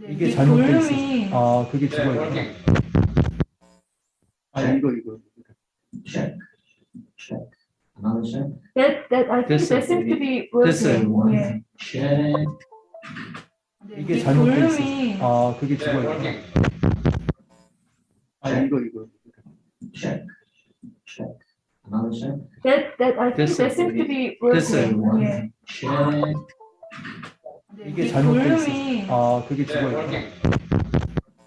이게 잘못돼 있어. 아, 그게 죽어있구나. 아, 이거. Check. Check. Another check. That I think that seems to be working. One. Yeah. Check. 이게 잘못돼 있어. 아, 그게 죽어있구나. 아, 이거. Check. Check. Another check. That I think that seems to be working. One. Yeah. Check. 이게 잘못돼 있어. 아, 그게 죽어있구나.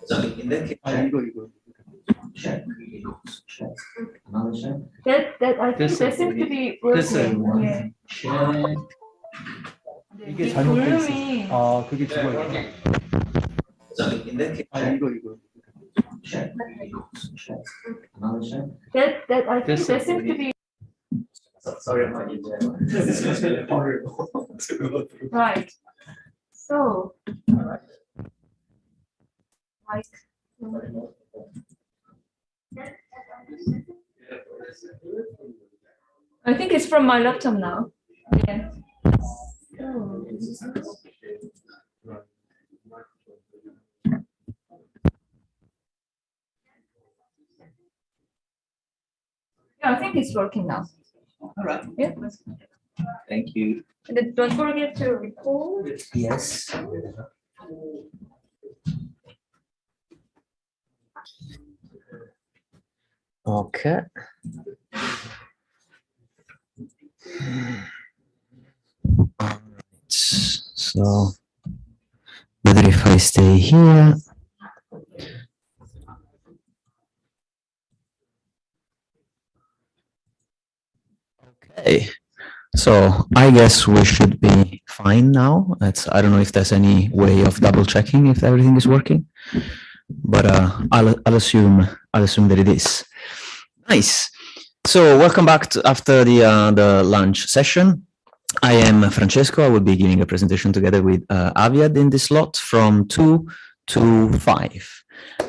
So in that case, 아, 이거. check. Check. Another check. That I think that seems to be working. One. Yeah. Check. 이게 잘못돼 있어. 아, 그게 죽어있구나. So in that case, 아, 이거. check. Check. Another check. That I think that seems to be Sorry about it. This is really horrible to go through. right. So, like, I think it's from my laptop now. Yeah. So, yeah, I think it's working now. All right. Yeah. Thank you. And then don't forget to record. Yes. Okay. Alright. So better if I stay here. Okay. So I guess we should be fine now. I don't know if there's any way of double checking if everything is working, but I'll assume that it is. Nice. So welcome back after the lunch session. I am Francesco. I will be giving a presentation together with Aviad in this slot from 2 to 5.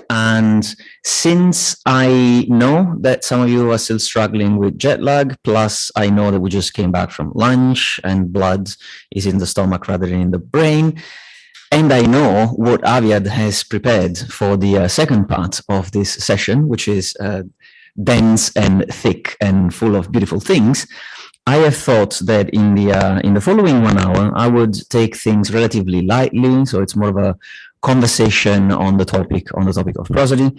And since I know that some of you are still struggling with jet lag, plus I know that we just came back from lunch and blood is in the stomach rather than in the brain, and I know what Aviad has prepared for the second part of this session, which is dense and thick and full of beautiful things, I have thought that in the following 1 hour, I would take things relatively lightly, so it's more of a conversation on the topic of prosody.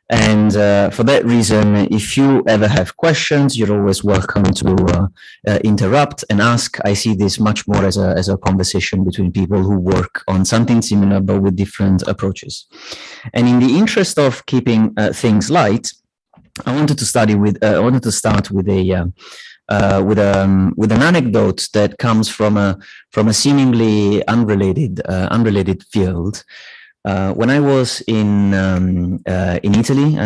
And for that reason, if you ever have questions, you're always welcome to interrupt and ask. I see this much more as a conversation between people who work on something similar but with different approaches. And in the interest of keeping things light, I wanted to start with an anecdote that comes from a seemingly unrelated field. When I was in Italy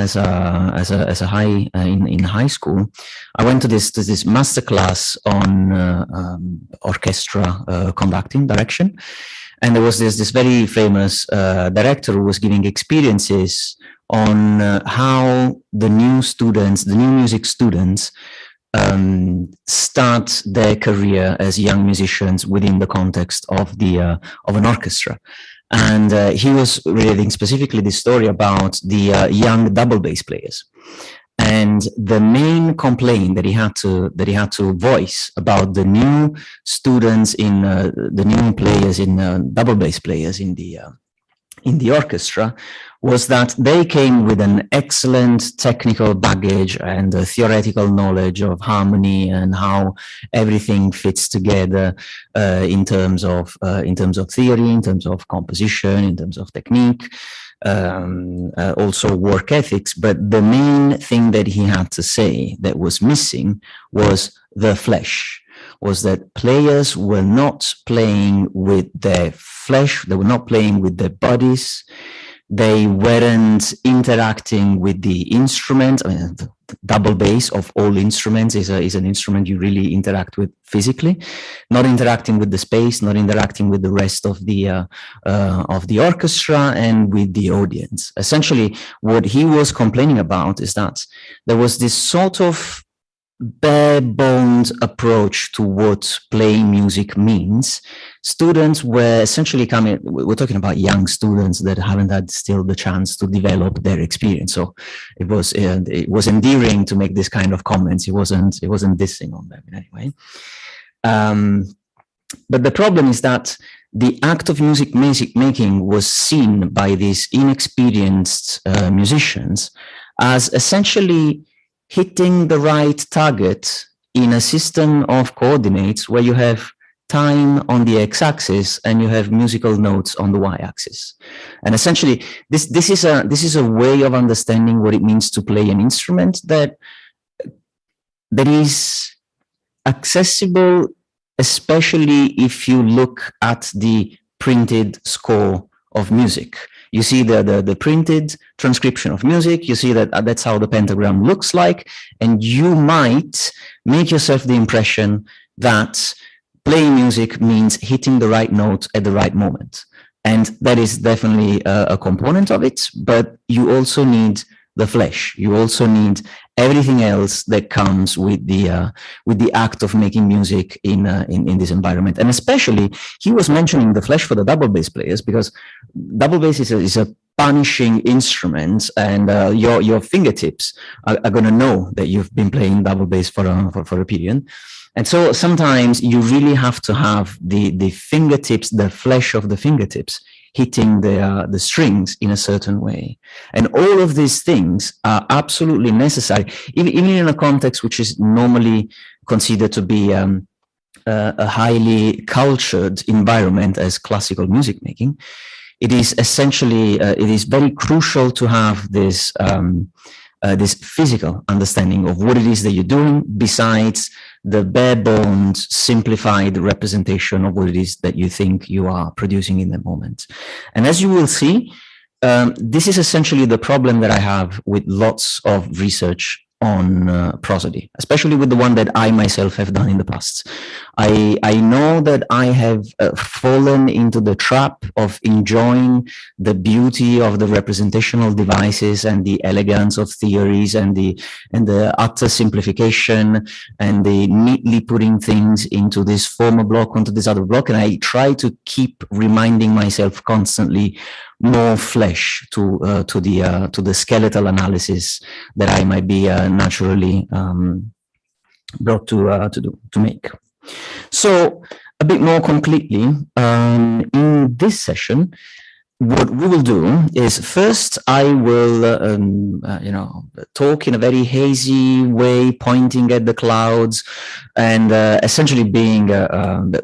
in high school, I went to this masterclass on orchestra conducting direction, and there was this very famous director who was giving experiences on how the new music students start their career as young musicians within the context of an orchestra. And he was relating specifically this story about the young double bass players. And the main complaint that he had to voice about the new students the new players double bass players in the orchestra was that they came with an excellent technical baggage and a theoretical knowledge of harmony and how everything fits together in terms of theory, in terms of composition, in terms of technique, also work ethics. But the main thing that he had to say that was missing was the flesh. Was that players were not playing with their flesh, they were not playing with their bodies, they weren't interacting with the instrument. I mean, the double bass of all instruments is an instrument you really interact with physically, not interacting with the space, not interacting with the rest of the orchestra and with the audience. Essentially, what he was complaining about is that there was this sort of bare bones approach to what playing music means, students were essentially coming, we're talking about young students that haven't had still the chance to develop their experience. So it was endearing to make this kind of comments. It wasn't dissing on them in any way. But the problem is that the act of music making was seen by these inexperienced musicians as essentially hitting the right target in a system of coordinates where you have time on the x-axis and you have musical notes on the y-axis. And essentially, this is a way of understanding what it means to play an instrument that is accessible, especially if you look at the printed score of music. You see the printed transcription of music, you see that that's how the pentagram looks like, and you might make yourself the impression that playing music means hitting the right note at the right moment. And that is definitely a component of it, but you also need the flesh. You also need everything else that comes with the act of making music in this environment. And especially, he was mentioning the flesh for the double bass players, because double bass is a punishing instrument, and your fingertips are going to know that you've been playing double bass for a period. And so sometimes you really have to have the fingertips, the flesh of the fingertips, hitting the strings in a certain way. And all of these things are absolutely necessary, even in a context which is normally considered to be a highly cultured environment as classical music making. It is essentially, it is very crucial to have this physical understanding of what it is that you're doing, besides the bare bones simplified representation of what it is that you think you are producing in the moment. And as you will see, this is essentially the problem that I have with lots of research on prosody, especially with the one that I myself have done in the past. I know that I have fallen into the trap of enjoying the beauty of the representational devices and the elegance of theories and the utter simplification and the neatly putting things into this former block onto this other block. And I try to keep reminding myself constantly more flesh to the skeletal analysis that I might be naturally brought to make. So a bit more completely, in this session, what we will do is first I will, talk in a very hazy way, pointing at the clouds and essentially being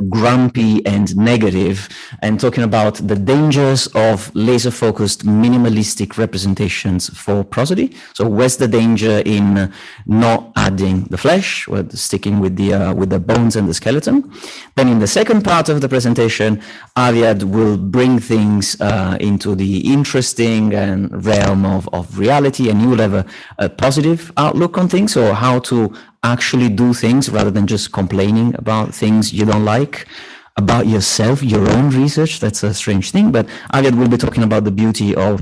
grumpy and negative, and talking about the dangers of laser-focused minimalistic representations for prosody. So where's the danger in not adding the flesh, or sticking with the bones and the skeleton? Then in the second part of the presentation, Aviad will bring things into the interesting and realm of reality, and you will have a positive outlook on things, or how to actually do things rather than just complaining about things you don't like about yourself, your own research. That's a strange thing, but Aviad will be talking about the beauty of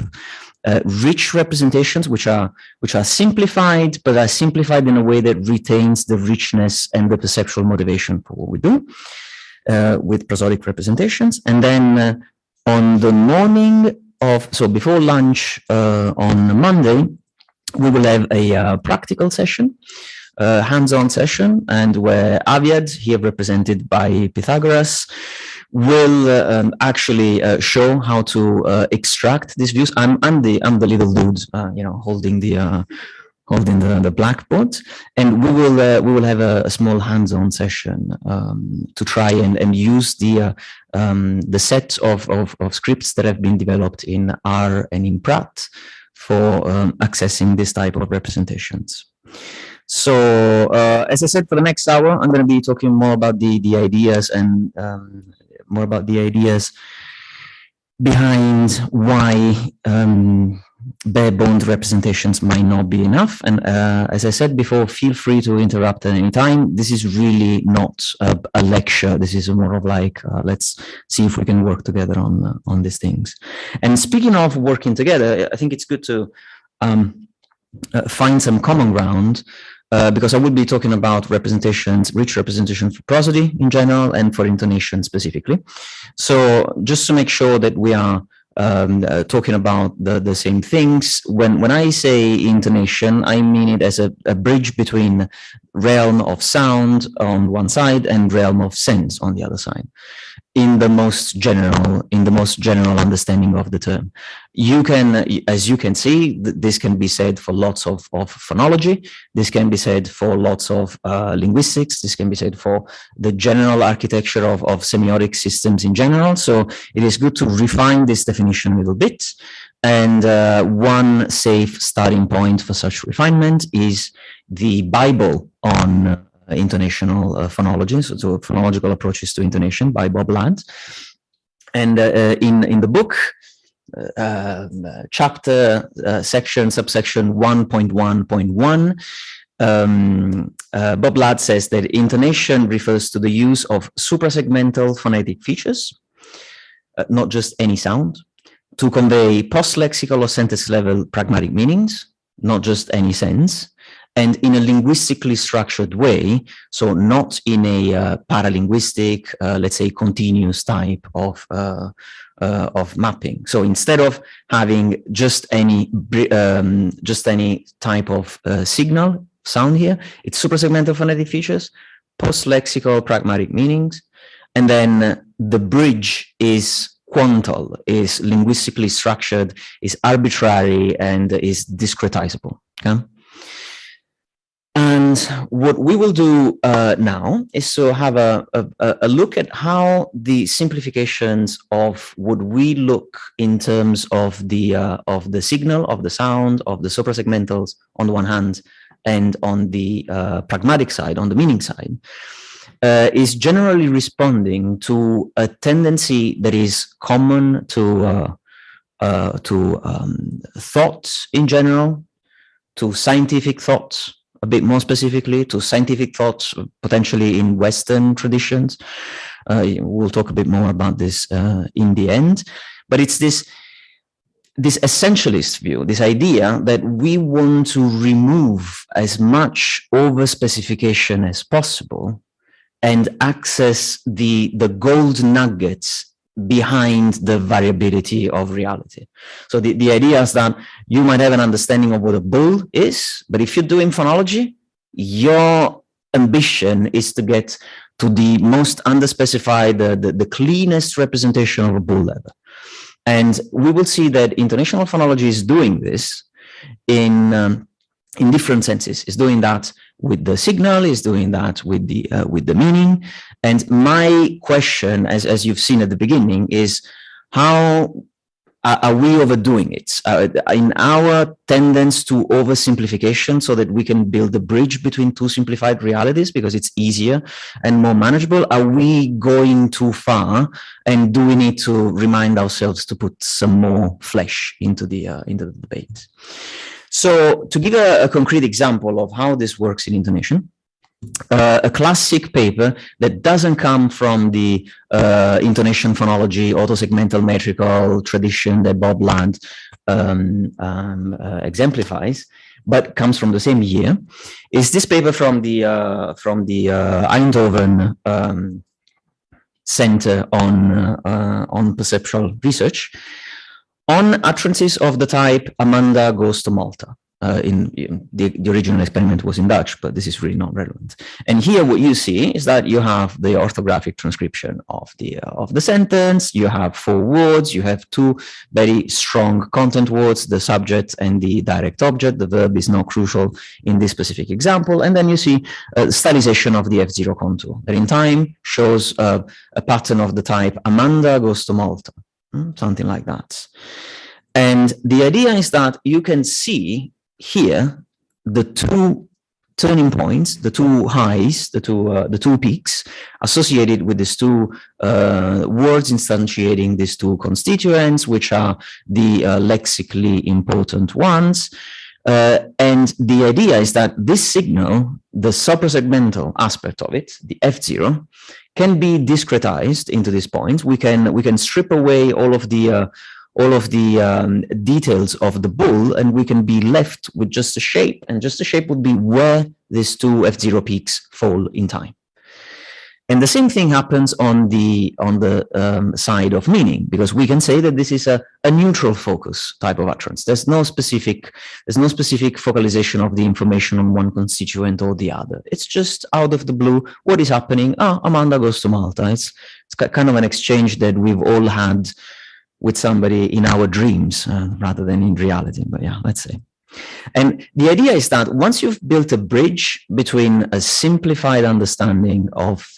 rich representations, which are simplified, but are simplified in a way that retains the richness and the perceptual motivation for what we do with prosodic representations. And then on the morning of, so before lunch on Monday, we will have a practical session, hands-on session, and where Aviad, here represented by Pythagoras, will actually show how to extract these views. I'm the little dude, holding the blackboard, and we will have a small hands-on session to try and use the set of scripts that have been developed in R and in Pratt for accessing this type of representations. So as I said, for the next hour, I'm going to be talking more about the ideas and more about the ideas behind why bare-boned representations might not be enough. And as I said before, feel free to interrupt at any time. This is really not a lecture. This is more of like, let's see if we can work together on these things. And speaking of working together, I think it's good to find some common ground because I will be talking about representations, rich representation for prosody in general and for intonation specifically. So just to make sure that we are talking about the same things, when I say intonation, I mean it as a bridge between realm of sound on one side and realm of sense on the other side, in the most general understanding of the term. You can, as you can see, this can be said for lots of phonology. This can be said for lots of linguistics. This can be said for the general architecture of semiotic systems in general. So it is good to refine this definition a little bit. And one safe starting point for such refinement is the Bible on intonational phonology, so phonological approaches to intonation by Bob Ladd. And in the book, chapter, section, subsection 1.1.1, Bob Ladd says that intonation refers to the use of suprasegmental phonetic features, not just any sound, to convey post-lexical or sentence level pragmatic meanings, not just any sense, and in a linguistically structured way, so not in a paralinguistic, let's say, continuous type of mapping. So instead of having just any type of signal sound here, it's suprasegmental phonetic features, post-lexical pragmatic meanings, and then the bridge is quantal, is linguistically structured, is arbitrary, and is discretizable. Okay. And what we will do now is to have a look at how the simplifications of what we look in terms of the signal, of the sound, of the suprasegmentals on the one hand, and on the pragmatic side, on the meaning side, is generally responding to a tendency that is common to thought in general, to scientific thought, a bit more specifically to scientific thoughts, potentially in Western traditions. We'll talk a bit more about this in the end, but it's this essentialist view, this idea that we want to remove as much over-specification as possible and access the gold nuggets behind the variability of reality. So the idea is that you might have an understanding of what a bull is, but if you're doing phonology, your ambition is to get to the most underspecified, the cleanest representation of a bull ever. And we will see that intonational phonology is doing this in different senses. It's doing that with the signal, is doing that with the meaning. And my question, as you've seen at the beginning, is how are we overdoing it? In our tendency to oversimplification so that we can build a bridge between two simplified realities because it's easier and more manageable, are we going too far and do we need to remind ourselves to put some more flesh into the debate? So to give a concrete example of how this works in intonation, a classic paper that doesn't come from the intonation phonology, autosegmental metrical tradition that Bob Ladd exemplifies, but comes from the same year, is this paper from the Eindhoven Center on Perceptual Research on utterances of the type Amanda goes to Malta. The original experiment was in Dutch, but this is really not relevant. And here what you see is that you have the orthographic transcription of the sentence. You have 4 words. You have 2 very strong content words, the subject and the direct object. The verb is not crucial in this specific example. And then you see a stylization of the F0 contour that in time shows a pattern of the type Amanda goes to Malta, something like that. And the idea is that you can see here the 2 turning points, the 2 highs, the two peaks associated with these 2 words instantiating these 2 constituents, which are the lexically important ones. And the idea is that this signal, the suprasegmental aspect of it, the F0, can be discretized into these points. We can strip away all of the all of the details of the bull, and we can be left with just a shape, and just a shape would be where these two F0 peaks fall in time. And the same thing happens on the side of meaning, because we can say that this is a neutral focus type of utterance. There's no specific focalization of the information on one constituent or the other. It's just out of the blue, what is happening? Ah, Amanda goes to Malta. It's kind of an exchange that we've all had with somebody in our dreams rather than in reality. But yeah, let's say. And the idea is that once you've built a bridge between a simplified understanding of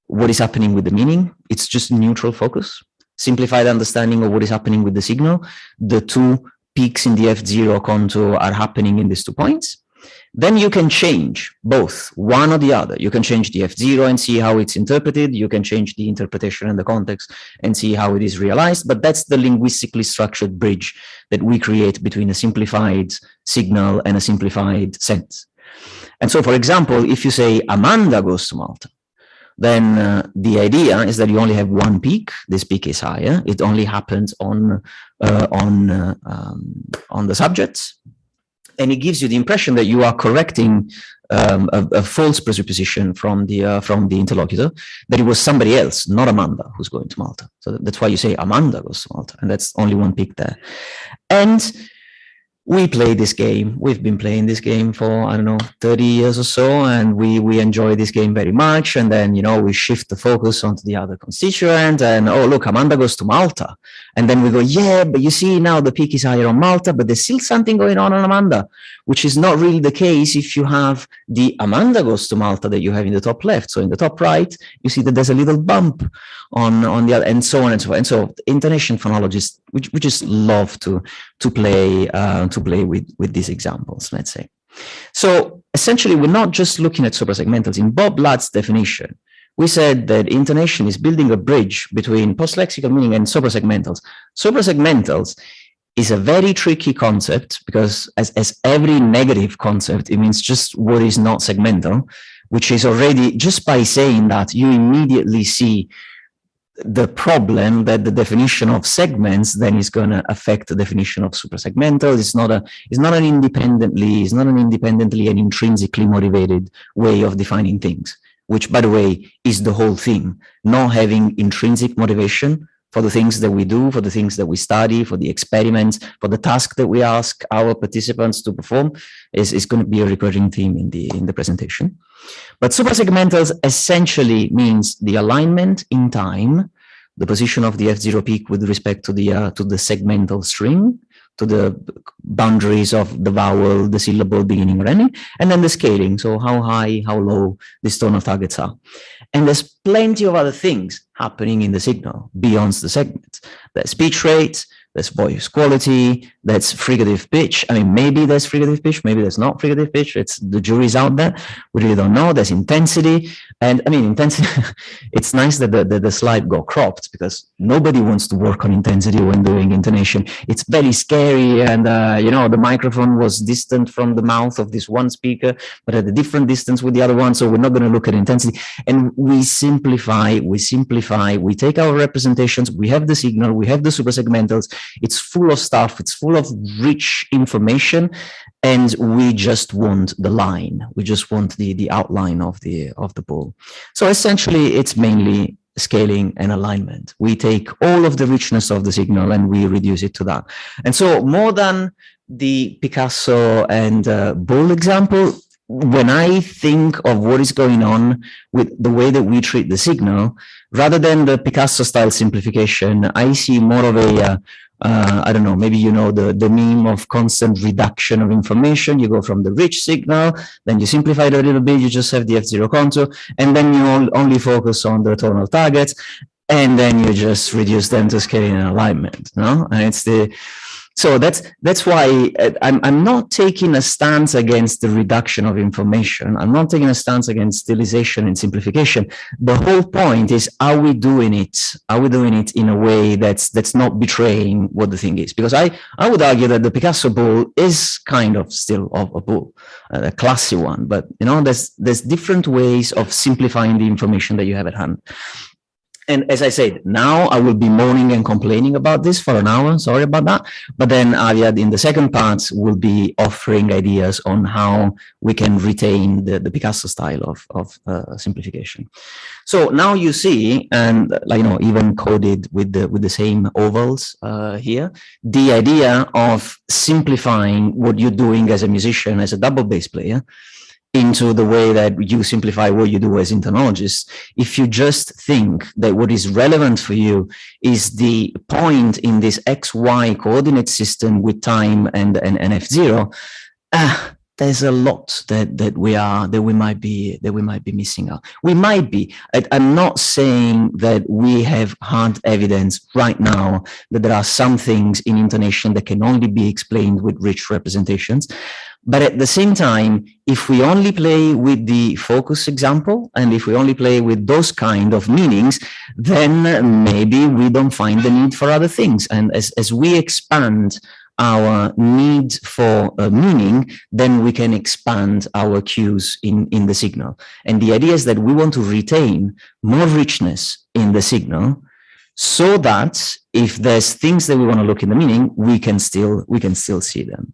what is happening with the meaning, it's just neutral focus, simplified understanding of what is happening with the signal, the two peaks in the F0 contour are happening in these 2 points, then you can change both, one or the other. You can change the F0 and see how it's interpreted. You can change the interpretation and the context and see how it is realized. But that's the linguistically structured bridge that we create between a simplified signal and a simplified sense. And so, for example, if you say Amanda goes to Malta, then the idea is that you only have one peak. This peak is higher. It only happens on the subjects, and it gives you the impression that you are correcting a false presupposition from the interlocutor, that it was somebody else, not Amanda, who's going to Malta. So that's why you say Amanda goes to Malta, and that's only one peak there. And we play this game. We've been playing this game for, I don't know, 30 years or so, and we enjoy this game very much. And then, you know, we shift the focus onto the other constituent, and oh, look, Amanda goes to Malta. And then we go, yeah, but you see now the peak is higher on Malta, but there's still something going on Amanda, which is not really the case if you have the Amanda goes to Malta that you have in the top left. So in the top right, you see that there's a little bump on the other, and so on and so on. And so intonation phonologists, we just love to play with these examples, let's say. So essentially, we're not just looking at suprasegmentals. In Bob Ladd's definition, we said that intonation is building a bridge between post-lexical meaning and suprasegmentals. Suprasegmentals is a very tricky concept because, as every negative concept, it means just what is not segmental, which is already, just by saying that, you immediately see the problem that the definition of segments then is going to affect the definition of suprasegmental. It's not an independently and intrinsically motivated way of defining things, which, by the way, is the whole thing. Not having intrinsic motivation for the things that we do, for the things that we study, for the experiments, for the task that we ask our participants to perform is going to be a recurring theme in the presentation. But suprasegmentals essentially means the alignment in time, the position of the F0 peak with respect to the segmental string, to the boundaries of the vowel, the syllable, beginning or ending, and then the scaling. So how high, how low these tonal targets are. And there's plenty of other things happening in the signal beyond the segments. There's speech rate, there's voice quality, that's fricative pitch. I mean, maybe there's fricative pitch, maybe there's not fricative pitch. The jury's out there. We really don't know. There's intensity. And I mean, intensity, it's nice that the slide got cropped because nobody wants to work on intensity when doing intonation. It's very scary. And, you know, the microphone was distant from the mouth of this one speaker, but at a different distance with the other one. So we're not going to look at intensity. And we simplify, we take our representations, we have the signal, we have the suprasegmentals. It's full of stuff. It's full of rich information, and we just want the line. We just want the outline of the bull. So essentially, it's mainly scaling and alignment. We take all of the richness of the signal and we reduce it to that. And so, more than the Picasso and bull example, when I think of what is going on with the way that we treat the signal, rather than the Picasso style simplification, I see more of a I don't know, maybe you know the meme of constant reduction of information. You go from the rich signal, then you simplify it a little bit, you just have the F0 contour, and then you only focus on the tonal targets, and then you just reduce them to scaling and alignment, no? And it's so that's why I'm not taking a stance against the reduction of information. I'm not taking a stance against stylization and simplification. The whole point is, are we doing it? Are we doing it in a way that's not betraying what the thing is? Because I would argue that the Picasso bull is kind of still a bull, a classy one. But you know, there's different ways of simplifying the information that you have at hand. And as I said, now I will be moaning and complaining about this for an hour. Sorry about that. But then Aviad in the second part will be offering ideas on how we can retain the Picasso style of simplification. So now you see, and even coded with the same ovals here, the idea of simplifying what you're doing as a musician, as a double bass player, into the way that you simplify what you do as internologists. If you just think that what is relevant for you is the point in this XY coordinate system with time and F0, there's a lot that we might be missing out. We might be. I'm not saying that we have hard evidence right now that there are some things in intonation that can only be explained with rich representations. But at the same time, if we only play with the focus example, and if we only play with those kind of meanings, then maybe we don't find the need for other things. And as we expand our need for meaning, then we can expand our cues in the signal. And the idea is that we want to retain more richness in the signal, so that if there's things that we want to look in the meaning, we can still see them.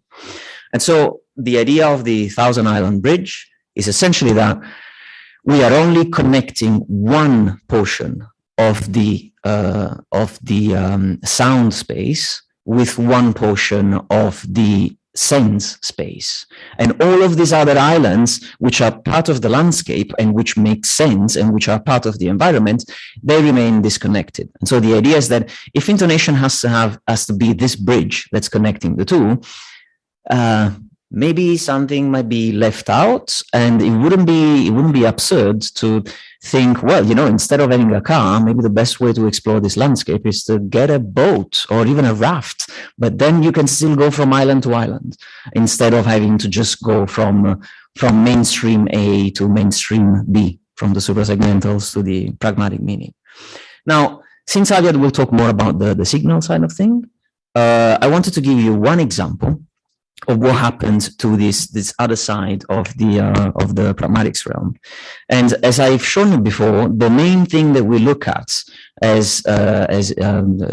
And so the idea of the Thousand Island Bridge is essentially that we are only connecting one portion of the sound space with one portion of the sense space. And all of these other islands, which are part of the landscape and which make sense and which are part of the environment, they remain disconnected. And so the idea is that if intonation has to be this bridge that's connecting the two, maybe something might be left out, and it wouldn't be absurd to think, well, instead of having a car, maybe the best way to explore this landscape is to get a boat or even a raft, but then you can still go from island to island instead of having to just go from mainstream A to mainstream B, from the suprasegmentals to the pragmatic meaning. Now, since Aviad will talk more about the signal side of things, I wanted to give you one example of what happened to this other side of the pragmatics realm. And as I've shown you before, the main thing that we look at as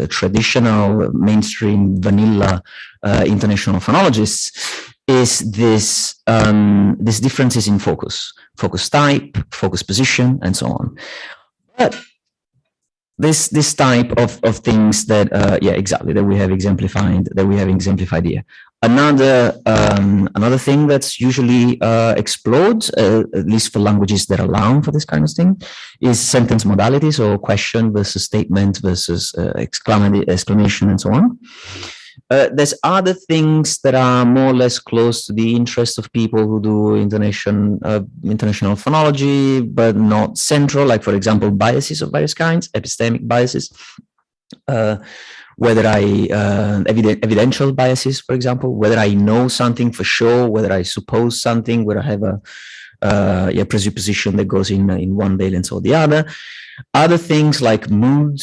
traditional mainstream vanilla international phonologists is this differences in focus type, focus position, and so on. But this type of things that exactly that we have exemplified here. Another thing that's usually explored, at least for languages that allow for this kind of thing, is sentence modality, so question versus statement versus exclamation and so on. There's other things that are more or less close to the interest of people who do international phonology, but not central, like, for example, biases of various kinds, epistemic biases, whether evidential biases, for example, whether I know something for sure, whether I suppose something, whether I have a presupposition that goes in one valence or the other. Other things like mood,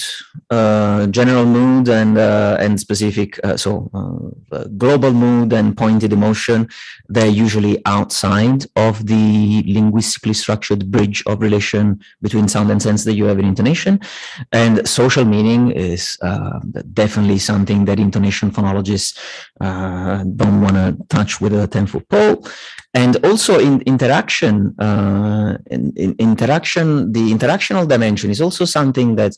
general mood, and specific, global mood and pointed emotion, they're usually outside of the linguistically structured bridge of relation between sound and sense that you have in intonation. And social meaning is definitely something that intonation phonologists don't want to touch with a 10-foot pole. And also in interaction, the interactional dimension is also something that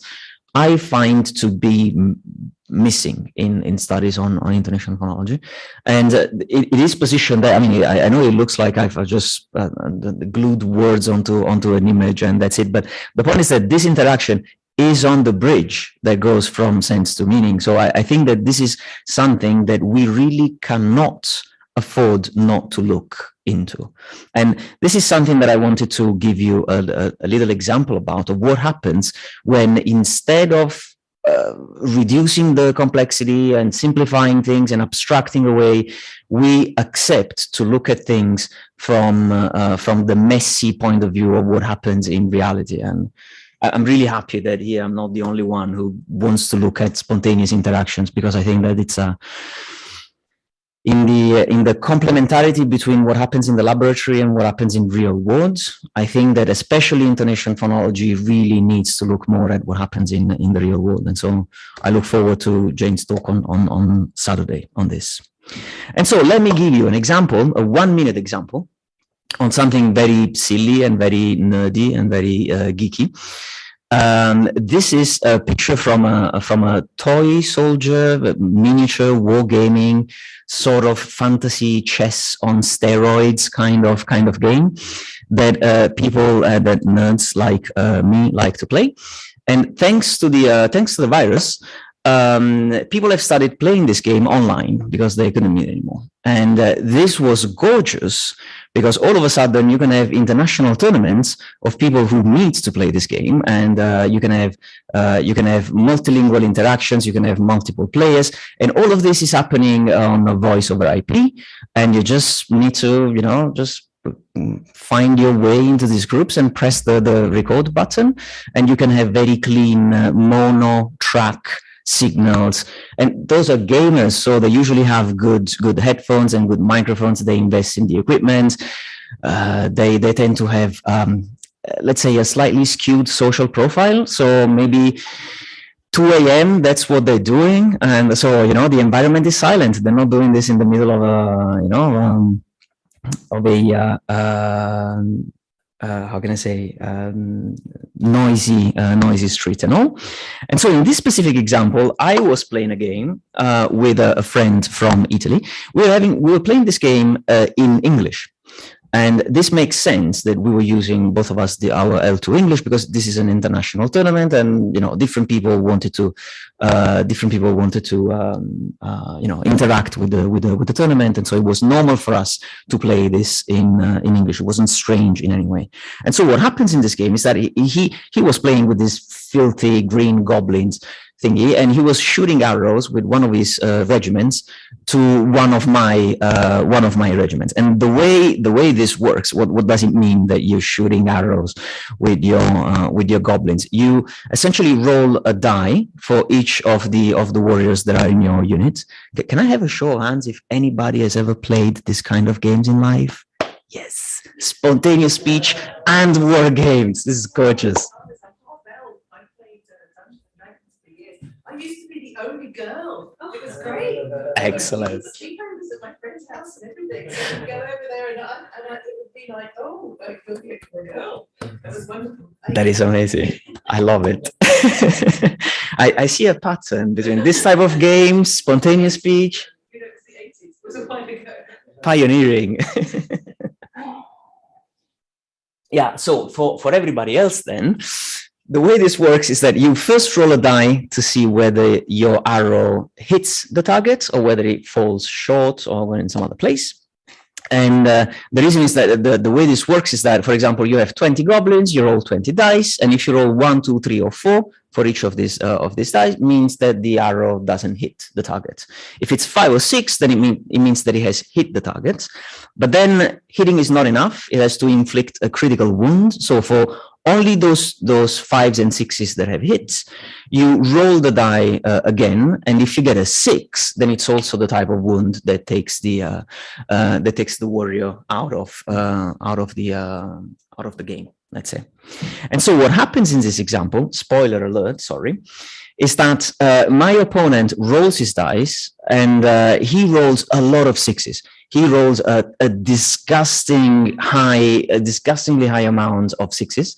I find to be missing in studies on intonation phonology. And it is positioned there. I mean, I know it looks like I've just glued words onto an image and that's it. But the point is that this interaction is on the bridge that goes from sense to meaning. So I think that this is something that we really cannot afford not to look into. And this is something that I wanted to give you a little example about of what happens when, instead of reducing the complexity and simplifying things and abstracting away, we accept to look at things from the messy point of view of what happens in reality. And I'm really happy that here I'm not the only one who wants to look at spontaneous interactions, because I think that in the complementarity between what happens in the laboratory and what happens in real world. I think that especially intonation phonology really needs to look more at what happens in the real world. And so I look forward to Jane's talk on Saturday on this. And so let me give you an example, a 1-minute example on something very silly and very nerdy and very geeky. This is a picture from a toy soldier, miniature wargaming, sort of fantasy chess on steroids kind of game that people that nerds like me like to play. And thanks to the virus, people have started playing this game online because they couldn't meet anymore. And this was gorgeous because all of a sudden you can have international tournaments of people who meet to play this game, and you can have multilingual interactions, you can have multiple players, and all of this is happening on a voice over IP, and you just need to, just find your way into these groups and press the record button, and you can have very clean mono track signals. And those are gamers, so they usually have good headphones and good microphones. They invest in the equipment. They tend to have let's say a slightly skewed social profile, so maybe 2 a.m. that's what they're doing, and so the environment is silent. They're not doing this in the middle of how can I say, noisy street and all. And so in this specific example, I was playing a game with a friend from Italy. We were playing this game in English. And this makes sense that we were using, both of us, our L2 English, because this is an international tournament, and different people wanted to interact with the tournament, and so it was normal for us to play this in English. It wasn't strange in any way. And so what happens in this game is that he was playing with these filthy green goblins thingy, and he was shooting arrows with one of his regiments to one of my regiments. And the way this works, what does it mean that you're shooting arrows with your goblins? You essentially roll a die for each of the warriors that are in your unit. Can I have a show of hands if anybody has ever played this kind of games in life? Yes, spontaneous speech and war games. This is gorgeous. I used to be the only girl. It was great. Excellent. Sleepovers at my friend's house and everything. So we'd go over there and it would be like, oh, you're here for a girl. That was wonderful. That is amazing. I love it. I see a pattern between this type of games, spontaneous speech. It was the 80s. It was a while ago. Pioneering. Yeah, so for everybody else then, the way this works is that you first roll a die to see whether your arrow hits the target or whether it falls short or when in some other place. And the reason is that the way this works is that, for example, you have 20 goblins, you roll 20 dice, and if you roll 1, 2, 3, or 4 for each of these dice, means that the arrow doesn't hit the target. If it's 5 or 6, then it means that it has hit the target. But then hitting is not enough; it has to inflict a critical wound. So for only those 5s and 6s that have hits, you roll the die again, and if you get a 6, then it's also the type of wound that takes the warrior out of the game, let's say. And so what happens in this example, spoiler alert, sorry, is that my opponent rolls his dice, and he rolls a lot of 6s. He rolls a disgustingly high amount of 6s,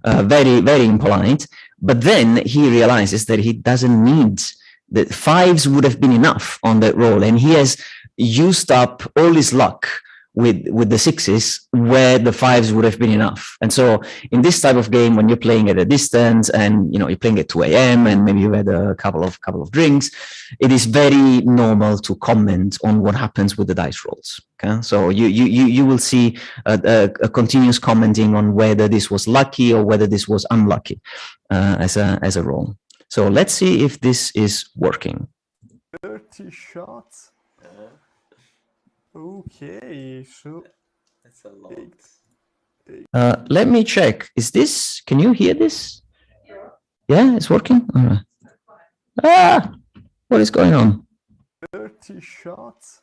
very, very impolite. But then he realizes that he doesn't need the 5s would have been enough on that roll, and he has used up all his luck with the 6s where the 5s would have been enough. And so in this type of game, when you're playing at a distance and you're playing at 2 a.m. and maybe you've had a couple of drinks, it is very normal to comment on what happens with the dice rolls. Okay, so you will see a continuous commenting on whether this was lucky or whether this was unlucky as a roll. So let's see if this is working. 30 shots. Okay, so that's a lot. Let me check. Can you hear this? Yeah, it's working? All right. What is going on? 30 shots.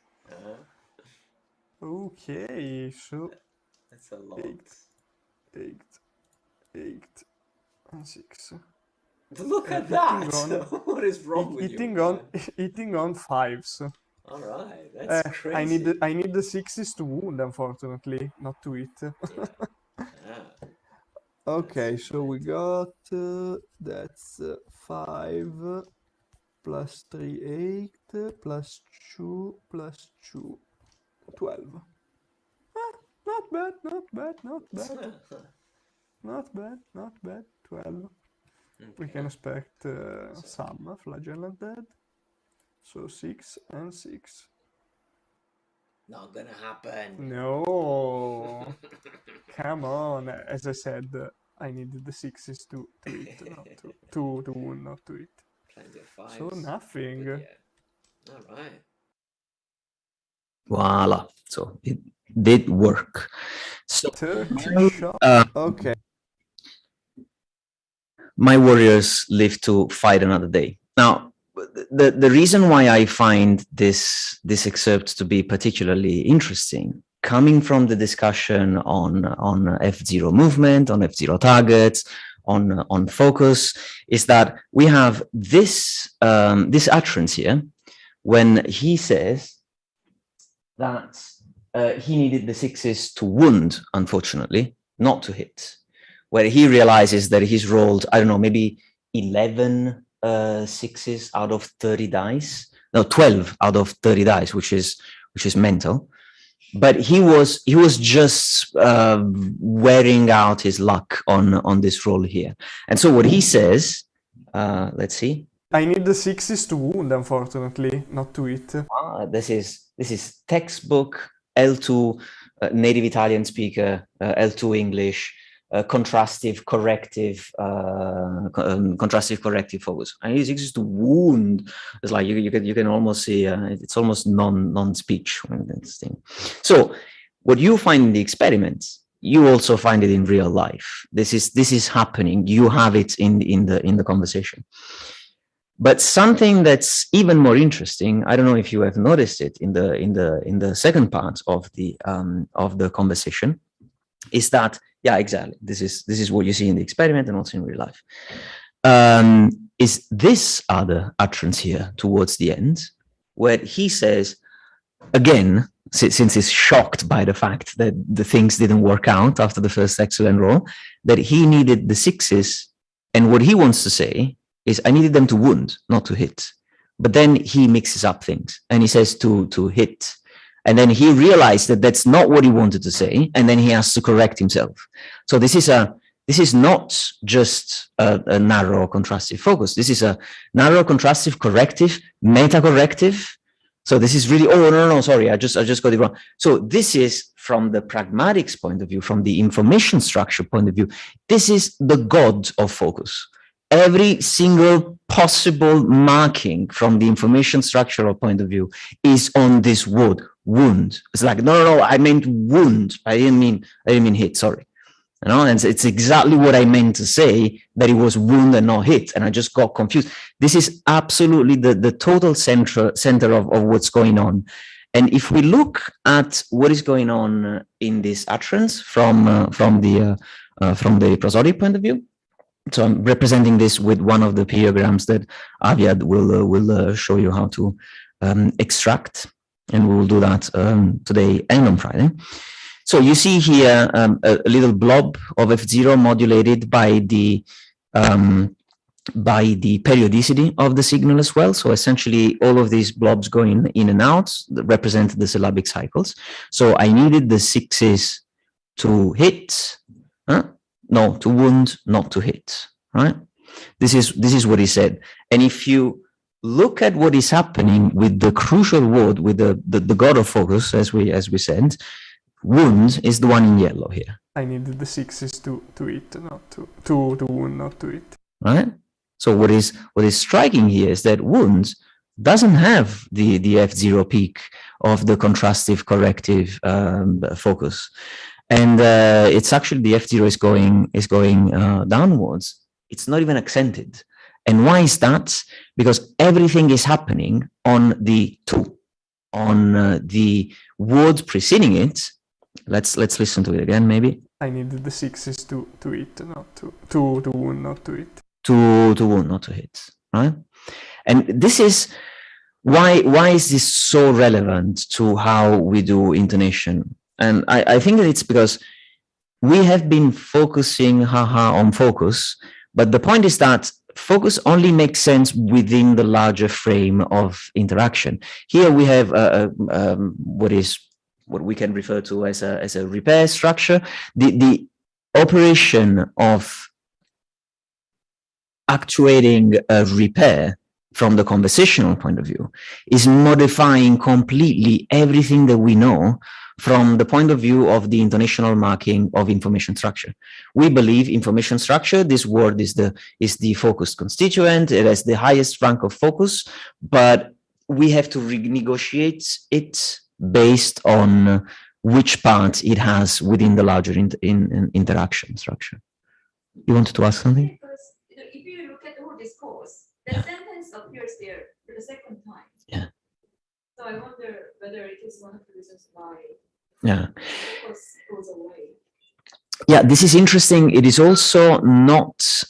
Okay, so That's a lot. 8, and 6. Look at Eating that! on, What is wrong with you? eating on 5s. All right, that's I crazy. need the 6s to wound, unfortunately, not to eat. Yeah. Ah, Okay, that's so we plenty. got that's 5 plus 3, 8 plus 2 plus 2, 12. Not bad, not bad, not bad, not bad, not bad. 12. We Okay. can expect some flagellant dead. So 6 and 6. Not gonna happen. No, come on. As I said, I needed the 6s to eat, not to wound, not to eat. Plenty of fives. So nothing. But yeah. All right. Voila. So it did work. So 30 shot. Okay. my warriors live to fight another day. Now, the reason why I find this excerpt to be particularly interesting, coming from the discussion on F0 movement, on F0 targets, on focus, is that we have this this utterance here when he says that he needed the 6s to wound, unfortunately, not to hit, where he realizes that he's rolled, I don't know, maybe 11 6s out of 30 dice, no, 12 out of 30 dice, which is mental. But he was just wearing out his luck on this roll here. And so what he says, let's see. I need the 6s to wound, unfortunately, not to hit. This is textbook L2 native Italian speaker, L2 English, contrastive corrective focus. And it exists to wound. It's like you can almost see it's almost non-speech this thing. So what you find in the experiments, you also find it in real life. This is happening. You have it in the conversation. But something that's even more interesting, I don't know if you have noticed it in the second part of the conversation, is that exactly this is what you see in the experiment and also in real life. Is this other utterance here towards the end, where he says again, since he's shocked by the fact that the things didn't work out after the first excellent roll, that he needed the 6s, and what he wants to say is I needed them to wound, not to hit. But then he mixes up things and he says to hit. And then he realized that that's not what he wanted to say. And then he has to correct himself. So this is not just a narrow contrastive focus. This is a narrow contrastive corrective, meta-corrective. So this is really, no, sorry, I just got it wrong. So this is from the pragmatics point of view, from the information structure point of view, this is the god of focus. Every single possible marking from the information structural point of view is on this word, wound. It's like, no, I meant wound. I didn't mean hit, sorry. You know, and it's exactly what I meant to say, that it was wound and not hit, and I just got confused. This is absolutely the total center of what's going on. And if we look at what is going on in this utterance from the prosody point of view, so I'm representing this with one of the piograms that Aviad will show you how to extract, and we will do that today and on Friday. So you see here a little blob of F0 modulated by the periodicity of the signal as well. So essentially all of these blobs going in and out that represent the syllabic cycles. So I needed the 6s to hit, no, to wound, not to hit, right? This is what he said. And if you look at what is happening with the crucial word, with the god of focus, as we said, wound is the one in yellow here. I needed the 6s to hit, not to wound, not to hit. Right? So what is striking here is that wound doesn't have the F0 peak of the contrastive corrective focus. And it's actually the F0 is going downwards. It's not even accented. And why is that? Because everything is happening on the 2. on the word preceding it. Let's listen to it again, maybe. I needed the sixes to hit, not to wound, not to hit. To wound, not to hit, right? And this is why is this so relevant to how we do intonation? And I think that it's because we have been focusing on focus, but the point is that focus only makes sense within the larger frame of interaction. Here we have what we can refer to as a repair structure. The operation of actuating a repair from the conversational point of view is modifying completely everything that we know from the point of view of the intonational marking of information structure. We believe information structure, this word is the focused constituent, it has the highest rank of focus, but we have to renegotiate it based on which part it has within the larger interaction structure. You wanted to ask something? Because if you look at the whole discourse, the sentence appears there for the second time. Yeah. So I wonder whether it is one of the reasons why focus goes away. Yeah, this is interesting. It is also not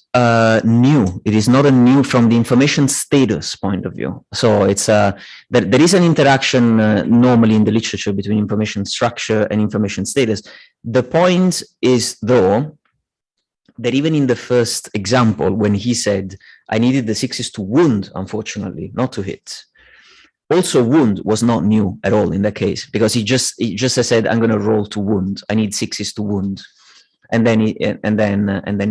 new. It is not a new from the information status point of view. So it's there is an interaction normally in the literature between information structure and information status. The point is, though, that even in the first example, when he said, I needed the sixes to wound, unfortunately, not to hit. Also, wound was not new at all in that case, because he just said, I'm going to roll to wound. I need sixes to wound. And then he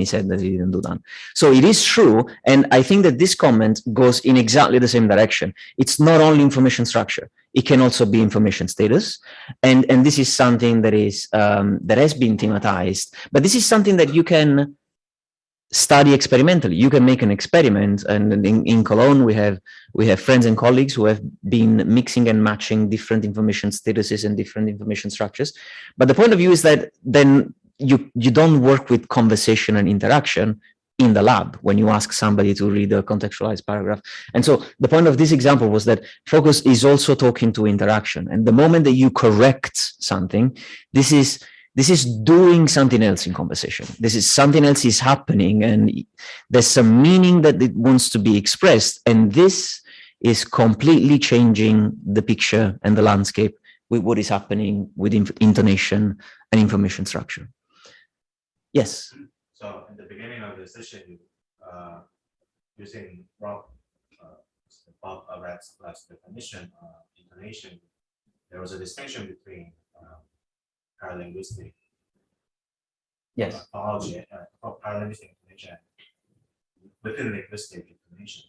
said that he didn't do that. So it is true. And I think that this comment goes in exactly the same direction. It's not only information structure. It can also be information status. And this is something that is, that has been thematized, but this is something that you can study experimentally. You can make an experiment. And in Cologne, we have friends and colleagues who have been mixing and matching different information statuses and different information structures. But the point of view is that then you don't work with conversation and interaction in the lab when you ask somebody to read a contextualized paragraph. And so the point of this example was that focus is also talking to interaction. And the moment that you correct something, this is doing something else in conversation. This is something else is happening, and there's some meaning that it wants to be expressed. And this is completely changing the picture and the landscape with what is happening with intonation and information structure. Yes. So in the beginning of the session, using Bob Ratzlaff's definition of intonation, there was a distinction between paralinguistic phonology, paralinguistic intonation, within linguistic intonation.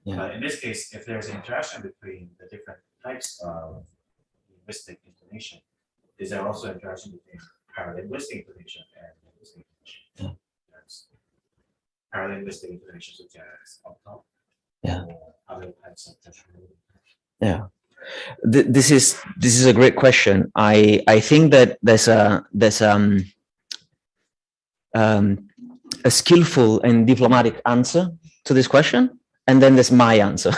Yeah. But in this case, if there's an interaction between the different types of linguistic intonation, is there also interaction between paralinguistic intonation and linguistic intonation? Yeah. There's paralinguistic intonation such as up top, or other types of tertiary. Yeah. This is a great question. I think that there's a skillful and diplomatic answer to this question, and then there's my answer,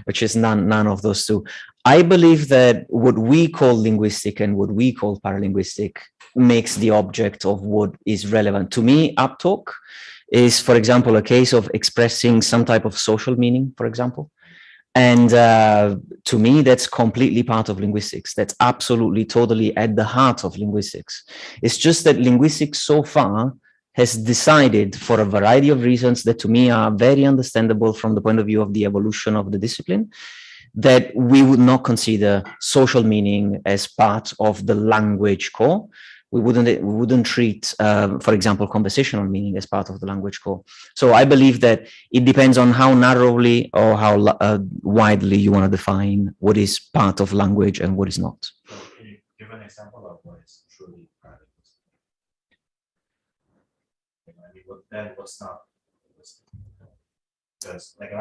which is none of those two. I believe that what we call linguistic and what we call paralinguistic makes the object of what is relevant. To me, uptalk is, for example, a case of expressing some type of social meaning, for example. And to me, that's completely part of linguistics. That's absolutely, totally at the heart of linguistics. It's just that linguistics so far has decided, for a variety of reasons that to me are very understandable from the point of view of the evolution of the discipline, that we would not consider social meaning as part of the language core. We wouldn't treat, for example, conversational meaning as part of the language core. So I believe that it depends on how narrowly or how widely you want to define what is part of language and what is not. So can you give an example of what is truly paralinguistic? I mean, what's not linguistic? Because like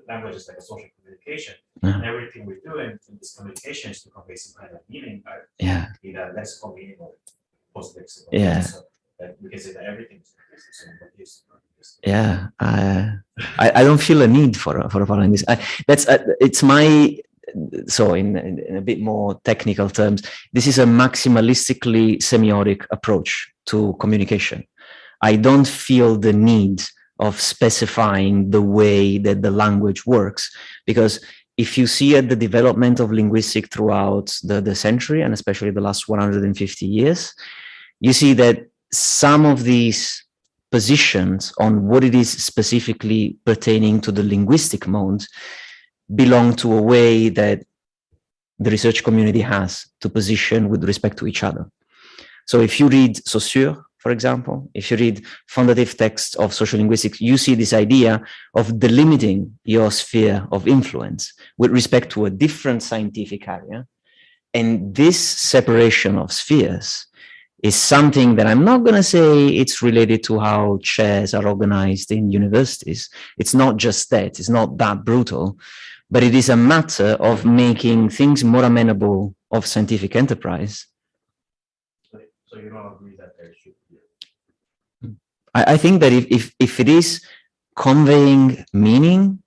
language is like a social communication. And everything we do in this communication is to convey some kind of meaning, be that lexical meaning or post-lexical. Yeah. So that we can say that everything is linguistic. So what is linguistic? Yeah, I don't feel a need for a paralinguist. It's my so in a bit more technical terms, this is a maximalistically semiotic approach to communication. I don't feel the need of specifying the way that the language works, because if you see at the development of linguistics throughout the century, and especially the last 150 years, you see that some of these positions on what it is specifically pertaining to the linguistic mode belong to a way that the research community has to position with respect to each other. So if you read Saussure, for example, if you read foundative texts of social linguistics, you see this idea of delimiting your sphere of influence with respect to a different scientific area. And this separation of spheres is something that I'm not going to say it's related to how chairs are organized in universities. It's not just that, it's not that brutal, but it is a matter of making things more amenable of scientific enterprise. So you don't agree that there should be? I think that if it is conveying meaning,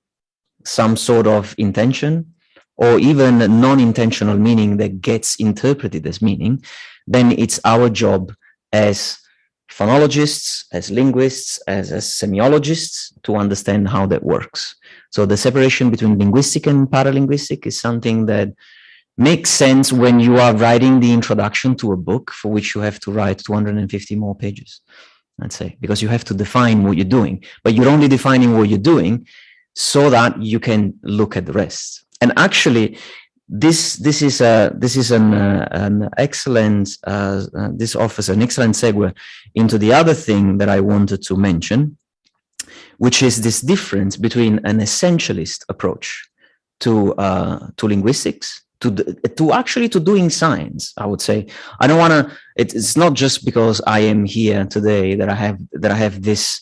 some sort of intention, or even non-intentional meaning that gets interpreted as meaning, then it's our job as phonologists, as linguists, as semiologists to understand how that works. So the separation between linguistic and paralinguistic is something that makes sense when you are writing the introduction to a book for which you have to write 250 more pages, let's say, because you have to define what you're doing, but you're only defining what you're doing so that you can look at the rest. And actually, this offers an excellent segue into the other thing that I wanted to mention, which is this difference between an essentialist approach to linguistics, to actually doing science. I would say I don't want to. It's not just because I am here today that I have this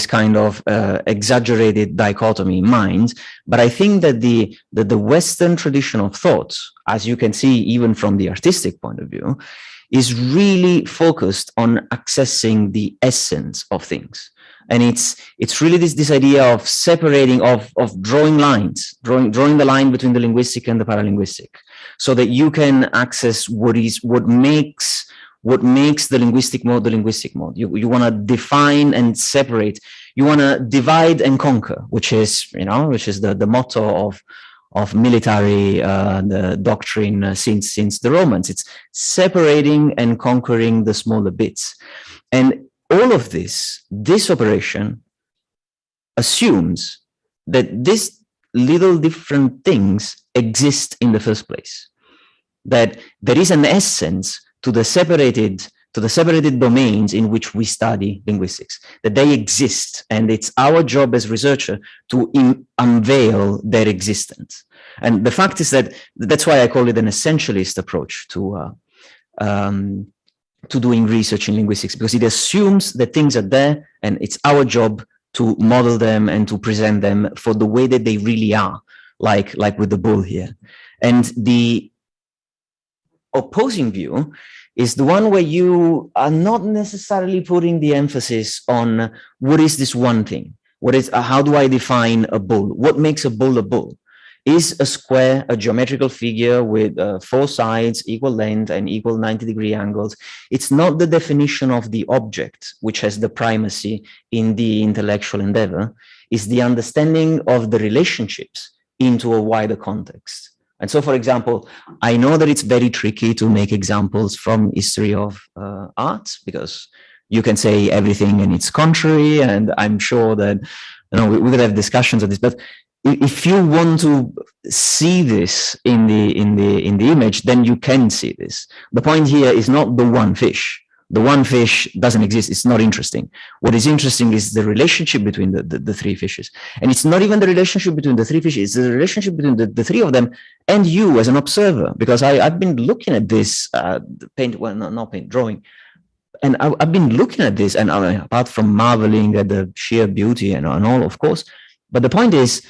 kind of exaggerated dichotomy in mind, but I think that the Western tradition of thought, as you can see even from the artistic point of view, is really focused on accessing the essence of things. And it's really this idea of separating, of drawing lines, drawing the line between the linguistic and the paralinguistic, so that you can access what makes the linguistic mode the linguistic mode. You want to define and separate. You want to divide and conquer, which is the motto of military the doctrine since the Romans. It's separating and conquering the smaller bits. And all of this operation assumes that these little different things exist in the first place, that there is an essence to the separated domains in which we study linguistics, that they exist, and it's our job as researcher to unveil their existence. And the fact is that's why I call it an essentialist approach to doing research in linguistics, because it assumes that things are there and it's our job to model them and to present them for the way that they really are, like with the bull here. And the opposing view is the one where you are not necessarily putting the emphasis on what is this one thing? How do I define a bull? What makes a bull a bull? Is a square a geometrical figure with 4 sides, equal length, and equal 90-degree angles? It's not the definition of the object which has the primacy in the intellectual endeavor. It's the understanding of the relationships into a wider context. And so, for example, I know that it's very tricky to make examples from history of art, because you can say everything and its contrary, and I'm sure that we could have discussions on this. But if you want to see this in the image, then you can see this. The point here is not the one fish. The one fish doesn't exist. It's not interesting. What is interesting is the relationship between the 3 fishes. And it's not even the relationship between the 3 fishes. It's the relationship between the 3 of them and you as an observer. Because I've been looking at this drawing. And I've been looking at this, and apart from marveling at the sheer beauty and all, of course. But the point is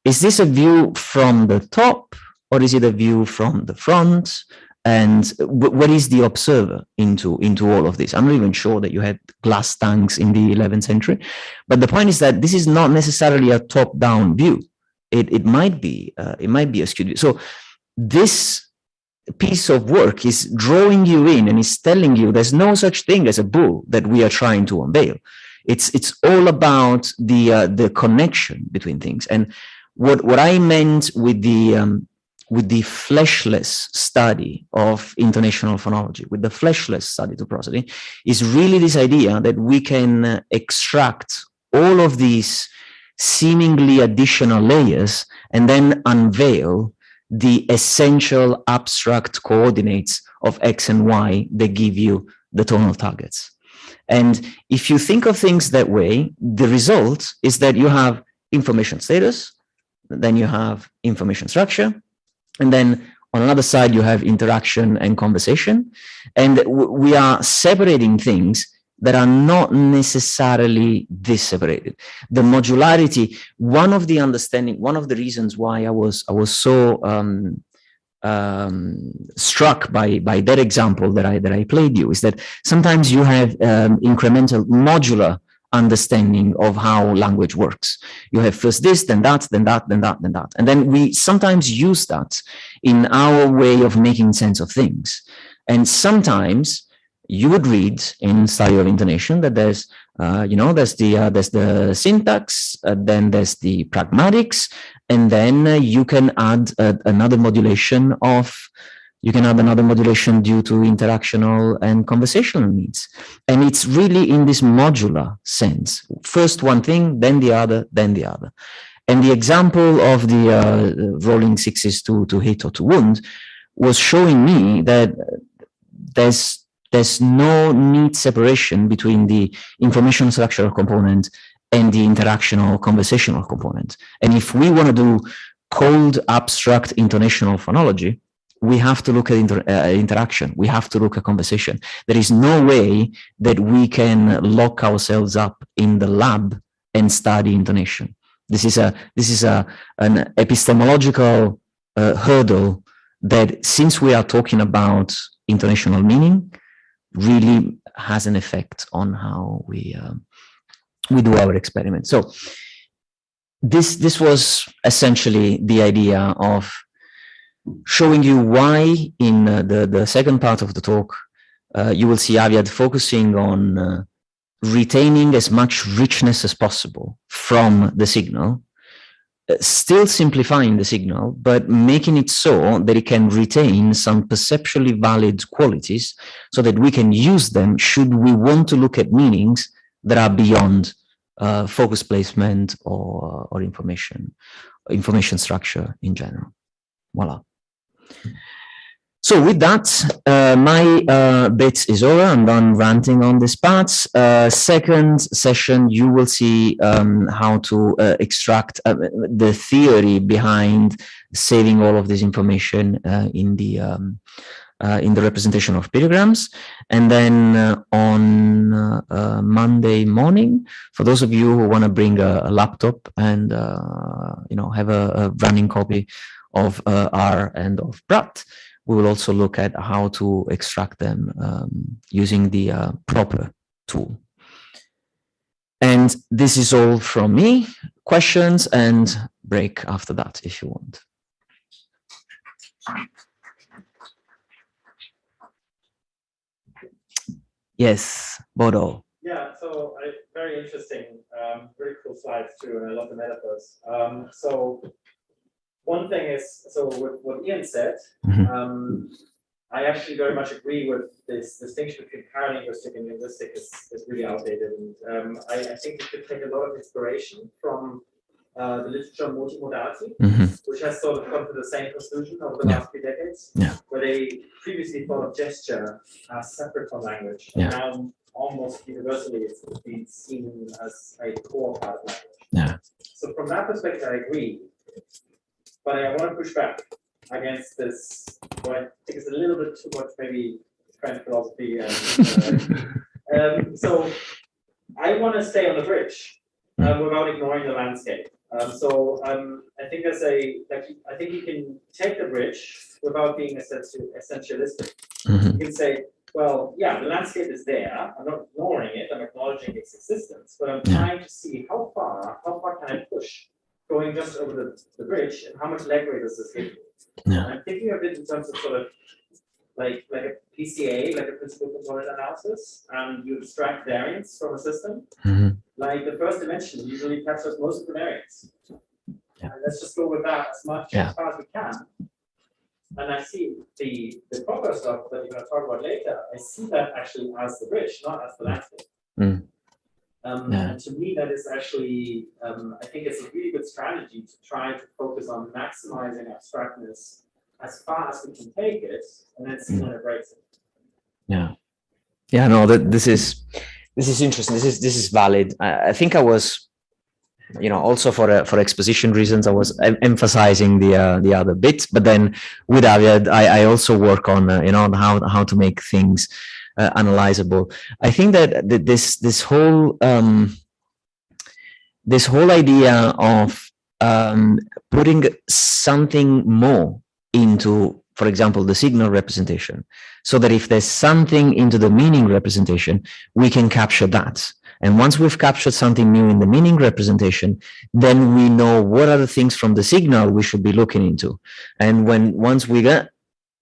this a view from the top, or is it a view from the front? And what is the observer into all of this? I'm not even sure that you had glass tanks in the 11th century. But the point is that this is not necessarily a top-down view. It might be a skewed view. So this piece of work is drawing you in and is telling you there's no such thing as a bull that we are trying to unveil. It's all about the connection between things. And what I meant with the fleshless study of intonational phonology, with the fleshless study to prosody, is really this idea that we can extract all of these seemingly additional layers and then unveil the essential abstract coordinates of X and Y that give you the tonal targets. And if you think of things that way, the result is that you have information status, then you have information structure, and then on another side, you have interaction and conversation. And we are separating things that are not necessarily this separated. The modularity, one of the reasons why I was so struck by that example that I played you is that sometimes you have incremental modular understanding of how language works. You have first this, then that, then that, then that, then that. And then we sometimes use that in our way of making sense of things. And sometimes you would read in study of intonation that there's the syntax, then there's the pragmatics, and then you can add another modulation due to interactional and conversational needs. And it's really in this modular sense. First one thing, then the other, then the other. And the example of the rolling sixes to hit or to wound was showing me that there's no neat separation between the information structural component and the interactional conversational component. And if we want to do cold, abstract intonational phonology, we have to look at interaction. We have to look at conversation. There is no way that we can lock ourselves up in the lab and study intonation. This is an epistemological hurdle that, since we are talking about intonational meaning, really has an effect on how we do our experiment. So this was essentially the idea of showing you why in the second part of the talk, you will see Aviad focusing on retaining as much richness as possible from the signal, still simplifying the signal, but making it so that it can retain some perceptually valid qualities so that we can use them should we want to look at meanings that are beyond focus placement or information structure in general. Voila. So with that, my bit is over. I'm done ranting on this part. Second session, you will see how to extract the theory behind saving all of this information in the representation of pyrograms. And then on Monday morning, for those of you who want to bring a laptop and have a running copy of R and of Pratt, we will also look at how to extract them using the proper tool. And this is all from me. Questions and break after that if you want. Yes, Bodo. Yeah, so very interesting, very cool slides too, and I love the metaphors. So one thing is, so with what Ian said, I actually very much agree with this distinction between paralinguistic and linguistic is really outdated. And I think we could take a lot of inspiration from the literature on multimodality, which has sort of come to the same conclusion over the last few decades, where they previously thought of gesture as separate from language. And now almost universally it's been seen as a core part of language. So from that perspective, I agree. But I want to push back against this, what I think is a little bit too much, maybe French philosophy. And, so I want to stay on the bridge without ignoring the landscape. I think I think you can take the bridge without being essentialistic. You can say, well, yeah, the landscape is there. I'm not ignoring it. I'm acknowledging its existence, but I'm trying to see how far can I push going just over the bridge, and how much legroom does this give me? Yeah. I'm thinking of it in terms of sort of like a PCA, like a principal component analysis. You extract variance from a system. Mhm. Like the first dimension usually captures most of the variance. Yeah. And let's just go with that as much Yeah. as far as we can. And I see the proper stuff that you're going to talk about later. I see that actually as the bridge, not as the landscape. Mm. And to me, that is actually, I think it's a really good strategy to try to focus on maximizing abstractness as far as we can take it, and then see when it breaks it. Yeah. Yeah. No, this is interesting. This is valid. I think I was, also for exposition reasons, I was emphasizing the other bits, but then with Aviad, I also work on how to make things analyzable. I think that this whole idea of putting something more into, for example, the signal representation, so that if there's something into the meaning representation, we can capture that. And once we've captured something new in the meaning representation, then we know what are the things from the signal we should be looking into. And once we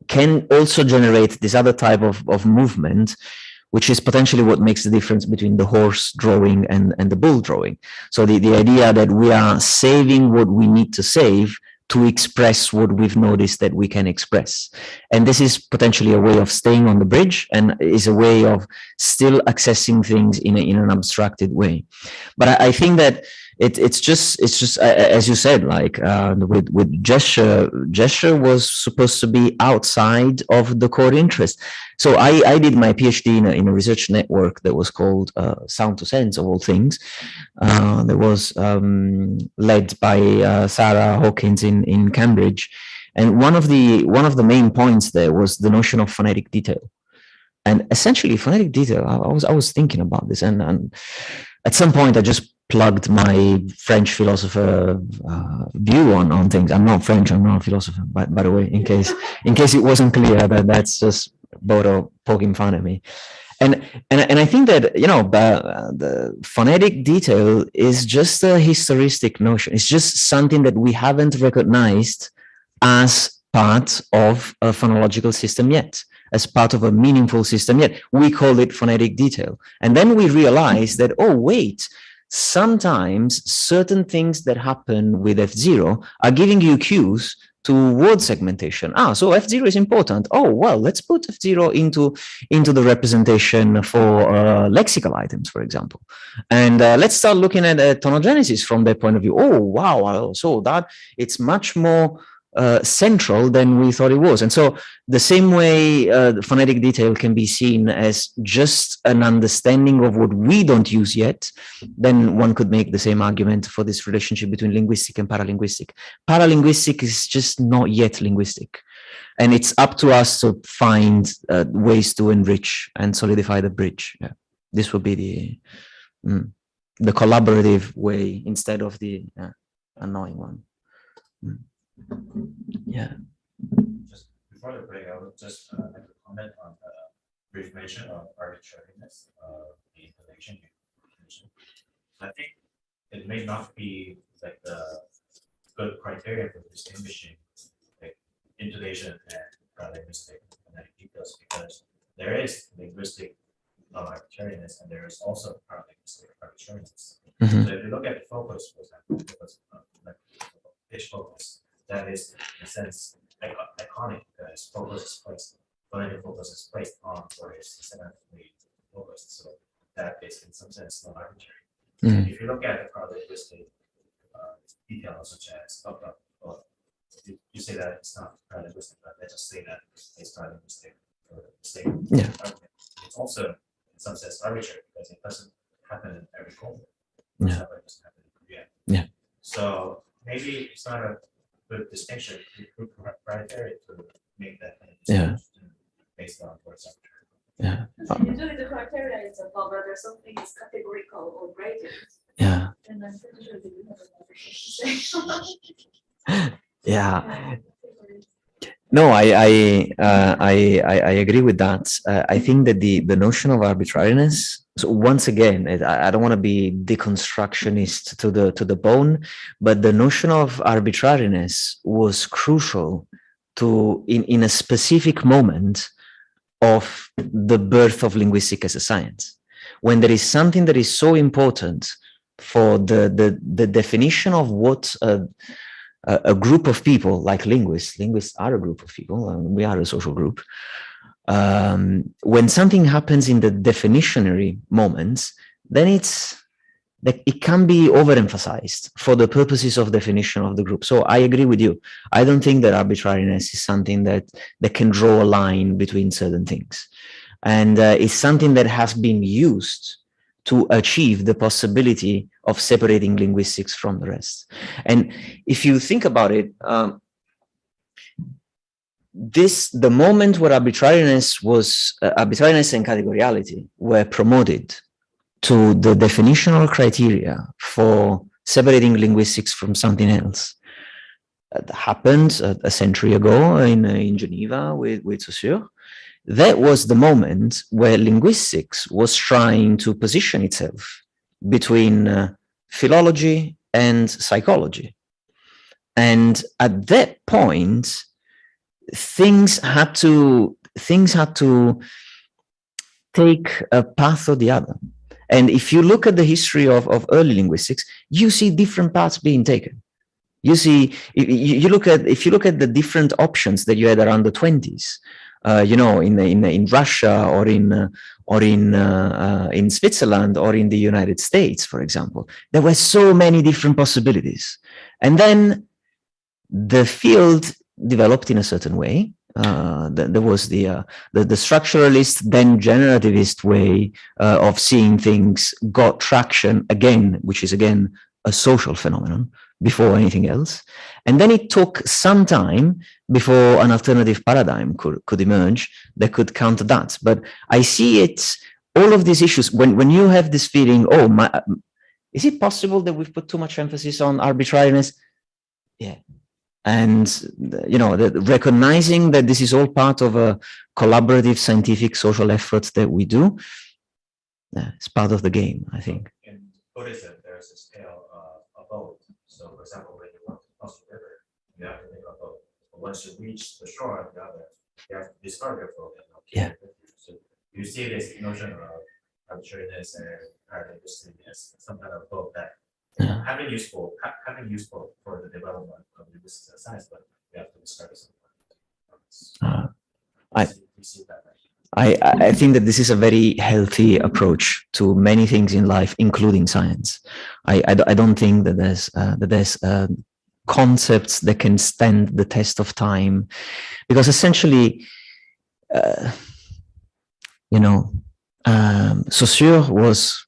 can also generate this other type of movement, which is potentially what makes the difference between the horse drawing and the bull drawing. So the idea that we are saving what we need to save to express what we've noticed that we can express. And this is potentially a way of staying on the bridge, and is a way of still accessing things in an abstracted way. But I think that it's just as you said, like with gesture was supposed to be outside of the core interest. So I did my PhD in a research network that was called Sound to Sense, of all things. That was led by Sarah Hawkins in Cambridge, and one of the main points there was the notion of phonetic detail. And essentially, phonetic detail. I was thinking about this, and at some point I just plugged my French philosopher view on things. I'm not French. I'm not a philosopher, by the way, in case it wasn't clear, that's just Bodo poking fun at me. And I think that the phonetic detail is just a historistic notion. It's just something that we haven't recognized as part of a phonological system yet, as part of a meaningful system yet. We call it phonetic detail, and then we realize that, oh wait, sometimes certain things that happen with F0 are giving you cues to word segmentation. So F0 is important. Oh, well, let's put F0 into the representation for lexical items, for example. And let's start looking at tonogenesis from that point of view. Oh, wow. So that it's much more central than we thought it was. And so the same way the phonetic detail can be seen as just an understanding of what we don't use yet, then one could make the same argument for this relationship between linguistic and paralinguistic. Paralinguistic is just not yet linguistic. And it's up to us to find ways to enrich and solidify the bridge. Yeah. This will be the collaborative way instead of the annoying one. Yeah. Just before the break, I would just like to comment on the brief mention of arbitrariness of the intonation. I think it may not be like the good criteria for distinguishing like intonation and linguistic phonetic details, because there is linguistic arbitrariness and there is also linguistic arbitrariness. Mm-hmm. So if you look at the focus, for example, like pitch focus, that is in a sense iconic because focus is placed, phonetic focus is placed on where it's semantically focused. So that is in some sense not arbitrary. Mm-hmm. If you look at the paralinguistic details such as you say that it's not paralinguistic, but let's just say that it's paralinguistic for the sake of argument. It's also in some sense arbitrary because it doesn't happen in every culture. It doesn't happen in Korea. Yeah. So maybe it's not a good distinction, criteria to make that kind of distinction based on what's arbitrary. Yeah. Usually the criteria is about whether something is categorical or graded. Yeah. And I'm pretty sure that you have another thing to say. Yeah. No, I agree with that. I think that the notion of arbitrariness. So once again, I don't want to be deconstructionist to the bone, but the notion of arbitrariness was crucial in a specific moment of the birth of linguistics as a science. When there is something that is so important for the definition of what a group of people like linguists are a group of people, and we are a social group. When something happens in the definitionary moments, then it can be overemphasized for the purposes of definition of the group. So I agree with you. I don't think that arbitrariness is something that can draw a line between certain things. And it's something that has been used to achieve the possibility of separating linguistics from the rest. And if you think about it, the moment where arbitrariness and categoriality were promoted to the definitional criteria for separating linguistics from something else, that happened a century ago in Geneva with Saussure. That was the moment where linguistics was trying to position itself between philology and psychology. And at that point, things had to take a path or the other. And if you look at the history of early linguistics, you see different paths being taken. You see, if you look at the different options that you had around the 20s, in Russia or in Switzerland or in the United States, for example, there were so many different possibilities. And then the field developed in a certain way. There was the structuralist, then generativist way of seeing things got traction again, which is again a social phenomenon before anything else. And then it took some time before an alternative paradigm could emerge that could counter that. But I see it, all of these issues, when you have this feeling, is it possible that we've put too much emphasis on arbitrariness? Yeah. And, recognizing that this is all part of a collaborative scientific social effort that we do, it's part of the game, I think. In Buddhism, there's a scale of a boat. So, for example, when you want to cross the river, you have to make a boat. But once you reach the shore on the other, you have to discard your boat. Yeah. So you see this notion of arbitrariness and paradigmisticness, some kind of boat that having useful for the development of linguistics as science, but we have to discard it sometimes. I think that this is a very healthy approach to many things in life, including science. I don't think that there's concepts that can stand the test of time, because essentially, Saussure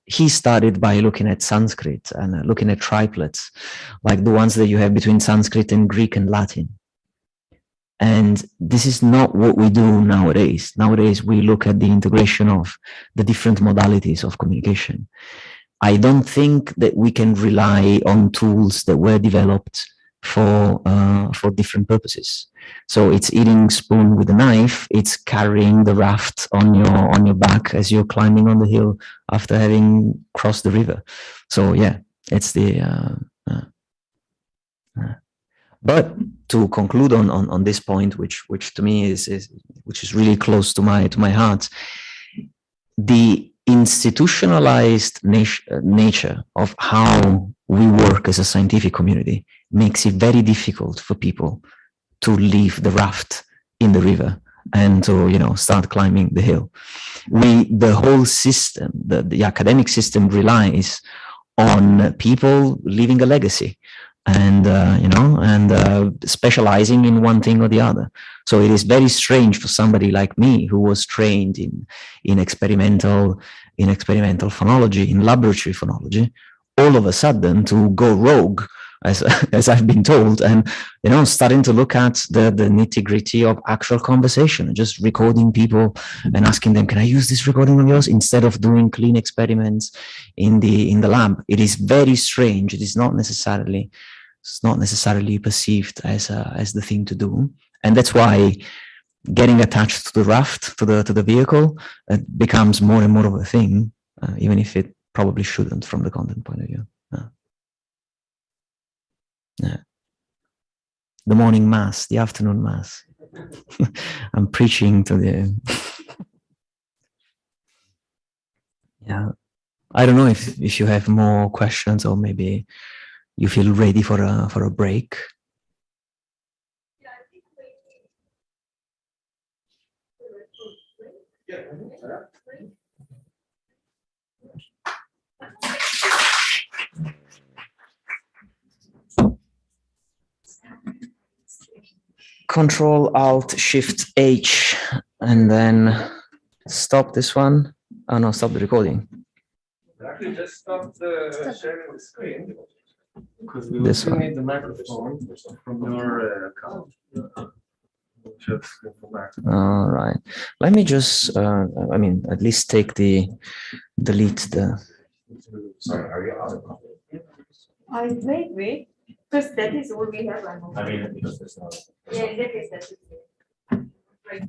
he started by looking at Sanskrit and looking at triplets, like the ones that you have between Sanskrit and Greek and Latin. And this is not what we do nowadays. Nowadays, we look at the integration of the different modalities of communication. I don't think that we can rely on tools that were developed for different purposes. So it's eating spoon with a knife. It's carrying the raft on your back as you're climbing on the hill after having crossed the river. So yeah, it's the. But to conclude on this point, which to me is really close to my heart, the institutionalized nature of how we work as a scientific community makes it very difficult for people to leave the raft in the river and to start climbing the hill. The whole system, the academic system, relies on people leaving a legacy and specializing in one thing or the other. So it is very strange for somebody like me, who was trained in experimental phonology, in laboratory phonology, all of a sudden to go rogue, as I've been told, and starting to look at the nitty-gritty of actual conversation, just recording people and asking them, can I use this recording of yours, instead of doing clean experiments in the lab. It is very strange. It is not necessarily perceived as the thing to do, and that's why getting attached to the raft, to the vehicle, it becomes more and more of a thing, even if it probably shouldn't from the content point of view. Yeah. The morning mass, the afternoon mass. I'm preaching to the. Yeah, I don't know if you have more questions or maybe you feel ready for a break. Control Alt Shift H and then stop this one. Oh no, stop the recording. Actually, just stop the sharing the screen because we will This still one. need the microphone from your account. Just go back. All right. Let me just, I mean, at least take delete the. Sorry, are you out? I maybe because that is all we have. I mean, because there's no. Yeah, in that case, that's it. Right.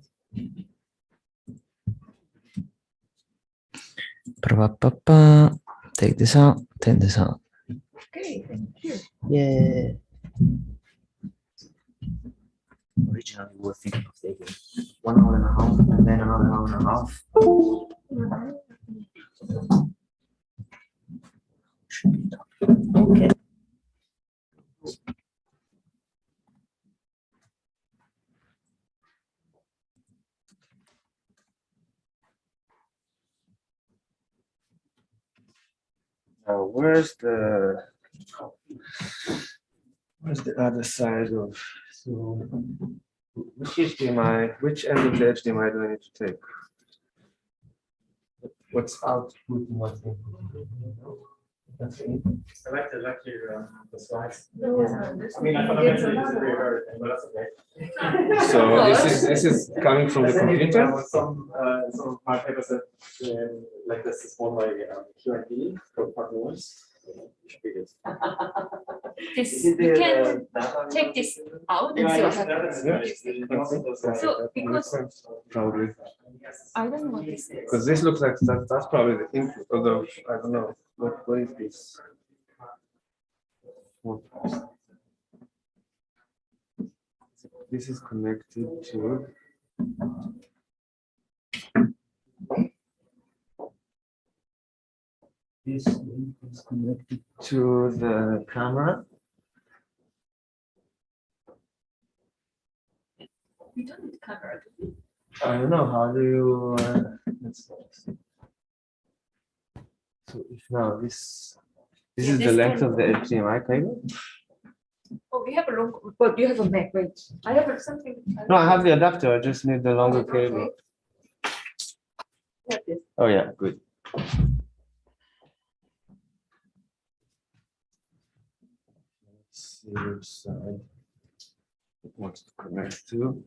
Pa-pa-pa-pa. Take this out, take this out. Okay, thank you. Yeah. Originally, we were thinking of taking 1 hour and a half and then another hour and a half. Should be done. Okay. Now, where's the other side of, so which HDMI, which end of the HDMI do I need to take? What's output and what's input? That's it. I like your the slides. Yeah. I mean, I fundamentally disagree with everything, but that's okay. So this is coming from the computer? Some of my papers that like this is one by Q&E for partners. This you can take this out and see what happens. So because Probably, I don't know what this is. because this looks like that's probably the input, although I don't know, what is this? What- This is connected to. This is connected to the camera. We don't need camera. Do we? I don't know, how do you, let's see. So if now this Yeah, is the this length can- of the HDMI cable? Oh, we have a long, but you have a Mac, wait. I have something. No, I have the adapter, I just need the longer cable. Like this. Oh, yeah, good. Let's see which side it wants to connect to.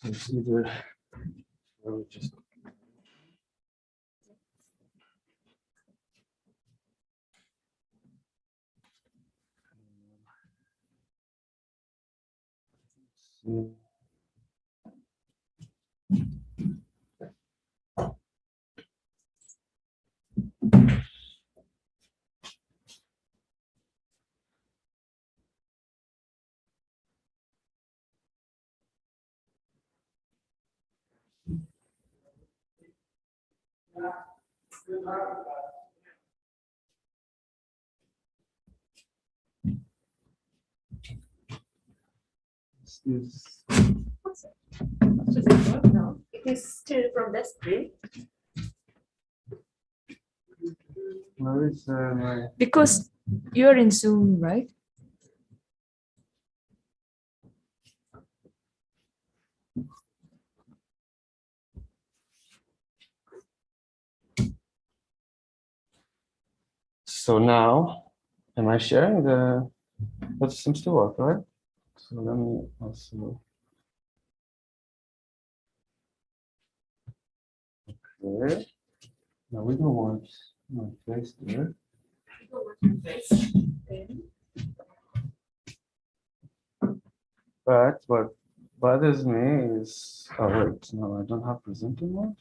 It's either, or just. See. This is. Does it work? No, it is still from that screen. Where is my? Because you're in Zoom, right? So now, am I sharing the, that seems to work, right? So let me also. Okay. Now we don't want my face there. But what bothers me is, oh wait, no, I don't have presenting mode.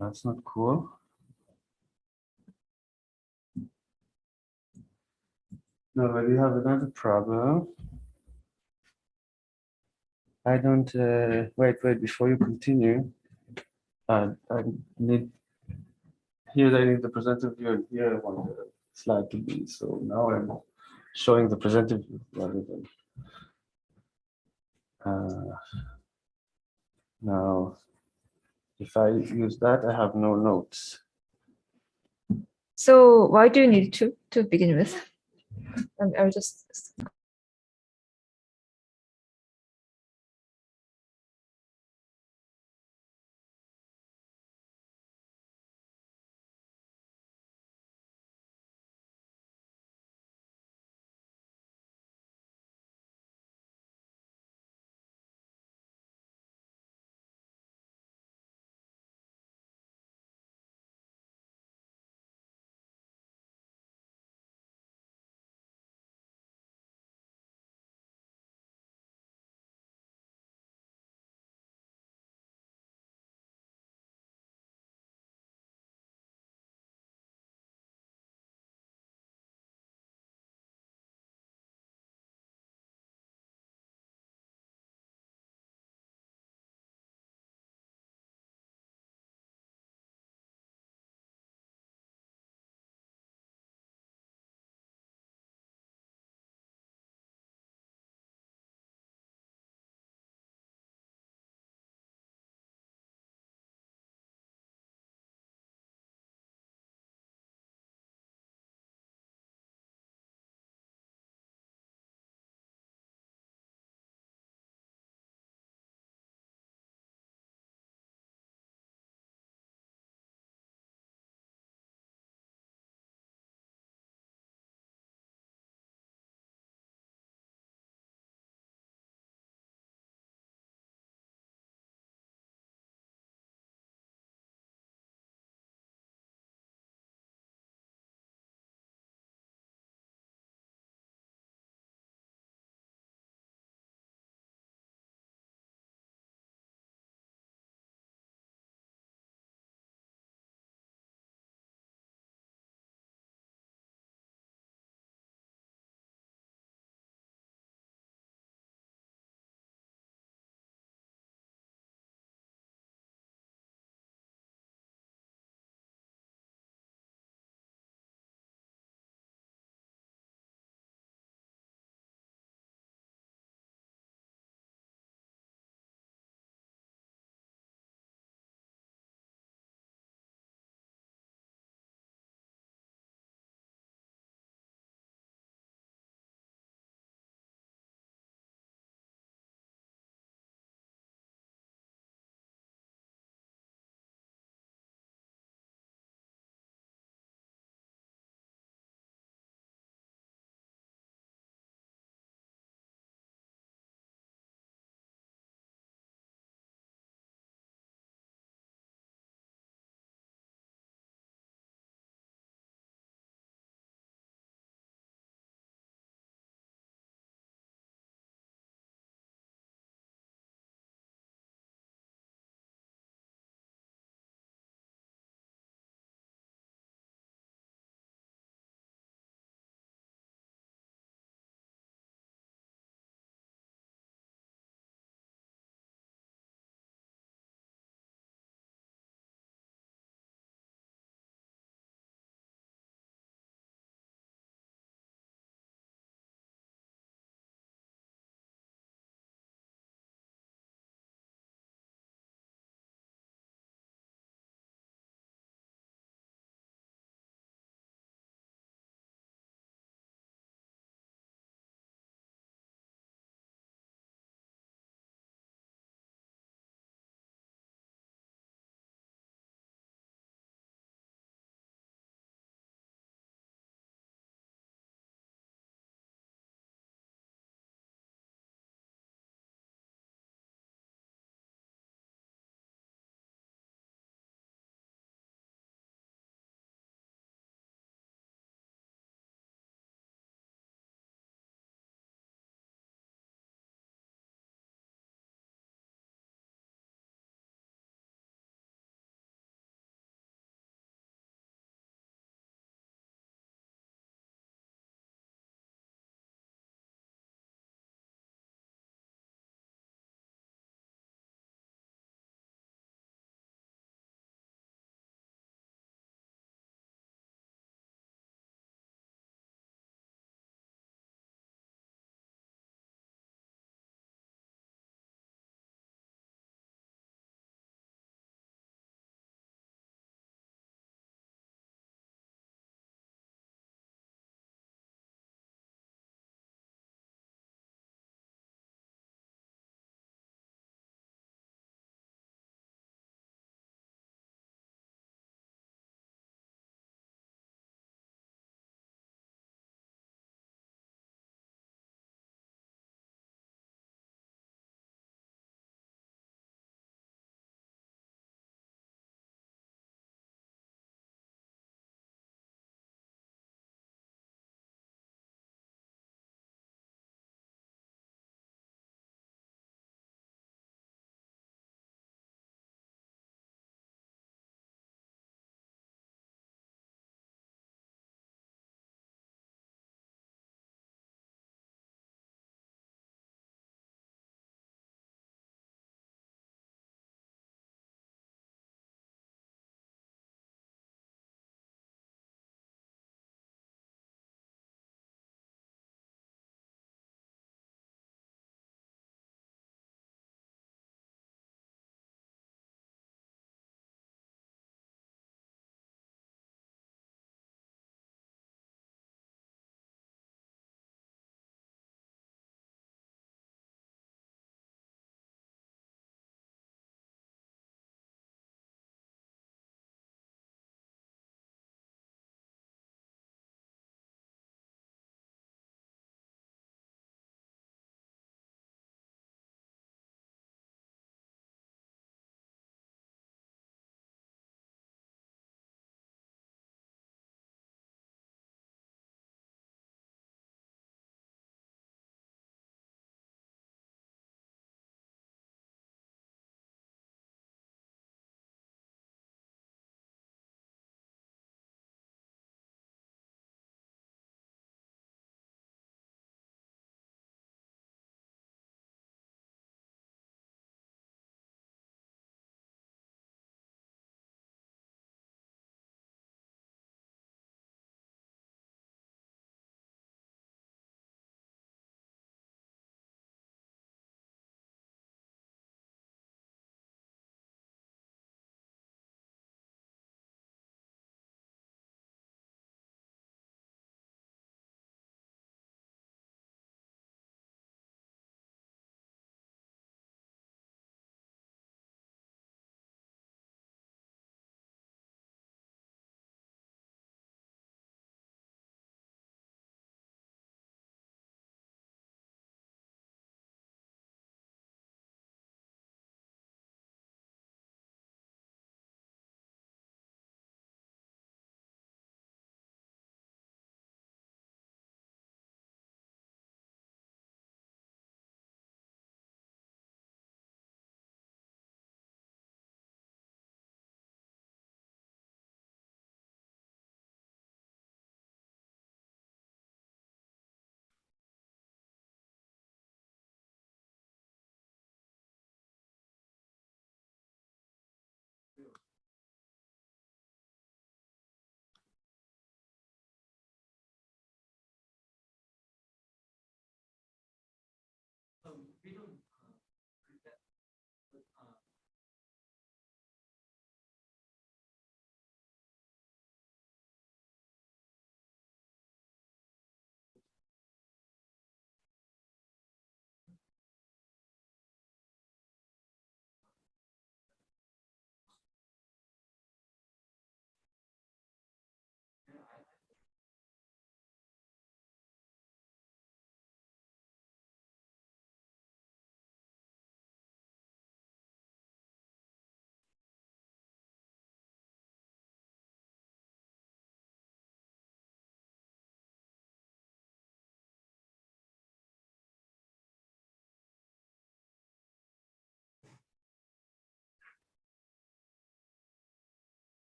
That's not cool. No, but we have another problem. I don't, wait, before you continue. I need, here I need the presenter view, and here I want the slide to be, so now I'm showing the presenter view rather than. Now, if I use that, I have no notes. So why do you need to begin with? I'll just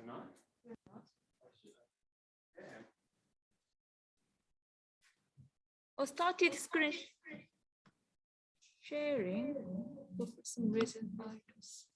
not? Or started screen sharing, but for some reason I just.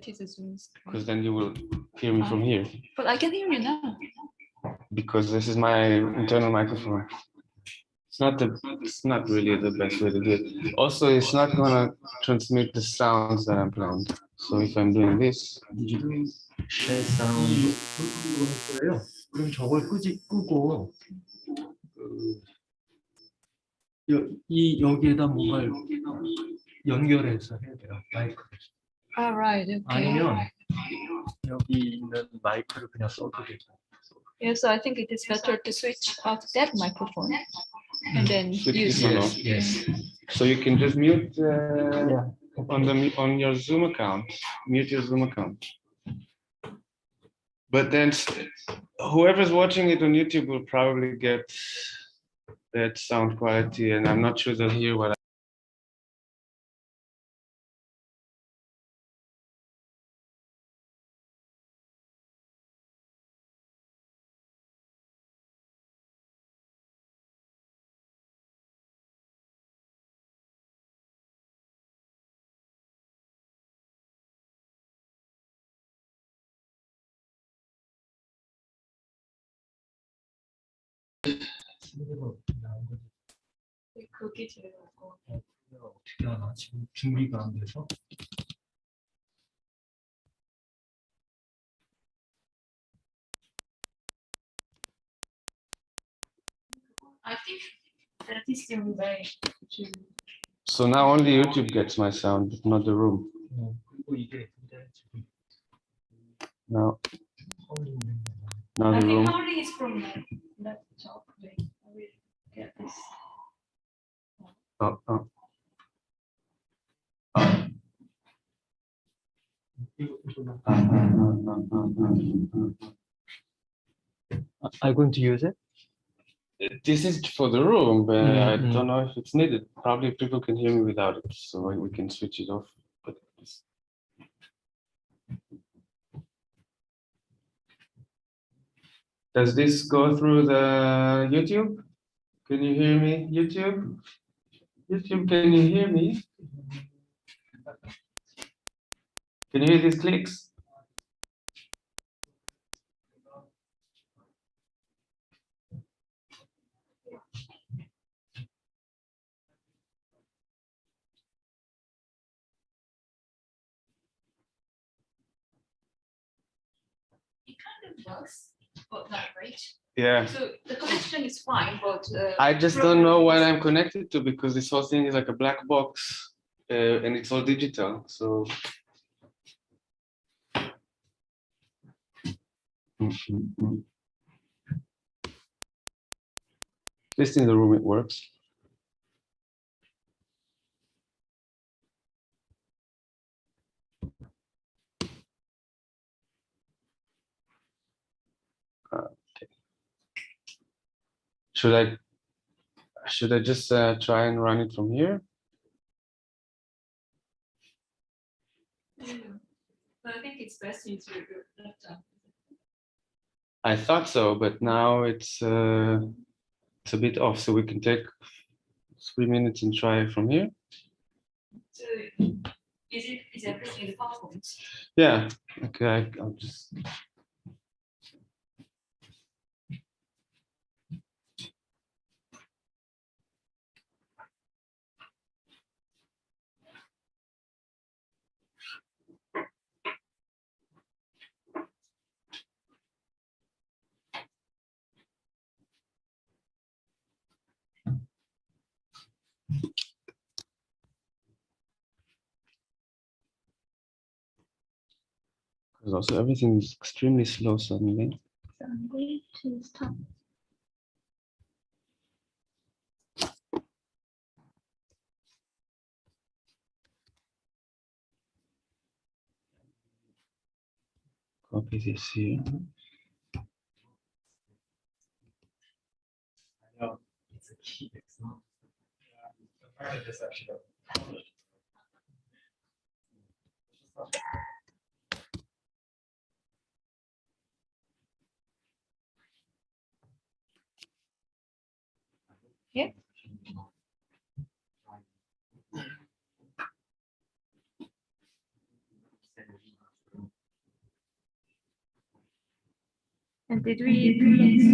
It is a Zoom screen. Because then you will hear me from here. But I can hear you now. Because this is my internal microphone. It's not really the best way to do it. Also, it's not gonna transmit the sounds that I'm playing. So if I'm doing this, 지금 share sound 할 거예요. 그럼 저걸 끄고 여기에다 뭔가 연결해서 해야 돼요. 마이크. All right. Okay. 아니면 여기 있는 마이크를 그냥 써도 되고. Yeah, so I think it is better to switch off that microphone and then Switch use this one it. off. Yes. So you can just mute on your Zoom account. Mute your Zoom account. But then whoever's watching it on YouTube will probably get that sound quality, and I'm not sure they'll hear what 그게 제일 좋고. 어떻게 하나 지금 준비가 안 돼서. I think that is the way to. So now only YouTube gets my sound, but not the room. 그리고 이게 근데 지금 Now, 허리 있는 거. now I the think room. only is from my laptop. Wait, I will get this. Oh. Are you going to use it? This is for the room, but I Mhm. don't know if it's needed. Probably people can hear me without it, so we can switch it off. But does this go through the YouTube? Can you hear me, YouTube? YouTube, can you hear me? Can you hear these clicks? It kind of works, but not great. Yeah. So the connection is fine, but. I just don't know what I'm connected to because this whole thing is like a black box and it's all digital. So. At least in the room it works. Okay. Should I just try and run it from here? But I think it's best to use your laptop. I thought so, but now it's a bit off, so we can take 3 minutes and try it from here. So is everything in the PowerPoint? Yeah. Okay. I'll just. Because also everything is extremely slow suddenly. So I'm going to stop. Copy this here. No, it's a key. It's not. I just actually. Yeah. And did we do this?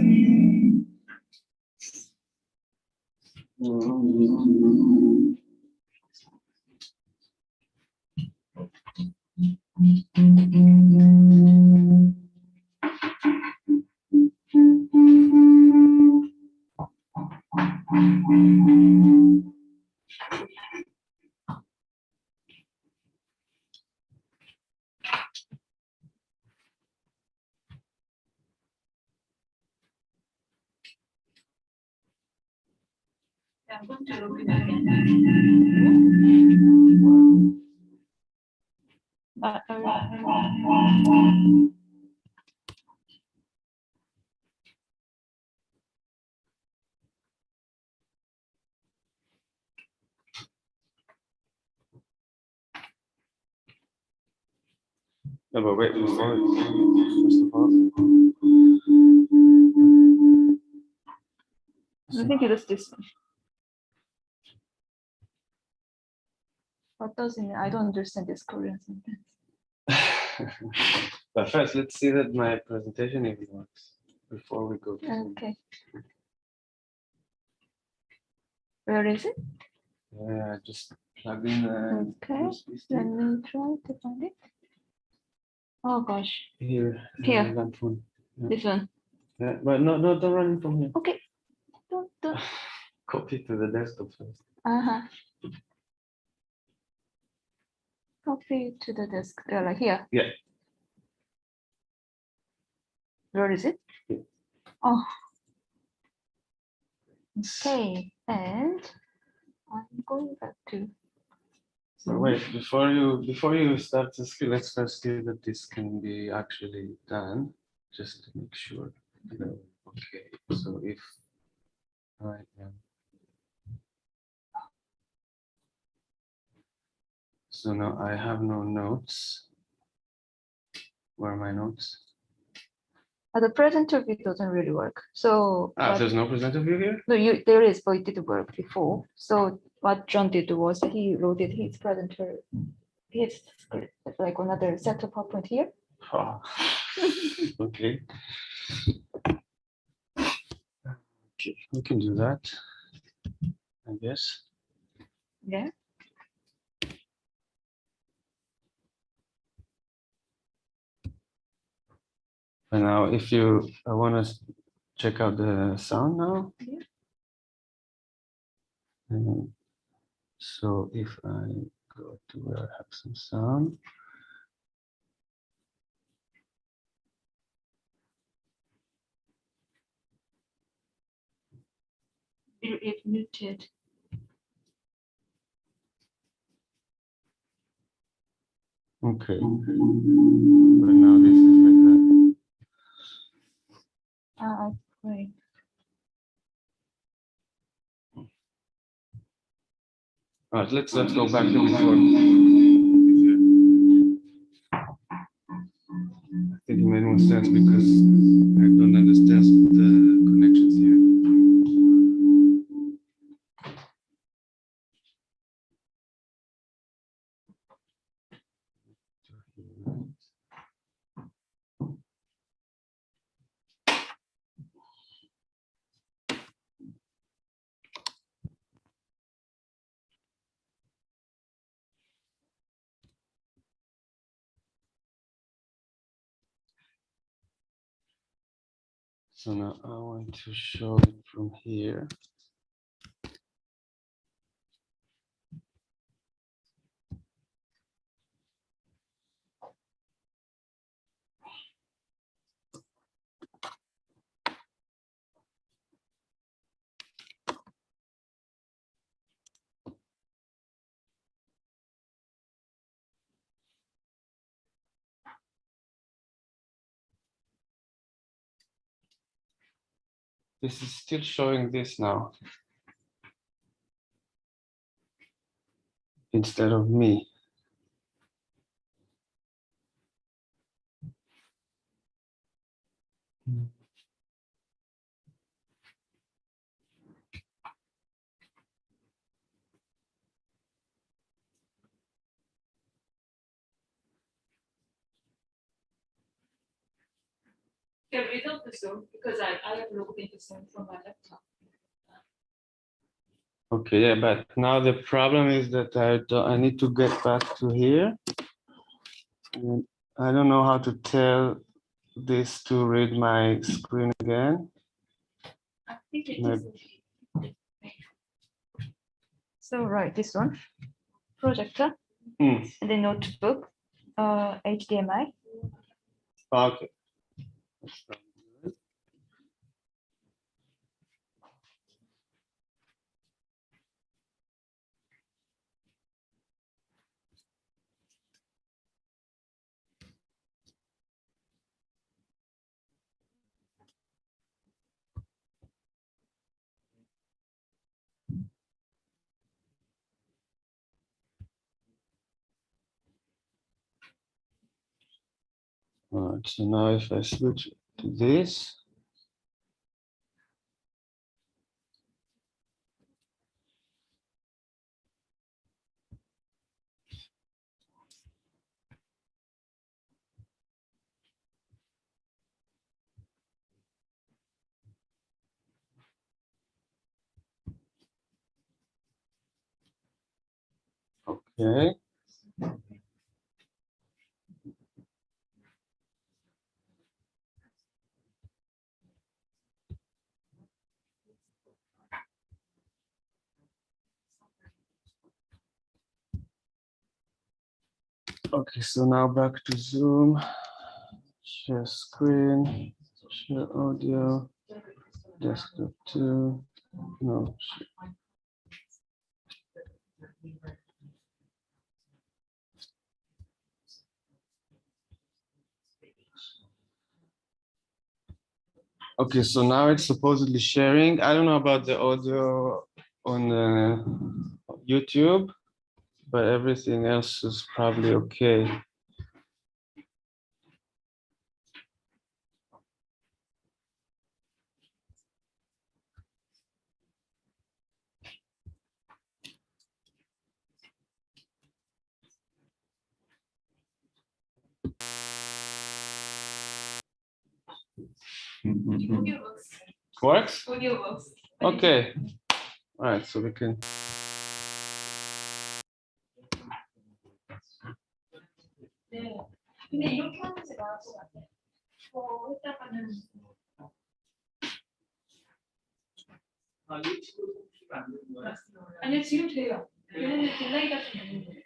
I'm going to log in again. No, but wait, before, first of all, I think it is this one. What does it mean? I don't understand this Korean sentence. but first, let's see that my presentation even works before we go. Okay. Where is it? Yeah, just plug in. Okay. Let me try to find it. Oh gosh. Here. Here. Phone. Yeah. This one. Yeah, but no, don't run it from here. Okay. Don't. Copy to the desktop first. Uh-huh. Copy to the desk. Like here. Yeah. Where is it? Yeah. Oh. Okay. And I'm going back to. So wait, before you start the skill, let's first see that this can be actually done, just to make sure. Okay, so if I am. So now I have no notes. Where are my notes? The presenter view doesn't really work. So There's no presenter view here? no, there is, but it didn't work before. So what John did was he loaded his presenter, his script, like another set of PowerPoint here. Oh. Okay. Okay, we can do that, I guess. Yeah. And now if I want to check out the sound now. Yeah. So if I go to where I have some sound. It muted. Okay. But now this is like that. Wait. All right, let's go back to before. I think it made more sense because I don't understand the connections here. So now I want to show it from here. This is still showing this now instead of me. The result is Zoom because I have logged into Zoom from my laptop. Okay, yeah, but now the problem is that I need to get back to here. And I don't know how to tell this to read my screen again. I think it is. So right, this one, projector, and the notebook, HDMI. Okay. All right, so now if I switch to this. Okay. Okay, so now back to Zoom. Share screen, share audio, desktop 2. No. Okay, so now it's supposedly sharing. I don't know about the audio on YouTube, but everything else is probably okay. Audio Works? works. Okay. All right, so we can. 네. 근데 이렇게 하는 게 나을 것 같아. 했다가는 아니요 지금 돼요. 얘네는 딜레이 같은 게 있는데.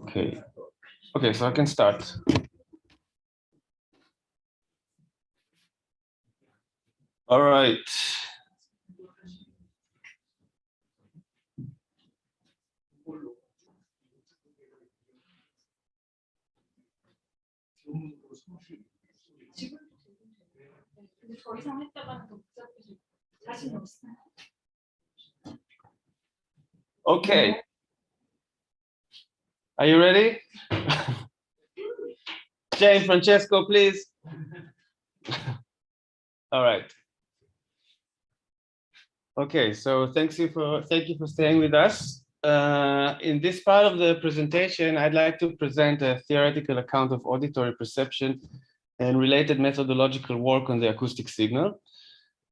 Okay. Okay, so I can start. All right. 근데 더 이상 했다가는 더 복잡해지고 자신이 없어요. Okay. Are you ready? Jane, Francesco, please. All right. Okay, so thank you for staying with us. In this part of the presentation, I'd like to present a theoretical account of auditory perception and related methodological work on the acoustic signal.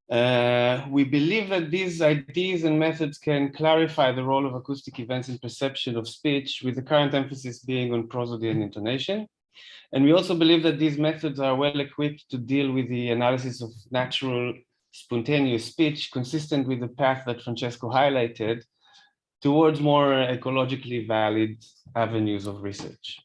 We believe that these ideas and methods can clarify the role of acoustic events in perception of speech, with the current emphasis being on prosody and intonation. And we also believe that these methods are well equipped to deal with the analysis of natural spontaneous speech, consistent with the path that Francesco highlighted, towards more ecologically valid avenues of research.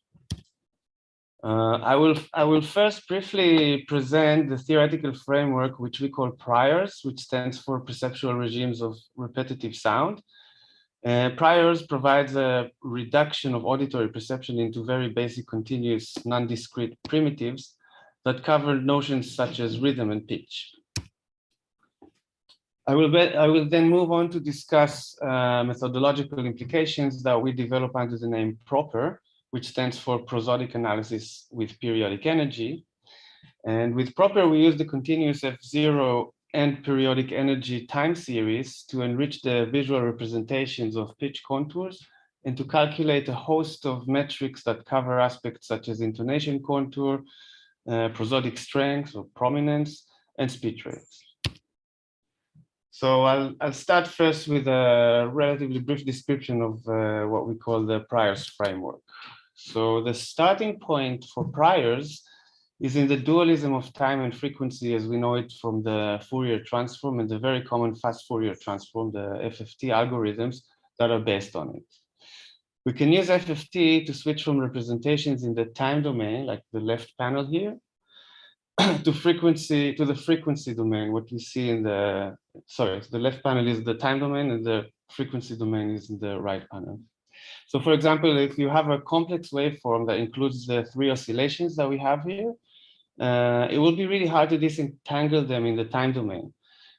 I will first briefly present the theoretical framework, which we call priors, which stands for perceptual regimes of repetitive sound. Priors provides a reduction of auditory perception into very basic, continuous, non-discrete primitives that cover notions such as rhythm and pitch. I will then move on to discuss methodological implications that we develop under the name proper, which stands for prosodic analysis with periodic energy. And with proper, we use the continuous F0 and periodic energy time series to enrich the visual representations of pitch contours and to calculate a host of metrics that cover aspects such as intonation contour, prosodic strength or prominence, and speech rates. So I'll start first with a relatively brief description of what we call the priors framework. So the starting point for priors is in the dualism of time and frequency as we know it from the Fourier transform and the very common fast Fourier transform, the FFT algorithms that are based on it. We can use FFT to switch from representations in the time domain, like the left panel here, to the frequency domain, what we see in the left panel is the time domain and the frequency domain is in the right panel. So for example, if you have a complex waveform that includes the 3 oscillations that we have here, it will be really hard to disentangle them in the time domain.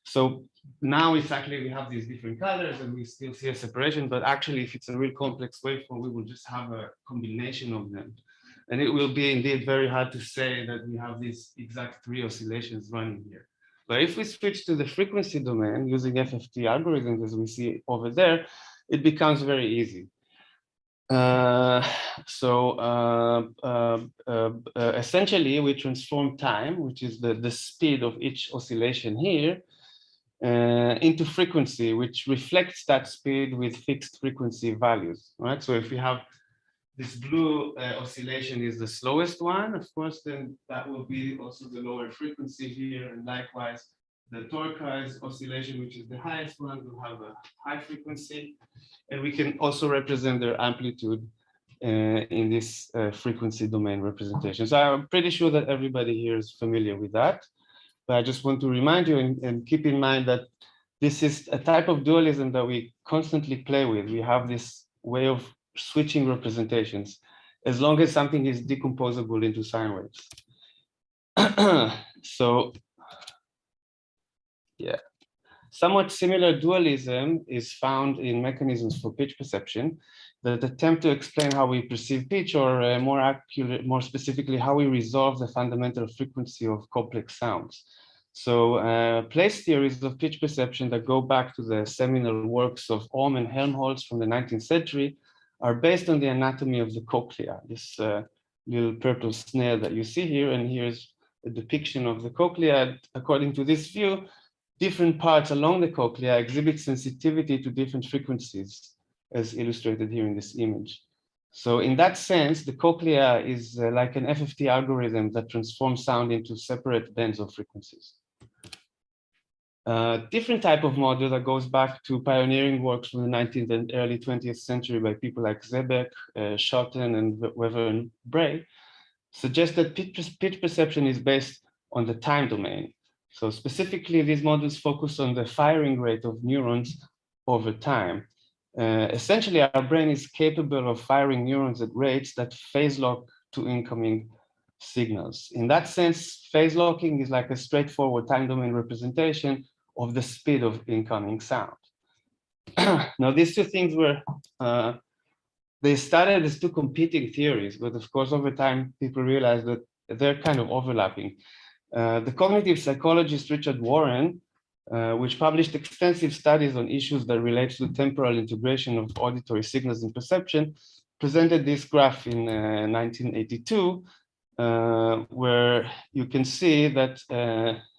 So now it's actually, we have these different colors and we still see a separation, but actually if it's a real complex waveform, we will just have a combination of them. And it will be indeed very hard to say that we have these exact 3 oscillations running here. But if we switch to the frequency domain using FFT algorithms, as we see over there, it becomes very easy. Essentially, we transform time, which is the speed of each oscillation here, into frequency, which reflects that speed with fixed frequency values, right? So if we have this blue oscillation is the slowest one, of course, then that will be also the lower frequency here. And likewise, the turquoise oscillation, which is the highest one, will have a high frequency. And we can also represent their amplitude in this frequency domain representation. So I'm pretty sure that everybody here is familiar with that. But I just want to remind you and keep in mind that this is a type of dualism that we constantly play with. We have this way of switching representations as long as something is decomposable into sine waves. So, yeah. Somewhat similar dualism is found in mechanisms for pitch perception that attempt to explain how we perceive pitch, or more specifically, how we resolve the fundamental frequency of complex sounds. So place theories of pitch perception that go back to the seminal works of Ohm and Helmholtz from the 19th century are based on the anatomy of the cochlea, this little purple snail that you see here. And here's a depiction of the cochlea. According to this view, different parts along the cochlea exhibit sensitivity to different frequencies, as illustrated here in this image. So in that sense, the cochlea is like an FFT algorithm that transforms sound into separate bands of frequencies. Different type of model that goes back to pioneering works from the 19th and early 20th century by people like Zebeck, Schotten, and Weber and Bray suggests that pitch perception is based on the time domain. So specifically, these models focus on the firing rate of neurons over time. Essentially, our brain is capable of firing neurons at rates that phase lock to incoming signals. In that sense, phase locking is like a straightforward time domain representation of the speed of incoming sound. Now, these two things were, they started as two competing theories, but of course, over time, people realized that they're kind of overlapping. The cognitive psychologist Richard Warren, which published extensive studies on issues that relate to temporal integration of auditory signals in perception, presented this graph in 1982, where you can see that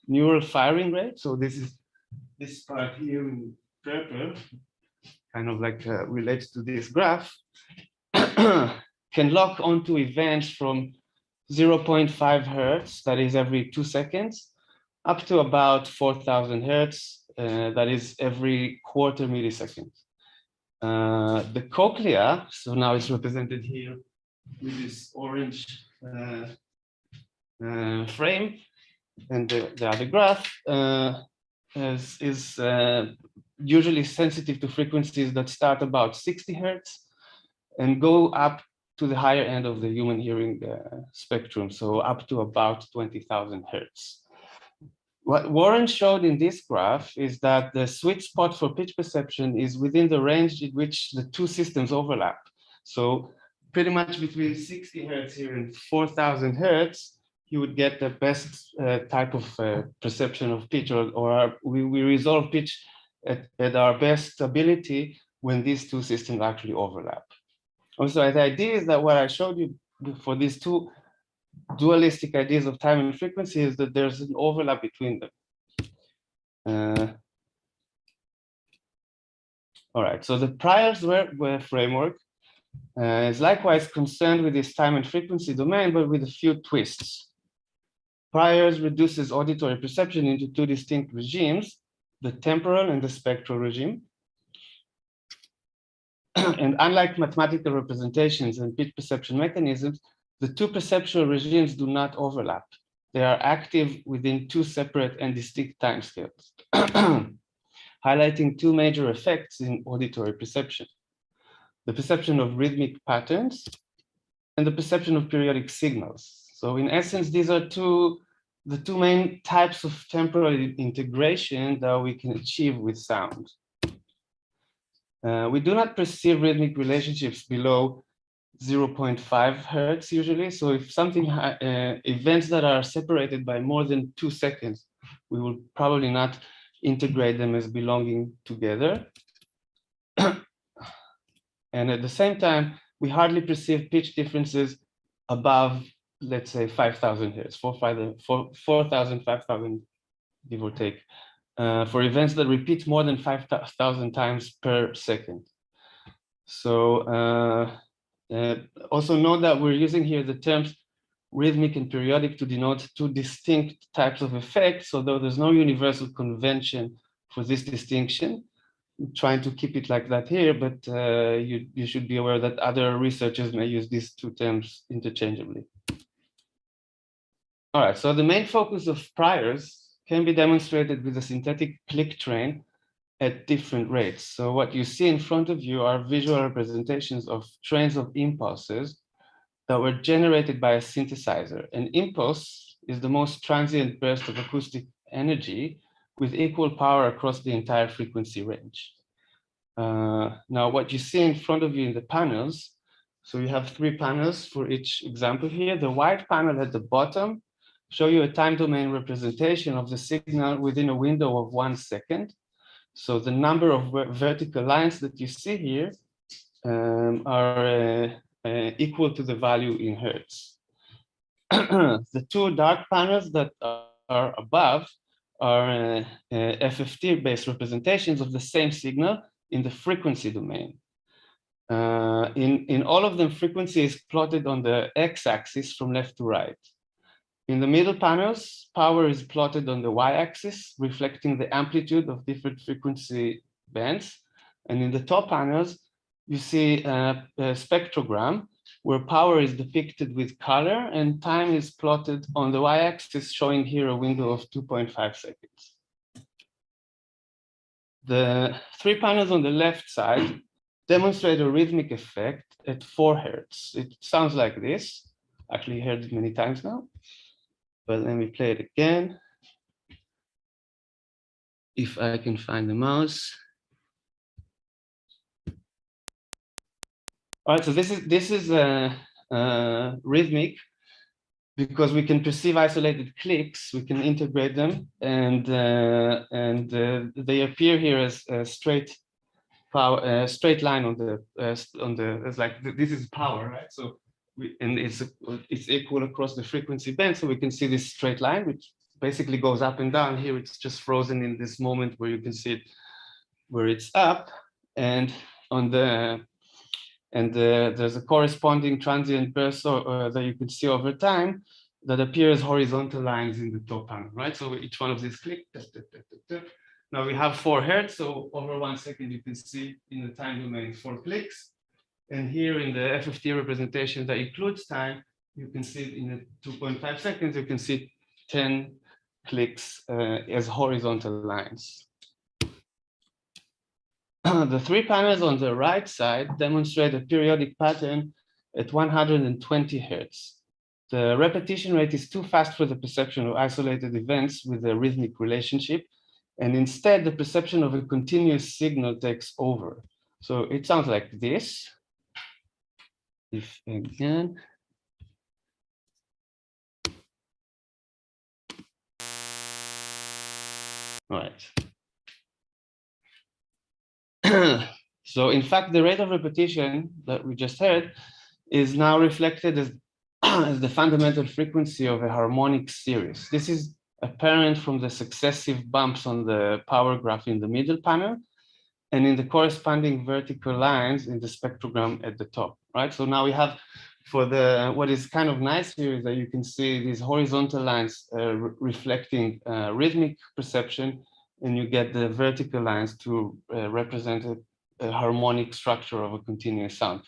neural firing rate, so this is this part here in purple, kind of like relates to this graph, can lock onto events from 0.5 hertz, that is every 2 seconds, up to about 4,000 hertz, that is every quarter millisecond. The cochlea, so now it's represented here with this orange frame, and the other graph is usually sensitive to frequencies that start about 60 hertz and go up to the higher end of the human hearing spectrum, so up to about 20,000 hertz. What Warren showed in this graph is that the sweet spot for pitch perception is within the range in which the two systems overlap. So pretty much between 60 hertz here and 4,000 hertz, you would get the best type of perception of pitch, or we resolve pitch at our best ability when these two systems actually overlap. Also, the idea is that what I showed you for these two dualistic ideas of time and frequency is that there's an overlap between them. All right, so the Prior's framework is likewise concerned with this time and frequency domain, but with a few twists. Prior's reduces auditory perception into two distinct regimes, the temporal and the spectral regime. And unlike mathematical representations and pitch perception mechanisms, the two perceptual regimes do not overlap. They are active within two separate and distinct timescales, highlighting two major effects in auditory perception: the perception of rhythmic patterns and the perception of periodic signals. So in essence, these are the two main types of temporal integration that we can achieve with sound. We do not perceive rhythmic relationships below 0.5 hertz usually. So if something, events that are separated by more than 2 seconds, we will probably not integrate them as belonging together. And at the same time, we hardly perceive pitch differences above, let's say, 5,000 hertz, 4,000, 5,000, give or take, for events that repeat more than 5,000 times per second. So also note that we're using here the terms rhythmic and periodic to denote two distinct types of effects, although there's no universal convention for this distinction. I'm trying to keep it like that here, but you should be aware that other researchers may use these two terms interchangeably. All right, so the main focus of priors can be demonstrated with a synthetic click train at different rates. So what you see in front of you are visual representations of trains of impulses that were generated by a synthesizer. An impulse is the most transient burst of acoustic energy with equal power across the entire frequency range. Now, what you see in front of you in the panels, so you have 3 panels for each example here. The white panel at the bottom show you a time domain representation of the signal within a window of 1 second. So the number of vertical lines that you see here are equal to the value in hertz. The 2 dark panels that are above are FFT-based representations of the same signal in the frequency domain. In all of them, frequency is plotted on the x-axis from left to right. In the middle panels, power is plotted on the y-axis, reflecting the amplitude of different frequency bands. And in the top panels, you see a spectrogram where power is depicted with color and time is plotted on the y-axis, showing here a window of 2.5 seconds. The 3 panels on the left side demonstrate a rhythmic effect at 4 hertz. It sounds like this. Actually heard it many times now, but let me play it again. If I can find the mouse. All right, so this is rhythmic because we can perceive isolated clicks, we can integrate them, and they appear here as a straight power, straight line on the it's like this is power, right? So it's equal across the frequency band, so we can see this straight line, which basically goes up and down. Here it's just frozen in this moment where you can see it where it's up, and on the there's a corresponding transient burst that you can see over time that appears horizontal lines in the top panel, right? So each one of these clicks. Now we have 4 hertz, so over 1 second you can see in the time domain 4 clicks. And here in the FFT representation that includes time, you can see in the 2.5 seconds, you can see 10 clicks as horizontal lines. The 3 panels on the right side demonstrate a periodic pattern at 120 hertz. The repetition rate is too fast for the perception of isolated events with a rhythmic relationship, and instead the perception of a continuous signal takes over. So it sounds like this. If again. All right. So in fact, the rate of repetition that we just heard is now reflected as, as the fundamental frequency of a harmonic series. This is apparent from the successive bumps on the power graph in the middle panel and in the corresponding vertical lines in the spectrogram at the top, right? So now we have, for the, what is kind of nice here is that you can see these horizontal lines reflecting rhythmic perception, and you get the vertical lines to represent a harmonic structure of a continuous sound.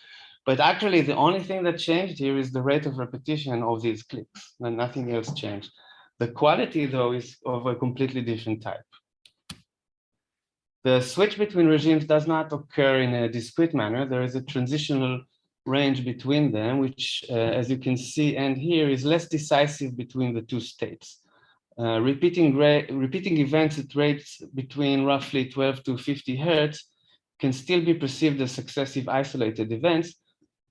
But actually, the only thing that changed here is the rate of repetition of these clicks, and nothing else changed. The quality, though, is of a completely different type. The switch between regimes does not occur in a discrete manner. There is a transitional range between them, which, as you can see, and here is less decisive between the two states. Repeating events at rates between roughly 12 to 50 hertz can still be perceived as successive isolated events,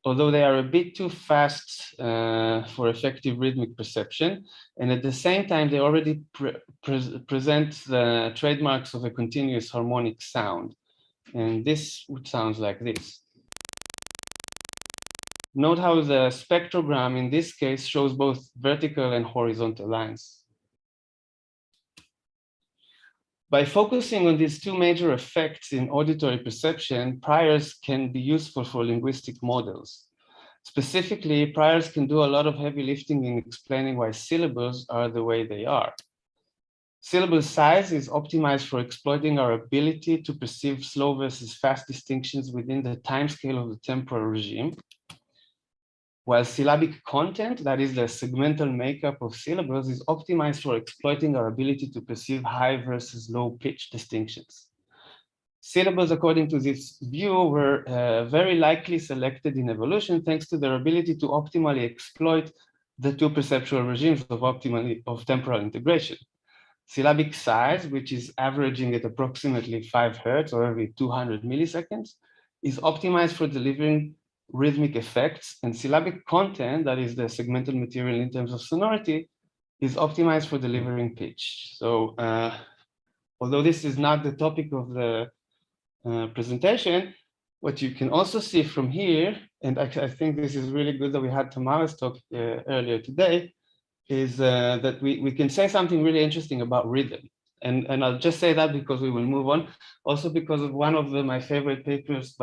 although they are a bit too fast for effective rhythmic perception. And at the same time, they already present the trademarks of a continuous harmonic sound. And this sounds like this. Note how the spectrogram in this case shows both vertical and horizontal lines. By focusing on these two major effects in auditory perception, priors can be useful for linguistic models. Specifically, priors can do a lot of heavy lifting in explaining why syllables are the way they are. Syllable size is optimized for exploiting our ability to perceive slow versus fast distinctions within the timescale of the temporal regime, while syllabic content, that is the segmental makeup of syllables, is optimized for exploiting our ability to perceive high versus low pitch distinctions. Syllables, according to this view, were very likely selected in evolution thanks to their ability to optimally exploit the two perceptual regimes of temporal integration. Syllabic size, which is averaging at approximately 5 hertz or every 200 milliseconds, is optimized for delivering rhythmic effects, and syllabic content, that is the segmental material in terms of sonority, is optimized for delivering pitch. So although this is not the topic of the presentation, what you can also see from here, and I think this is really good that we had Tamara's talk earlier today, is that we can say something really interesting about rhythm. And I'll just say that because we will move on. Also because of one of my favorite papers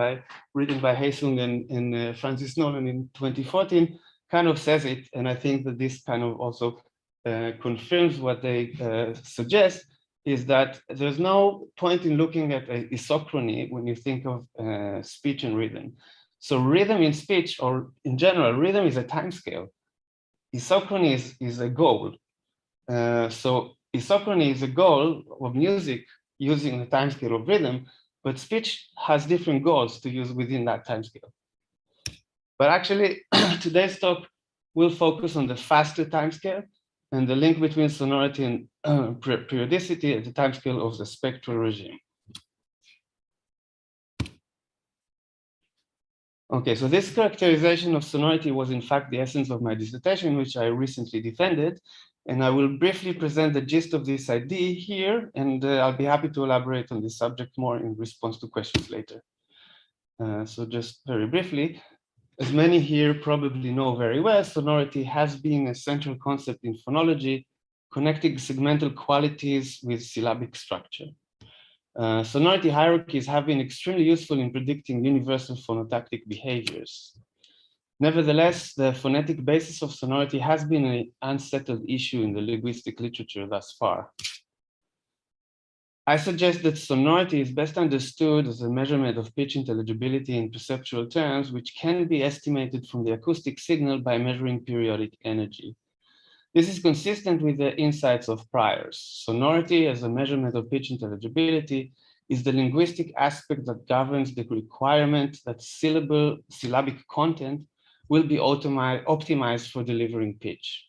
written by Haesung and Francis Nolan in 2014 kind of says it. And I think that this kind of also confirms what they suggest, is that there's no point in looking at isochrony when you think of speech and rhythm. So rhythm in speech, or in general, rhythm is a time scale. Isochrony is a goal. So isochrony is a goal of music using the timescale of rhythm, but speech has different goals to use within that timescale. But actually, today's talk will focus on the faster timescale and the link between sonority and periodicity at the timescale of the spectral regime. Okay, so this characterization of sonority was in fact the essence of my dissertation, which I recently defended. And I will briefly present the gist of this idea here, and I'll be happy to elaborate on this subject more in response to questions later. So just very briefly, as many here probably know very well, sonority has been a central concept in phonology, connecting segmental qualities with syllabic structure. Sonority hierarchies have been extremely useful in predicting universal phonotactic behaviors. Nevertheless, the phonetic basis of sonority has been an unsettled issue in the linguistic literature thus far. I suggest that sonority is best understood as a measurement of pitch intelligibility in perceptual terms, which can be estimated from the acoustic signal by measuring periodic energy. This is consistent with the insights of priors. Sonority as a measurement of pitch intelligibility is the linguistic aspect that governs the requirement that syllabic content will be optimized for delivering pitch.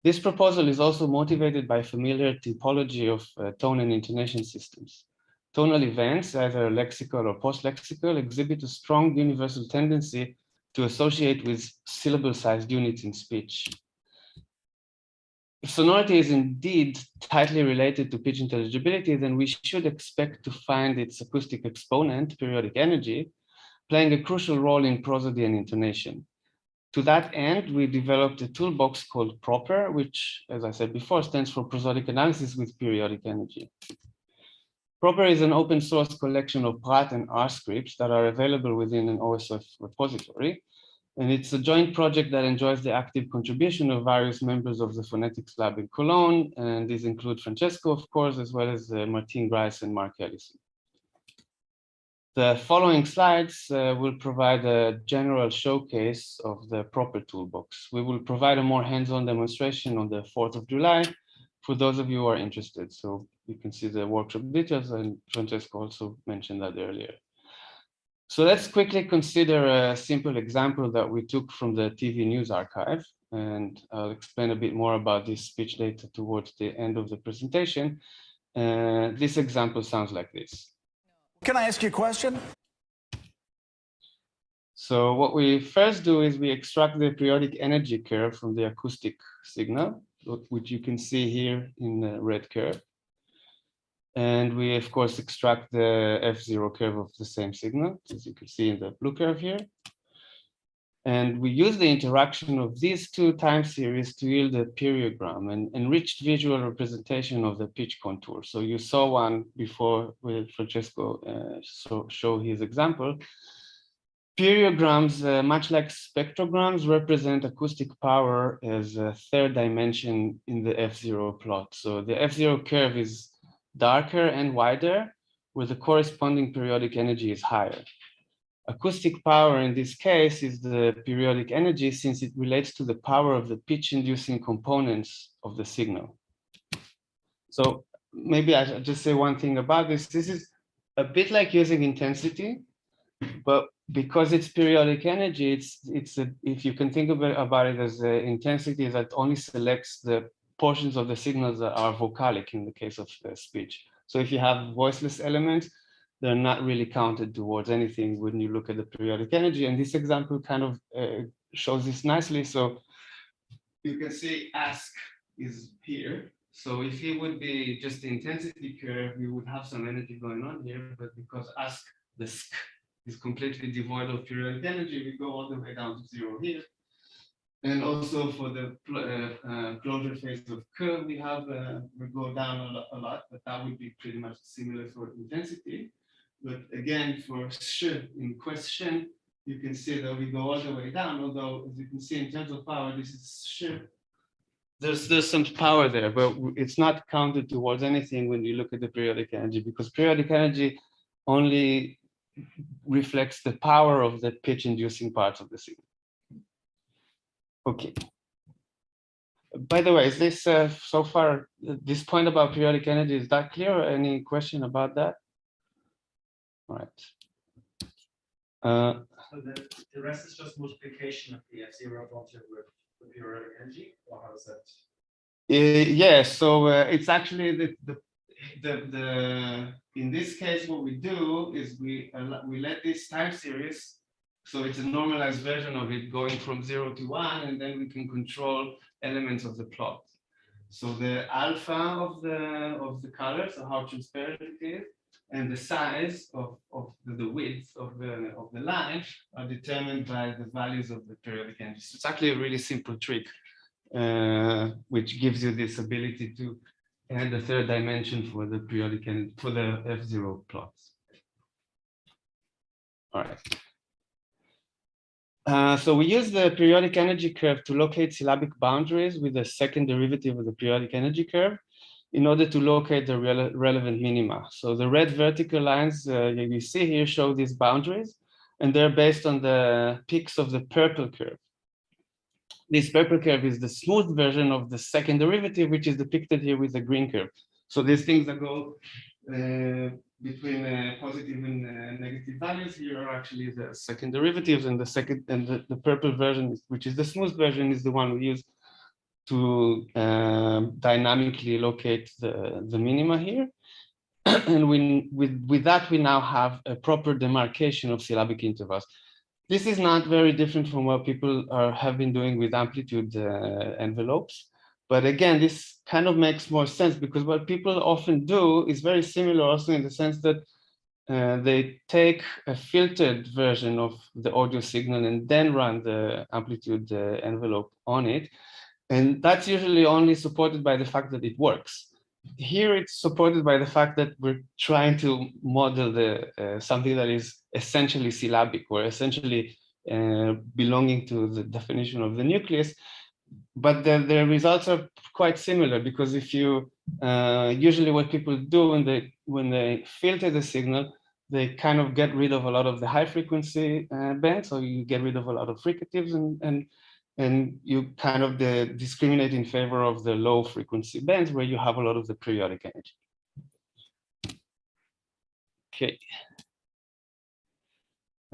This proposal is also motivated by familiar typology of tone and intonation systems. Tonal events, either lexical or post-lexical, exhibit a strong universal tendency to associate with syllable-sized units in speech. If sonority is indeed tightly related to pitch intelligibility, then we should expect to find its acoustic exponent, periodic energy, playing a crucial role in prosody and intonation. To that end, we developed a toolbox called Proper, which, as I said before, stands for prosodic analysis with periodic energy. Proper is an open source collection of Prat and R scripts that are available within an OSF repository. And it's a joint project that enjoys the active contribution of various members of the phonetics lab in Cologne. And these include Francesco, of course, as well as Martin Grice and Mark Ellison. The following slides will provide a general showcase of the Proper toolbox. We will provide a more hands-on demonstration on the 4th of July for those of you who are interested. So you can see the workshop details, and Francesco also mentioned that earlier. So let's quickly consider a simple example that we took from the TV news archive, and I'll explain a bit more about this speech data towards the end of the presentation. This example sounds like this. Can I ask you a question? So what we first do is we extract the periodic energy curve from the acoustic signal, which you can see here in the red curve. And we, of course, extract the F0 curve of the same signal, as you can see in the blue curve here. And we use the interaction of these two time series to yield a periogram, an enriched visual representation of the pitch contour. So you saw one before with Francesco show his example. Periograms, much like spectrograms, represent acoustic power as a third dimension in the F0 plot. So the F0 curve is darker and wider, where the corresponding periodic energy is higher. Acoustic power in this case is the periodic energy, since it relates to the power of the pitch-inducing components of the signal. So maybe I should just say one thing about this. This is a bit like using intensity, but because it's periodic energy, if you can think about it as intensity that only selects the portions of the signals that are vocalic in the case of speech. So if you have voiceless elements, they're not really counted towards anything when you look at the periodic energy. And this example kind of shows this nicely. So you can see ask is here. So if it would be just the intensity curve, we would have some energy going on here, but because ask, the sk, is completely devoid of periodic energy, we go all the way down to 0 here. And also for the closure phase of curve, we go down a lot, but that would be pretty much similar for intensity. But again, for sh in question, you can see that we go all the way down, although as you can see in terms of power, this is sh. There's some power there, but it's not counted towards anything when you look at the periodic energy, because periodic energy only reflects the power of the pitch inducing parts of the signal. Okay. By the way, is this so far, this point about periodic energy, is that clear? Or any question about that? All right. So the rest is just multiplication of the F0 function with the periodic energy, or how is that? Yeah, so it's actually in this case, what we do is we let this time series, so it's a normalized version of it going from 0 to 1, and then we can control elements of the plot. So the alpha of the color, so how transparent it is, and the size of the width of the line are determined by the values of the periodic energy. So it's actually a really simple trick, which gives you this ability to add a third dimension for the periodic energy, for the F0 plots. All right. So we use the periodic energy curve to locate syllabic boundaries with the second derivative of the periodic energy curve in order to locate the relevant minima. So the red vertical lines you see here show these boundaries, and they're based on the peaks of the purple curve. This purple curve is the smooth version of the second derivative, which is depicted here with the green curve. So these things that go between positive and negative values here are actually the second derivatives, and the purple version, which is the smooth version, is the one we use to dynamically locate the minima here. And with that, we now have a proper demarcation of syllabic intervals. This is not very different from what people have been doing with amplitude envelopes. But again, this kind of makes more sense, because what people often do is very similar also in the sense that they take a filtered version of the audio signal and then run the amplitude envelope on it. And that's usually only supported by the fact that it works. Here it's supported by the fact that we're trying to model something that is essentially syllabic, or essentially belonging to the definition of the nucleus. But the results are quite similar, because if you usually what people do when they filter the signal, they kind of get rid of a lot of the high frequency bands, so you get rid of a lot of fricatives, and you kind of discriminate in favor of the low frequency bands where you have a lot of the periodic energy. Okay.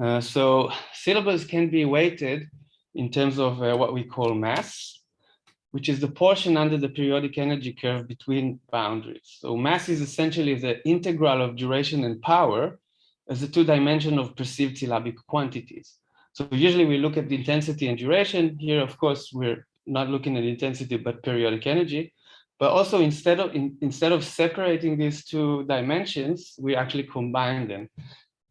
So syllables can be weighted in terms of what we call mass, which is the portion under the periodic energy curve between boundaries. So mass is essentially the integral of duration and power as the two dimension of perceived syllabic quantities. So usually we look at the intensity and duration. Here, of course, we're not looking at intensity, but periodic energy. But also instead of separating these two dimensions, we actually combine them.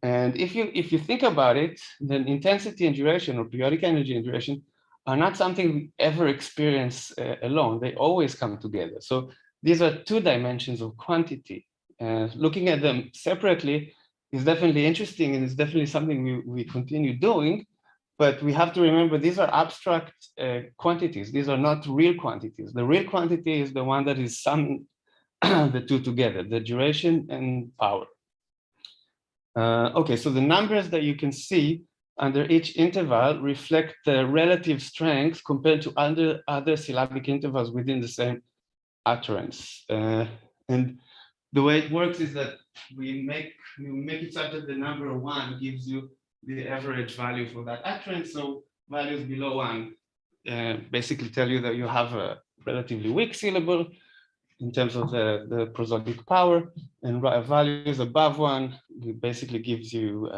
And if you think about it, then intensity and duration, or periodic energy and duration, are not something we ever experience alone. They always come together. So these are two dimensions of quantity. Looking at them separately is definitely interesting, and it's definitely something we continue doing. But we have to remember these are abstract quantities. These are not real quantities. The real quantity is the one that is summing the two together, the duration and power. Okay, so the numbers that you can see under each interval reflect the relative strength compared to other syllabic intervals within the same utterance. And the way it works is that we make it such that the number 1 gives you the average value for that utterance. So values below 1 basically tell you that you have a relatively weak syllable in terms of the prosodic power, and values above 1 basically gives you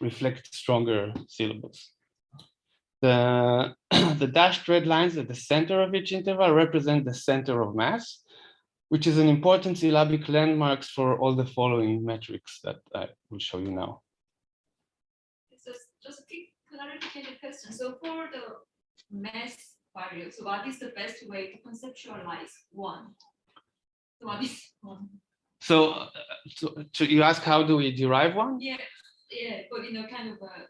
reflect stronger syllables. The dashed red lines at the center of each interval represent the center of mass, which is an important syllabic landmarks for all the following metrics that I will show you now. So just a quick clarification question. So for the mass value, so what is the best way to conceptualize 1? So what is 1? So you ask how do we derive 1? Yeah, but in a kind of a...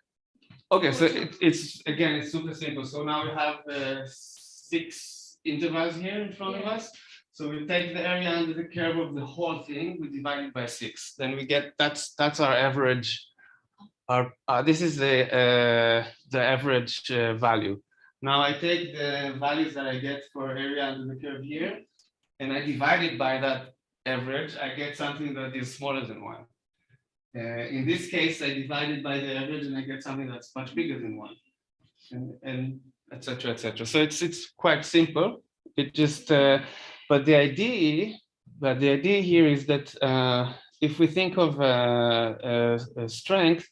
Okay, so it's super simple. So now we have 6 intervals here in front of us. So we take the area under the curve of the whole thing, we divide it by 6. Then we get that's our average. This is the average value. Now I take the values that I get for area under the curve here, and I divide it by that average. I get something that is smaller than 1. In this case, I divide it by the average, and I get something that's much bigger than 1, and etc. etc. So it's quite simple. It just but the idea here is that if we think of strength,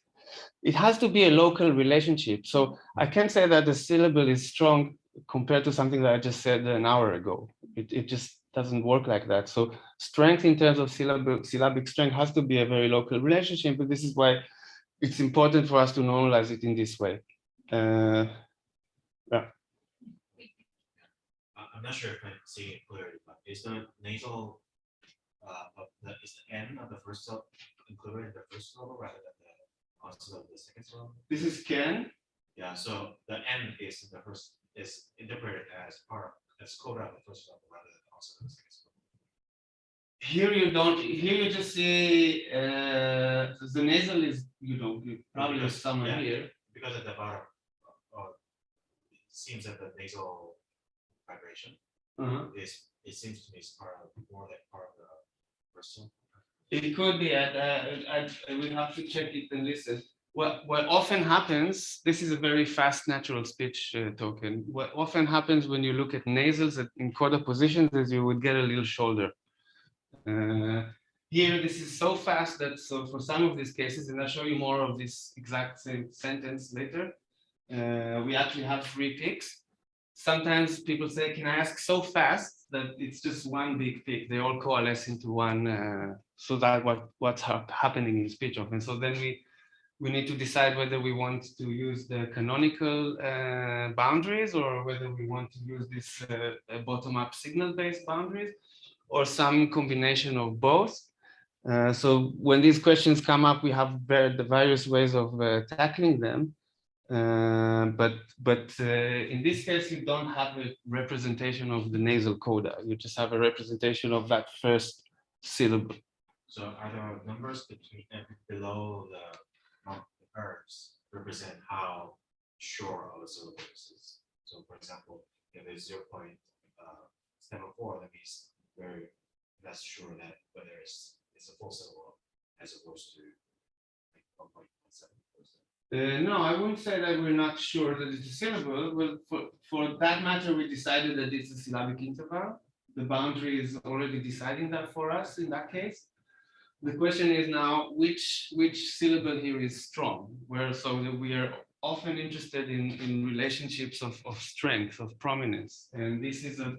it has to be a local relationship. So I can't say that the syllable is strong compared to something that I just said an hour ago. It just doesn't work like that. So strength in terms of syllabic strength has to be a very local relationship, but this is why it's important for us to normalize it in this way. Yeah. I'm not sure if I see it clearly, but is the nasal is the N of the first syllable included in the first syllable rather than the consonant of the second syllable? This is Ken. Yeah, so the N is the first is interpreted as coda of the first syllable rather than consonant of the second syllable. Here you don't. Here you just see the nasal is probably somewhere here. Because at the bottom, it seems that the nasal vibration it seems to me is more like part of the first syllable. It could be. I will have to check it and listen. What often happens, this is a very fast natural speech token. What often happens when you look at nasals in coda positions is you would get a little shoulder. Here, this is so fast that for some of these cases, and I'll show you more of this exact same sentence later, we actually have 3 peaks. Sometimes people say, can I ask so fast that it's just one big peak? They all coalesce into one. So that what's happening in speech often. So then we need to decide whether we want to use the canonical boundaries or whether we want to use this bottom-up signal-based boundaries or some combination of both. So when these questions come up, we have the various ways of tackling them. But in this case, you don't have a representation of the nasal coda. You just have a representation of that first syllable. So are there numbers below the curves represent how sure of a syllable this is? So for example, if it's 0.74, that means very less sure that whether it's it's a full syllable as opposed to like 1.17%. No, I wouldn't say that we're not sure that it's a syllable. Well, for that matter, we decided that it's a syllabic interval. The boundary is already deciding that for us in that case. The question is now which syllable here is strong, so that we are often interested in relationships of strength, of prominence. And this is a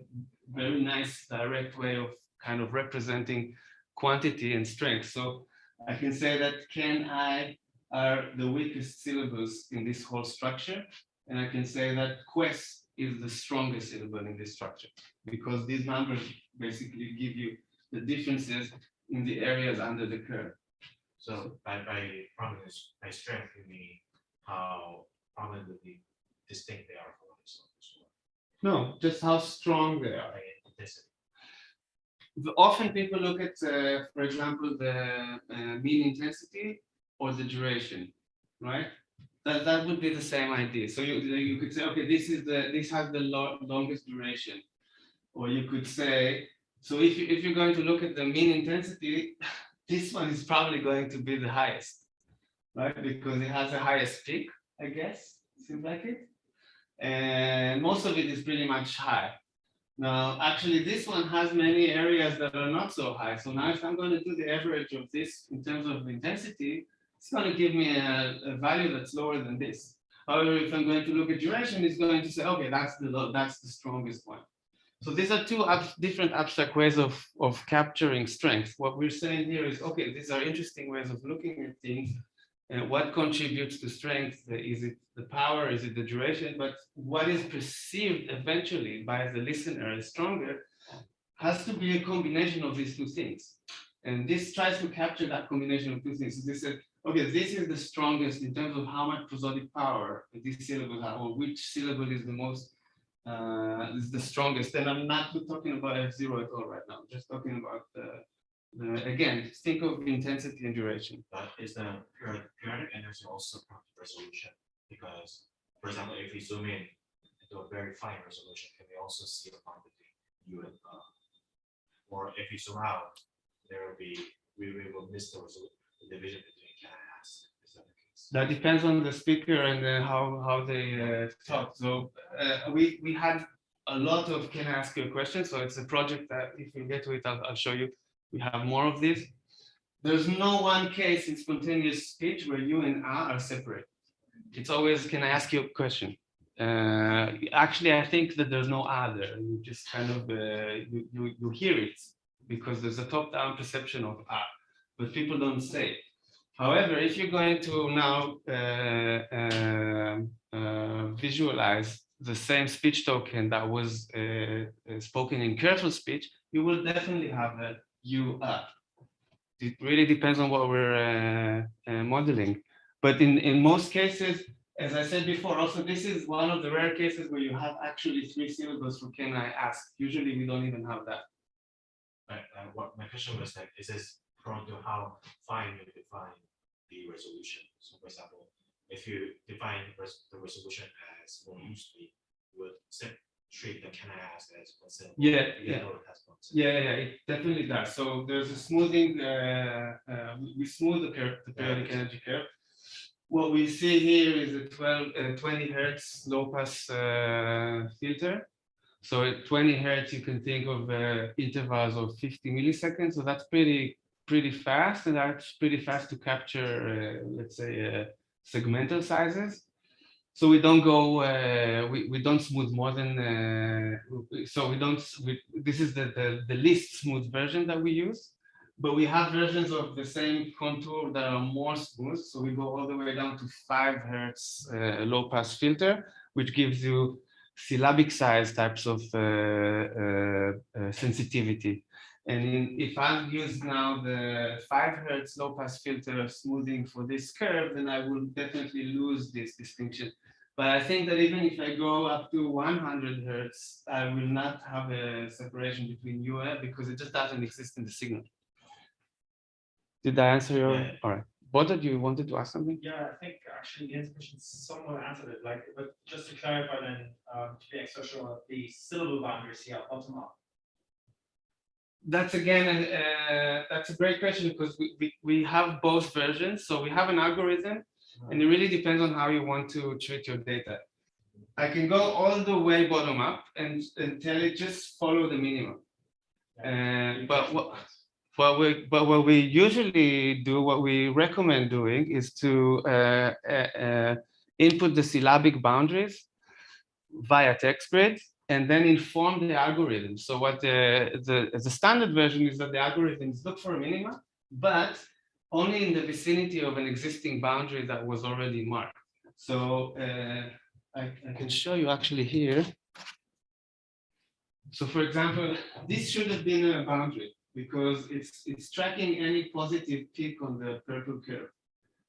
very nice direct way of kind of representing quantity and strength. So I can say that Ken, I are the weakest syllables in this whole structure. And I can say that quest is the strongest syllable in this structure, because these numbers basically give you the differences in the areas under the curve. So by prominence, by strength, you mean how prominently distinct they are from one another. No, just how strong they are. Like intensity. Often people look at, for example, the mean intensity or the duration, right? That would be the same idea. So you could say, okay, this has the longest duration, or you could say, so if you're going to look at the mean intensity, this one is probably going to be the highest, right? Because it has the highest peak, I guess, seems like it. And most of it is pretty much high. Now, actually, this one has many areas that are not so high. So now if I'm going to do the average of this in terms of intensity, it's going to give me a value that's lower than this. However, if I'm going to look at duration, it's going to say, okay, that's the strongest one. So these are two different abstract ways of capturing strength. What we're saying here is, okay, these are interesting ways of looking at things. And what contributes to strength? Is it the power? Is it the duration? But what is perceived eventually by the listener as stronger has to be a combination of these two things. And this tries to capture that combination of two things. So this said, okay, this is the strongest in terms of how much prosodic power these syllables have, or which syllable is the most is the strongest. And I'm not talking about F0 at all right now. I'm just talking about again, think of intensity and duration. But is the periodic energy also part of resolution? Because, for example, if we zoom in into a very fine resolution, can we also see the bond between U and or if we zoom out, we will miss the division between can I ask? Is that the case? That depends on the speaker and how they talk. So we had a lot of can I ask you a question? So it's a project that if we get to it, I'll show you. We have more of this. There's no one case in spontaneous speech where you and I are separate. It's always, can I ask you a question? Actually, I think that there's no other. You just kind of, you hear it because there's a top-down perception of but people don't say it. However, if you're going to now visualize the same speech token that was spoken in careful speech, you will definitely have that you are. It really depends on what we're modeling. But in most cases, as I said before, also this is one of the rare cases where you have actually 3 syllables for can I ask. Usually we don't even have that. What my question was like, is this prone to how fine you define the resolution? So for example, if you define the resolution as more loosely, you would treat the can I ask as one syllable. Yeah, it definitely does. So there's a smoothing, we smooth the curve, the periodic energy curve. What we see here is a 20 hertz low pass filter. So at 20 hertz, you can think of intervals of 50 milliseconds. So that's pretty fast, and that's pretty fast to capture, let's say, segmental sizes. So we don't go, we don't smooth more than, so this is the least smooth version that we use, but we have versions of the same contour that are more smooth. So we go all the way down to 5 hertz low pass filter, which gives you syllabic size types of sensitivity. And if I use now the 5 hertz low pass filter smoothing for this curve, then I will definitely lose this distinction. But I think that even if I go up to 100 hertz, I will not have a separation between U and F because it just doesn't exist in the signal. Did I answer your? Yeah. All right. Boda, you wanted to ask something? Yeah, I think actually Ian's question somewhat answered it. Like, but just to clarify then, to be extra sure, the syllable boundaries here are bottom up. that's again, that's a great question because we have both versions. So we have an algorithm, and it really depends on how you want to treat your data. I can go all the way bottom up and tell it just follow the minimum. But what we usually do, what we recommend doing, is to input the syllabic boundaries via text grid and then inform the algorithm. So what the standard version is that the algorithms look for a minima, but only in the vicinity of an existing boundary that was already marked. So I can show you actually here. So for example, this should have been a boundary because it's tracking any positive peak on the purple curve.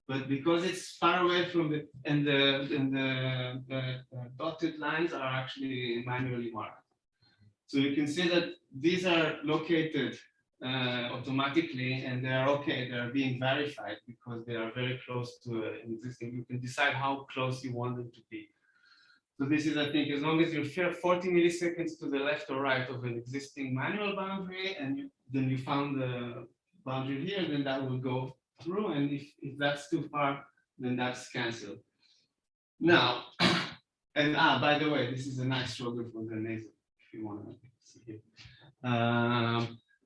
But because it's far away from the, and the dotted lines are actually manually marked. So you can see that these are located automatically and they are okay, they are being verified because they are very close to an existing, you can decide how close you want them to be. So this is, I think, as long as you're 40 milliseconds to the left or right of an existing manual boundary, and then you found the boundary here, then that will go through. And if that's too far, then that's canceled. Now, and by the way, this is a nice shoulder for the nasal, if you want to see it.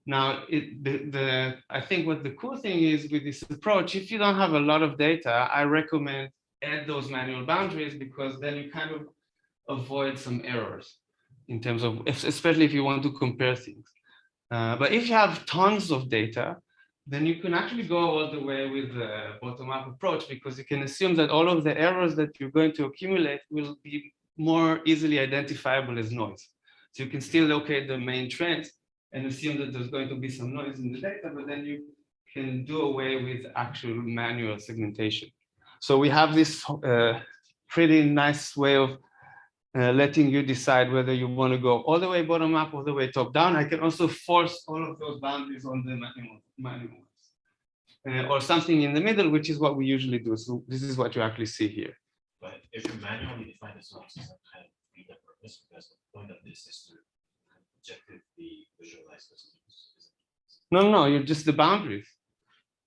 Now, I think what the cool thing is with this approach, if you don't have a lot of data, I recommend add those manual boundaries because then you kind of avoid some errors in terms of, especially if you want to compare things. But if you have tons of data, then you can actually go all the way with the bottom-up approach because you can assume that all of the errors that you're going to accumulate will be more easily identifiable as noise. So you can still locate the main trends and assume that there's going to be some noise in the data, but then you can do away with actual manual segmentation. So we have this pretty nice way of letting you decide whether you want to go all the way bottom up, all the way top down. I can also force all of those boundaries on the manual ones. Or something in the middle, which is what we usually do. So this is what you actually see here. But if you manually define the sources, that kind of beat the purpose because the point of this is to objectively visualize the sources. No, you're just the boundaries.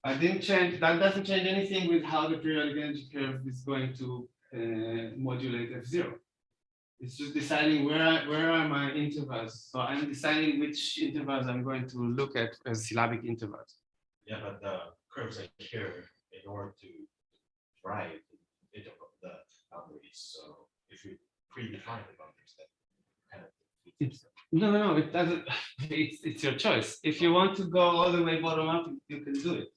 I didn't change, that doesn't change anything with how the periodic energy curve is going to modulate F0. It's just deciding where are my intervals. So I'm deciding which intervals I'm going to look at as syllabic intervals. Yeah, but the curves are here in order to drive the boundaries. So if you predefine the boundaries, that kind of no, it doesn't. It's your choice. If you want to go all the way bottom up, you can do it.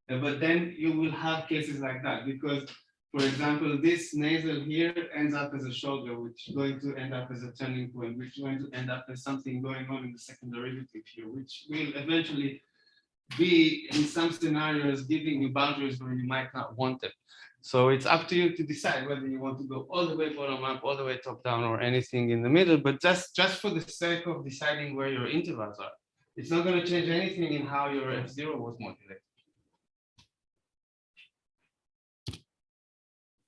But then you will have cases like that because, for example, this nasal here ends up as a shoulder, which is going to end up as a turning point, which is going to end up as something going on in the second derivative here, which will eventually be in some scenarios giving you boundaries where you might not want them. So it's up to you to decide whether you want to go all the way bottom up, all the way top down, or anything in the middle. But just for the sake of deciding where your intervals are, it's not going to change anything in how your F0 was modulated.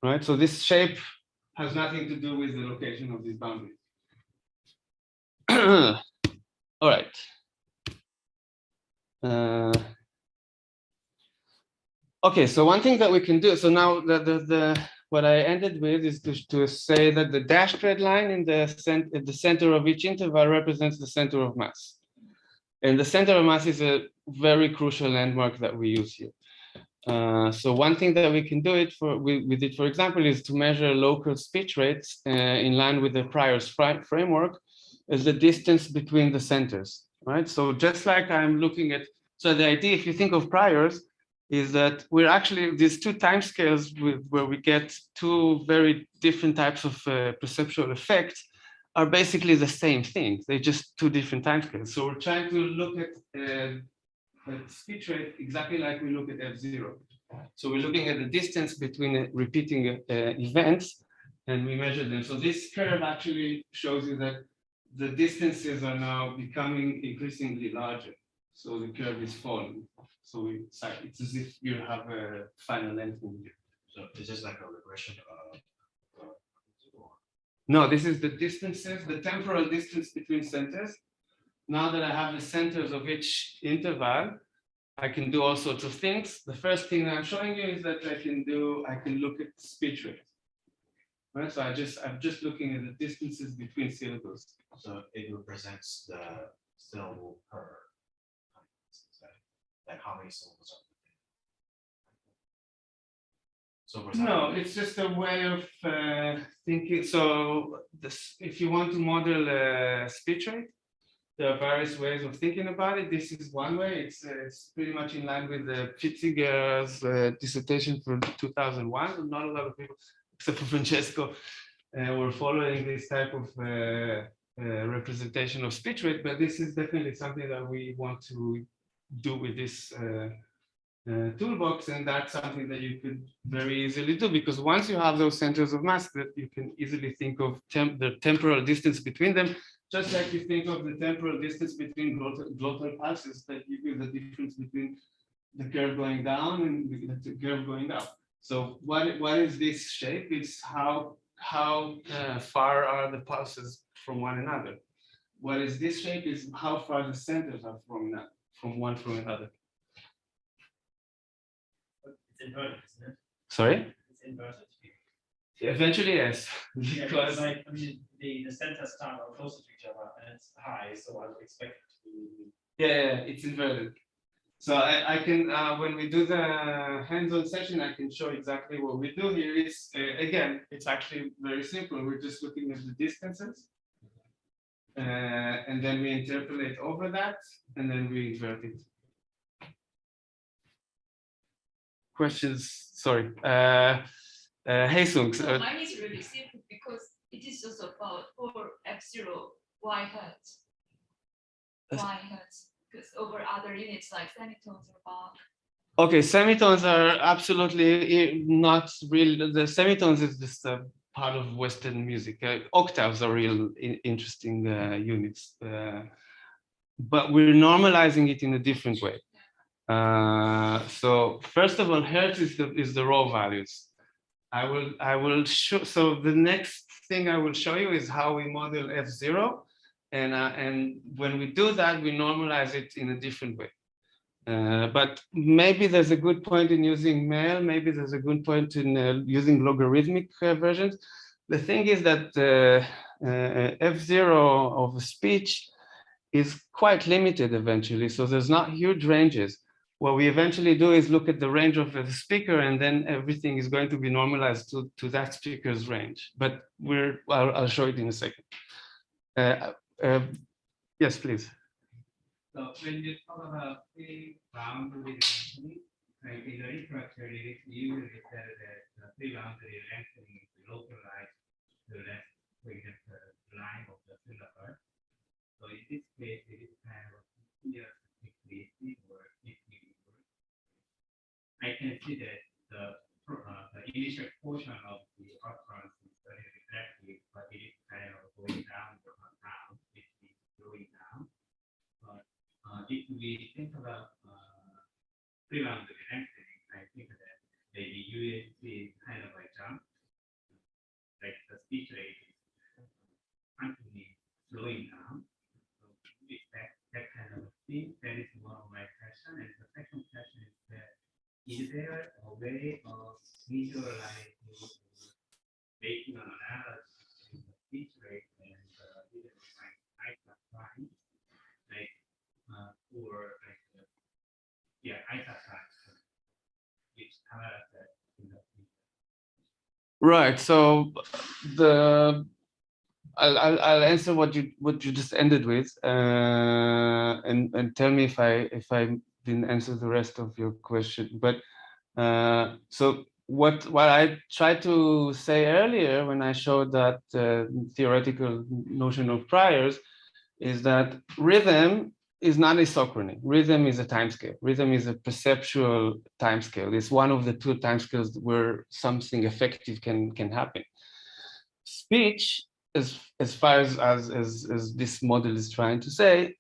Right, so this shape has nothing to do with the location of these boundaries. All right. Okay, so one thing that we can do, so now what I ended with is to say that the dashed red line in the center of each interval represents the center of mass. And the center of mass is a very crucial landmark that we use here. So one thing that we can do it with it, for example, is to measure local speech rates in line with the prior's framework as the distance between the centers, right? So just like I'm looking at, so the idea, if you think of priors, is that we're actually, these two timescales where we get two very different types of perceptual effects are basically the same thing. They're just two different timescales. So we're trying to look at speech rate exactly like we look at F0. So we're looking at the distance between repeating events and we measure them. So this curve actually shows you that the distances are now becoming increasingly larger. So the curve is falling. So it's as if you have a final length in here. So is this like a regression of? No, this is the distances, the temporal distance between centers now that I have the centers of each interval, I can do all sorts of things. The first thing I'm showing you is that I can look at speech rate. Right, so I'm just looking at the distances between syllables. So it represents the syllable per. Like how many syllables are. So for example, No, it's just a way of thinking. So if you want to model speech rate, there are various ways of thinking about it. This is one way. It's pretty much in line with the Pitziger's dissertation from 2001. And not a lot of people, except for Francesco, were following this type of representation of speech rate. But this is definitely something that we want to do with this toolbox, and that's something that you could very easily do, because once you have those centers of mass, that you can easily think of the temporal distance between them, just like you think of the temporal distance between glottal pulses, that you give the difference between the curve going down and the curve going up. So what is this shape? It's how far are the pulses from one another. What is this shape is how far the centers are from one from another. It's inverted, isn't it? Sorry? It's inverted. Eventually, yes. Yeah, Because like, I mean, the centers are closer to each other and it's high, so I would expect it to be. yeah, it's inverted. So I can, when we do the hands-on session, I can show exactly what we do here. Is again, it's actually very simple. We're just looking at the distances, and then we interpolate over that, and then we invert it. Questions? Sorry. Hey, Sung. So mine is really simple because it is just about for F0 y hertz. Y hertz. Because over other units like semitones or bar. Okay, semitones are absolutely not real. The semitones is just a part of Western music. Octaves are real interesting units, but we're normalizing it in a different way. So first of all, hertz is the raw values. I will show. So the next thing I will show you is how we model F0, and when we do that, we normalize it in a different way. But maybe there's a good point in using mel. Maybe there's a good point in using logarithmic versions. The thing is that F0 of a speech is quite limited eventually. So there's not huge ranges. What we eventually do is look at the range of the speaker, and then everything is going to be normalized to that speaker's range. But I'll show it in a second. Yes, please. So when you talk about pre-boundary lengthening, like in the literature, it usually said that pre-boundary lengthening is localized to left the line of the syllable. So in this case, it is kind of clear decreasing or decreasing. I can see that the initial portion of the utterance is very reflective, but it is kind of going down. It is going down. If we think about pre-boundary lengthening, I think that maybe USC is kind of a jump, like the speech rate is constantly slowing down. So we expect that kind of thing. That is one of my question. And the second question is that is there a way of visualizing, making an analysis in the speech rate and either like line, like or like which right. So I'll answer what you just ended with, and tell me if I didn't answer the rest of your question. But so what I tried to say earlier when I showed that theoretical notion of priors is that rhythm is not isochrony. Rhythm is a timescale. Rhythm is a perceptual timescale. It's one of the two timescales where something effective can happen. Speech, as far as this model is trying to say,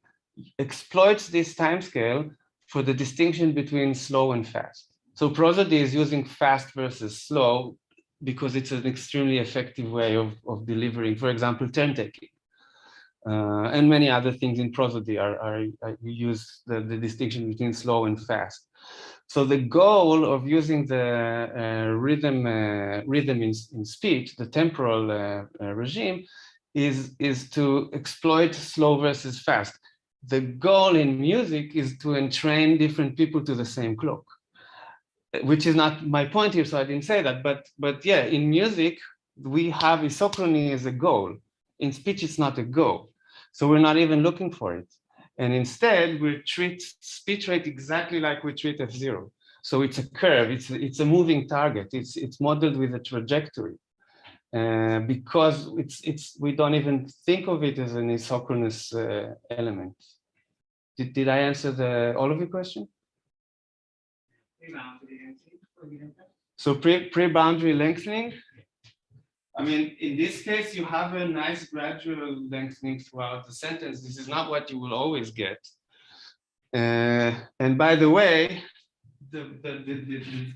exploits this timescale for the distinction between slow and fast. So prosody is using fast versus slow because it's an extremely effective way of delivering, for example, turn taking. And many other things in prosody are we use the distinction between slow and fast. So the goal of using the rhythm in speech, the temporal regime, is to exploit slow versus fast. The goal in music is to entrain different people to the same clock, which is not my point here, so I didn't say that. But yeah, in music, we have isochrony as a goal. In speech, it's not a goal. So we're not even looking for it. And instead, we treat speech rate exactly like we treat F0. So it's a curve, it's a moving target. It's modeled with a trajectory. Because we don't even think of it as an isochronous element. Did I answer all of your question? So pre-boundary lengthening. I mean, in this case, you have a nice gradual lengthening throughout the sentence. This is not what you will always get. And by the way, the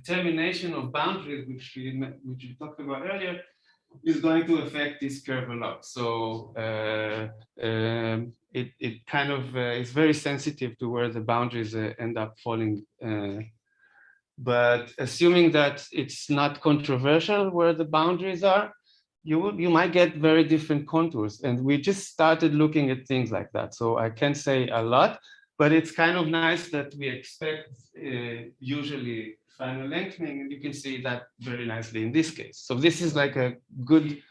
determination of boundaries, which we talked about earlier, is going to affect this curve a lot. So it kind of is very sensitive to where the boundaries end up falling. But assuming that it's not controversial where the boundaries are, you might get very different contours. And we just started looking at things like that. So I can't say a lot, but it's kind of nice that we expect usually final lengthening, and you can see that very nicely in this case. So this is like a good.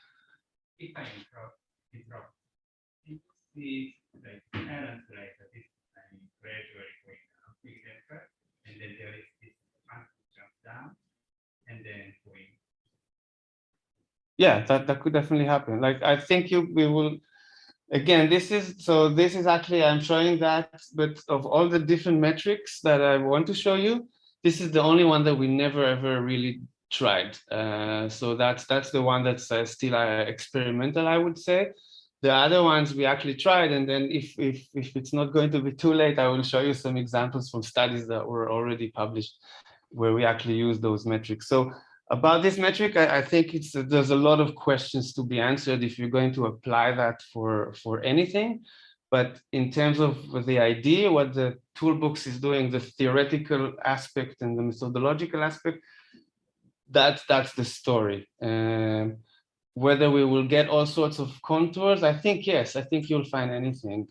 If I interrupt, if the like parents like this gradually going down, and then there is this jump down, and then going. Yeah, that could definitely happen. Like I think we will. Again, this is actually, I'm showing that, but of all the different metrics that I want to show you, this is the only one that we never ever really tried. So that's the one that's still experimental, I would say. The other ones we actually tried, and then if it's not going to be too late, I will show you some examples from studies that were already published where we actually use those metrics. So about this metric, I think there's a lot of questions to be answered if you're going to apply that for anything. But in terms of the idea, what the toolbox is doing, the theoretical aspect and the methodological aspect, that's the story. Whether we will get all sorts of contours, I think yes. I think you'll find anything.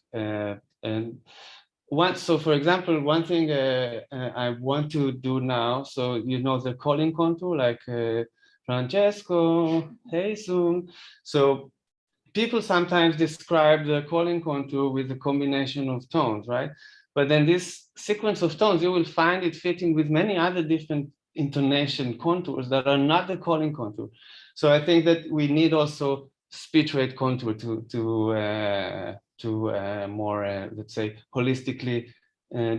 So for example, one thing I want to do now, so you know the calling contour, like Francesco, hey soon. So people sometimes describe the calling contour with a combination of tones, right? But then this sequence of tones, you will find it fitting with many other different intonation contours that are not the calling contour. So I think that we need also speech rate contour to more, let's say, holistically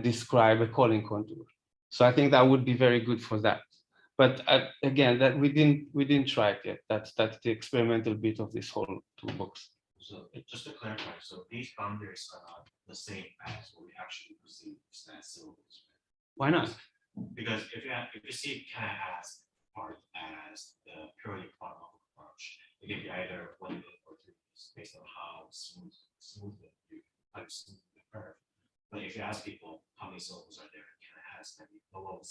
describe a calling contour. So I think that would be very good for that. But again, that we didn't try it yet. That's the experimental bit of this whole toolbox. So just to clarify, so these boundaries are not the same as what we actually perceive as syllables. Why not? Because if you see kind of as part as the purely chronological approach, it can be either 1 or 2 based on how smooth the curve. But if you ask people how many syllables are there, it kind of has, and no one would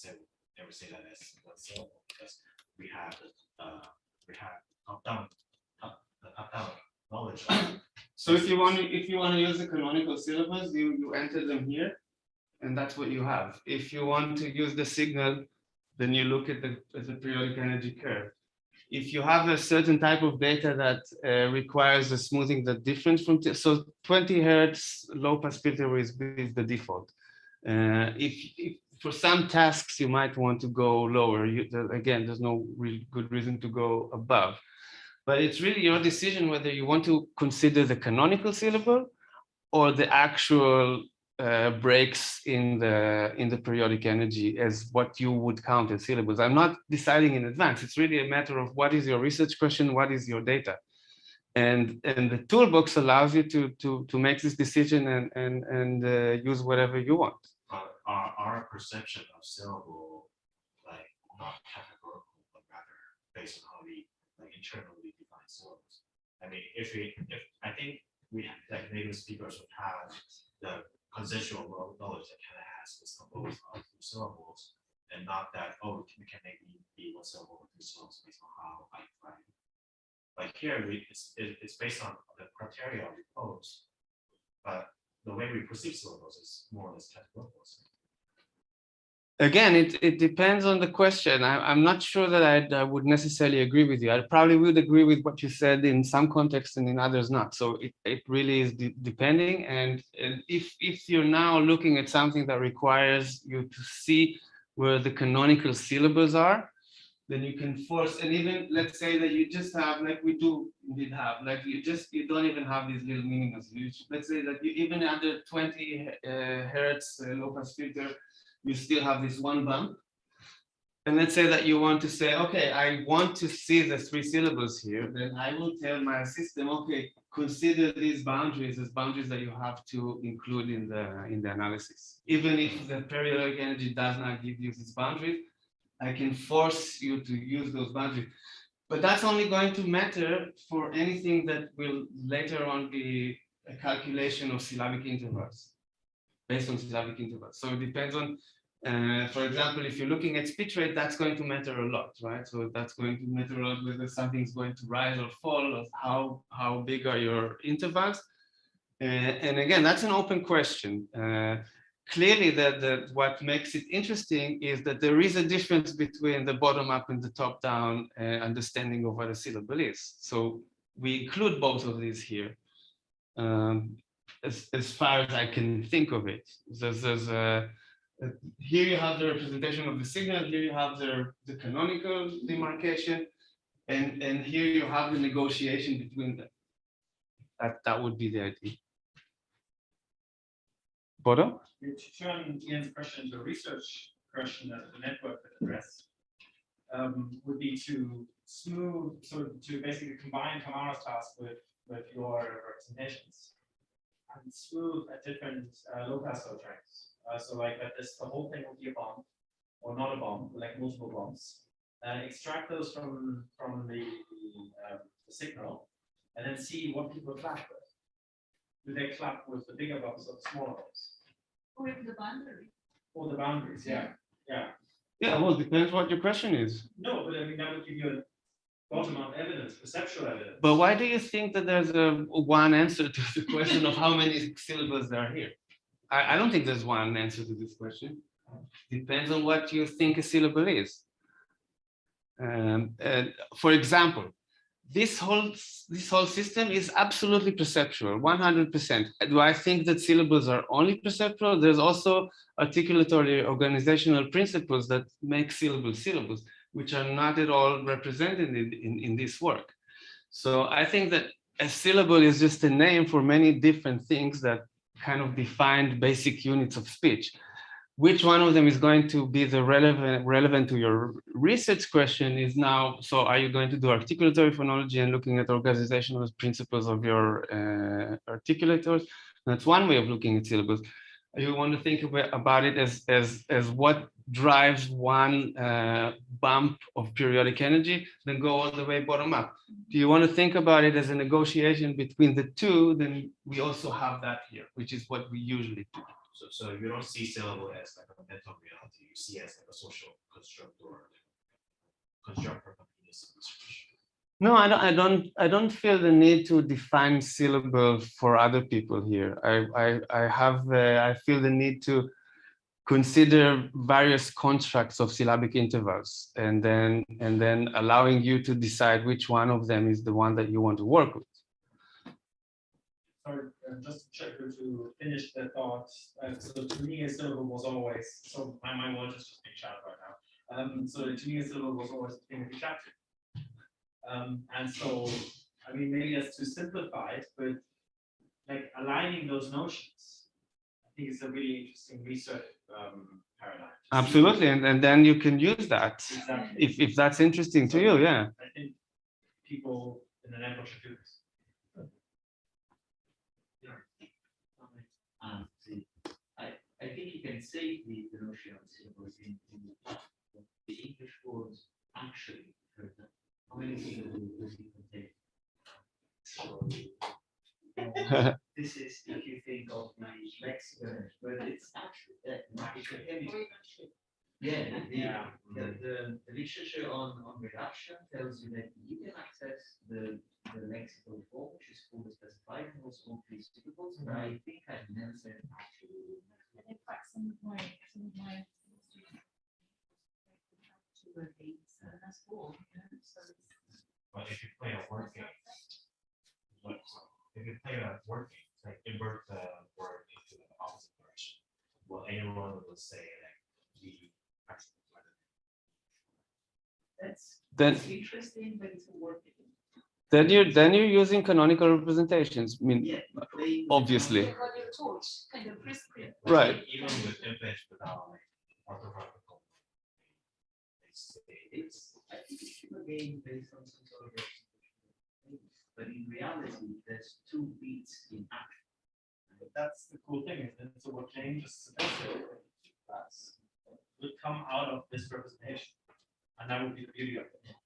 never say that as 1 syllable because we have top-down knowledge. So if you want to use the canonical syllables, you enter them here, and that's what you have. If you want to use the signal, then you look at the periodic energy curve. If you have a certain type of data that requires a smoothing that different from, so 20 hertz low pass filter is the default. If for some tasks you might want to go lower, again, there's no really good reason to go above. But it's really your decision whether you want to consider the canonical syllable or the actual breaks in the periodic energy as what you would count as syllables. I'm not deciding in advance. It's really a matter of what is your research question, what is your data, and the toolbox allows you to make this decision and use whatever you want. Our perception of syllable, like not categorical, but rather based on how we like internally define syllables. I mean, if I think like native speakers would have the consensual knowledge that kind of has this composed of two syllables, and not that, oh, we can maybe be one syllable or two syllables based on how I write. Like here, it's based on the criteria we pose, but the way we perceive syllables is more or less categorical. Again, it depends on the question. I'm not sure that I would necessarily agree with you. I probably would agree with what you said in some contexts and in others not. So it really is depending. And if you're now looking at something that requires you to see where the canonical syllables are, then you can force, and even let's say that you just have, like we do indeed have, like you don't even have these little meaningless. Let's say that you even under 20 hertz low pass filter, you still have this one bump. And let's say that you want to say, okay, I want to see the three syllables here, then I will tell my system, okay, consider these boundaries as boundaries that you have to include in the analysis. Even if the periodic energy does not give you these boundaries, I can force you to use those boundaries. But that's only going to matter for anything that will later on be a calculation of syllabic intervals, based on syllabic intervals. So it depends on, for example, if you're looking at speech rate, that's going to matter a lot, right? So that's going to matter a lot whether something's going to rise or fall, of how big are your intervals. And again, that's an open question. Clearly, what makes it interesting is that there is a difference between the bottom-up and the top-down understanding of what a syllable is. So we include both of these here, as far as I can think of it. Here you have the representation of the signal, here you have the canonical demarcation, and here you have the negotiation between them. That would be the idea. Bodo? To turn Ian's question into a research question that the network could address would be to smooth, so to basically combine Tamara's task with your representations and smooth at different low pass filterings. So like that the whole thing would be a bomb or not a bomb, like multiple bombs. Extract those from the signal and then see what people clap with. Do they clap with the bigger bombs or the smaller bombs? Or with the boundary. Or the boundaries, yeah. Yeah, well, it depends what your question is. No, but I mean, that would give you a bottom-up evidence, perceptual evidence. But why do you think that there's one answer to the question of how many syllables there are here? I don't think there's one answer to this question. Depends on what you think a syllable is. For example, this whole system is absolutely perceptual, 100%. Do I think that syllables are only perceptual? There's also articulatory organizational principles that make syllables, which are not at all represented in this work. So I think that a syllable is just a name for many different things that kind of define basic units of speech. Which one of them is going to be the relevant to your research question is now, so are you going to do articulatory phonology and looking at organizational principles of your articulators? That's one way of looking at syllables. You want to think about it as what drives one bump of periodic energy, then go all the way bottom up. Do you want to think about it as a negotiation between the two? Then we also have that here, which is what we usually do. So you don't see syllable as like a mental reality, you see it as like a social construct or construct for continuous research. No, I don't feel the need to define syllable for other people here. I feel the need to consider various constructs of syllabic intervals and then allowing you to decide which one of them is the one that you want to work with. Sorry, just to check to finish the thought. So to me, a syllable was always, so my watch is just being shouted right now. So to me, a syllable was always the thing to be shouted. And so, I mean, maybe that's too simplified, but like aligning those notions, I think is a really interesting research paradigm. Absolutely, and then you can use that exactly. if that's interesting to you, yeah. I think people in the network should do this. I think you can say the notion of syllables in the English words actually. For example, how many syllables does it contain? So this is if you think of the lexicon, but it's actually yeah, the literature on reduction tells you that you can access the lexical form, which is fully specified and also complete syllables, but I think I've never said actually. In fact, some of my that's cool. But if you play a word game, if you play a word game, it's like invert the word into the opposite direction. Well, anyone will say like we actually. That's interesting, but it's a word game. Then you're using canonical representations. I mean, obviously. Kind of prescript. Right. Even with image without like orthographical. I think it's a game based on some sort of representation. But in reality, there's 2 beats in action. But that's the cool thing, is that so what changes would come out of this representation. And that would be the beauty of it.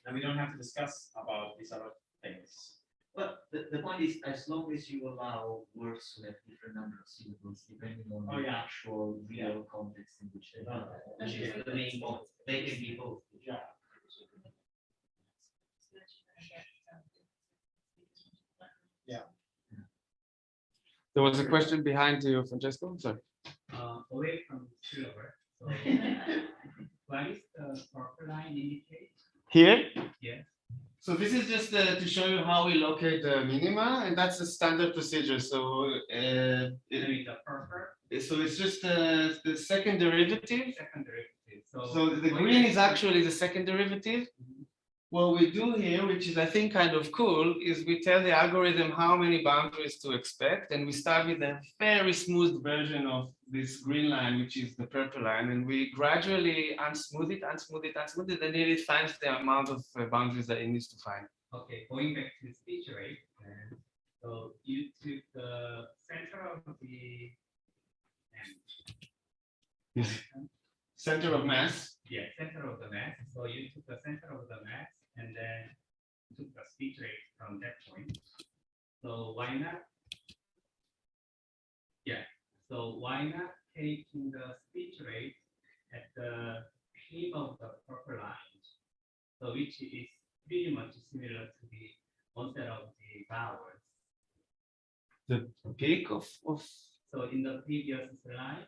And we don't have to discuss about these other things. But the point is, as long as you allow words to have different number of syllables, depending on the actual real context in which they are, which is the main point. They can be both. Yeah. Yeah. There was a question behind you, Francesco. Sorry. Away from silver. So, what is the proper line indicate? Here? Yes. So this is just to show you how we locate the minima, and that's a standard procedure. So so it's just the second derivative. Second derivative. So the green is actually the second derivative. What we do here, which is I think kind of cool, is we tell the algorithm how many boundaries to expect, and we start with a very smooth version of this green line, which is the purple line, and we gradually unsmooth it, until it finds the amount of boundaries that it needs to find. Okay, going back to the speech rate, so you took the center of the center of mass. Yeah, center of the mass. So you took the center of the mass and then took the speech rate from that point. So why not? Yeah. So why not taking the speech rate at the peak of the purple line? So which is pretty much similar to the onset of the vowels. The peak of So in the previous slide.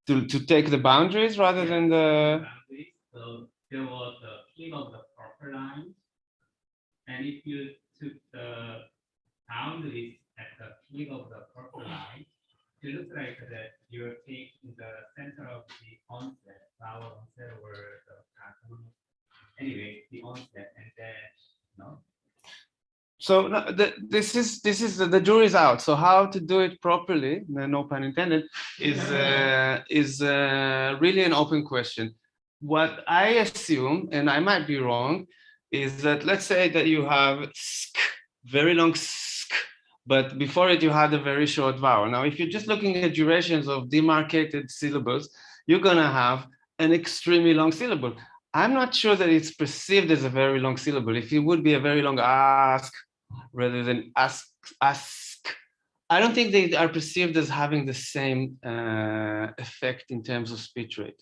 To take the boundaries rather than the boundaries. So there was the peak of the purple line, and if you took the boundaries at the peak of the purple line, it looks like that you're taking the center of the onset, vowel onset, or the anyway, the onset, and then no. So no, this is the jury's out. So how to do it properly, no pun intended, is really an open question. What I assume, and I might be wrong, is that let's say that you have sk, very long sk, but before it you had a very short vowel. Now, if you're just looking at durations of demarcated syllables, you're gonna have an extremely long syllable. I'm not sure that it's perceived as a very long syllable. If it would be a very long ask, rather than ask, I don't think they are perceived as having the same effect in terms of speech rate.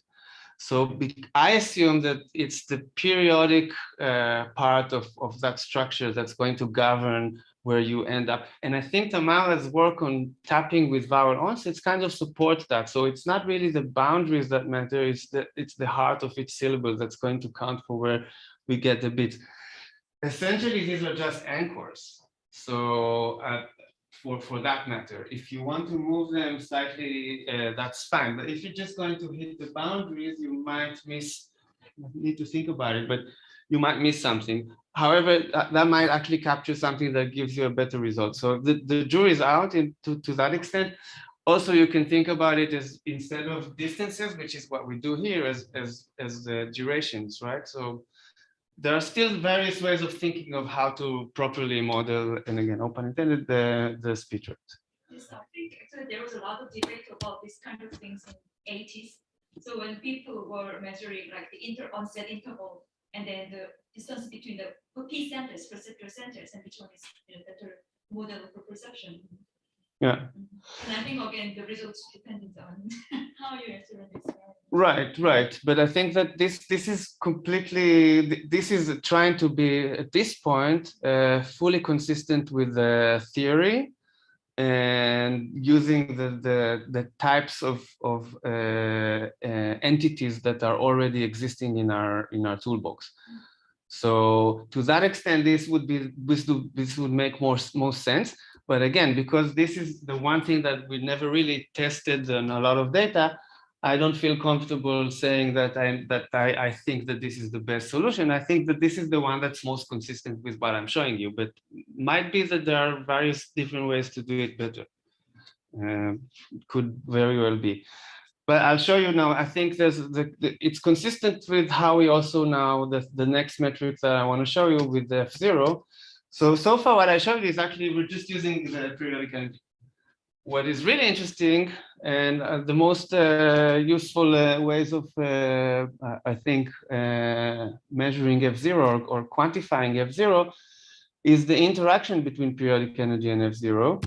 So I assume that it's the periodic part of that structure that's going to govern where you end up. And I think Tamara's work on tapping with vowel onsets kind of supports that. So it's not really the boundaries that matter, it's the heart of each syllable that's going to count for where we get the bit. Essentially, these are just anchors. So for that matter, if you want to move them slightly, that's fine. But if you're just going to hit the boundaries, you might miss, you need to think about it, but you might miss something. However, that might actually capture something that gives you a better result. So the jury is out to that extent. Also, you can think about it as instead of distances, which is what we do here, as durations, right? So there are still various ways of thinking of how to properly model, and again, open intended, the speech rate. Yes, I think actually there was a lot of debate about these kind of things in 80s. So when people were measuring like the onset interval and then the distance between the P centers, perceptor centers, and which one is a better model for perception. Yeah. And I think again the results depends on how you answer this. Right. But I think that this is completely, this is trying to be at this point fully consistent with the theory and using the types of entities that are already existing in our toolbox. So to that extent, this would make most sense. But again, because this is the one thing that we never really tested on a lot of data, I don't feel comfortable saying that I think that this is the best solution. I think that this is the one that's most consistent with what I'm showing you, but might be that there are various different ways to do it better. Could very well be. But I'll show you now. I think it's consistent with how we also now, the next metric that I want to show you with the F0. So far what I showed you is actually we're just using the periodic energy. What is really interesting and the most useful ways of, I think, measuring F0 or quantifying F0 is the interaction between periodic energy and F0.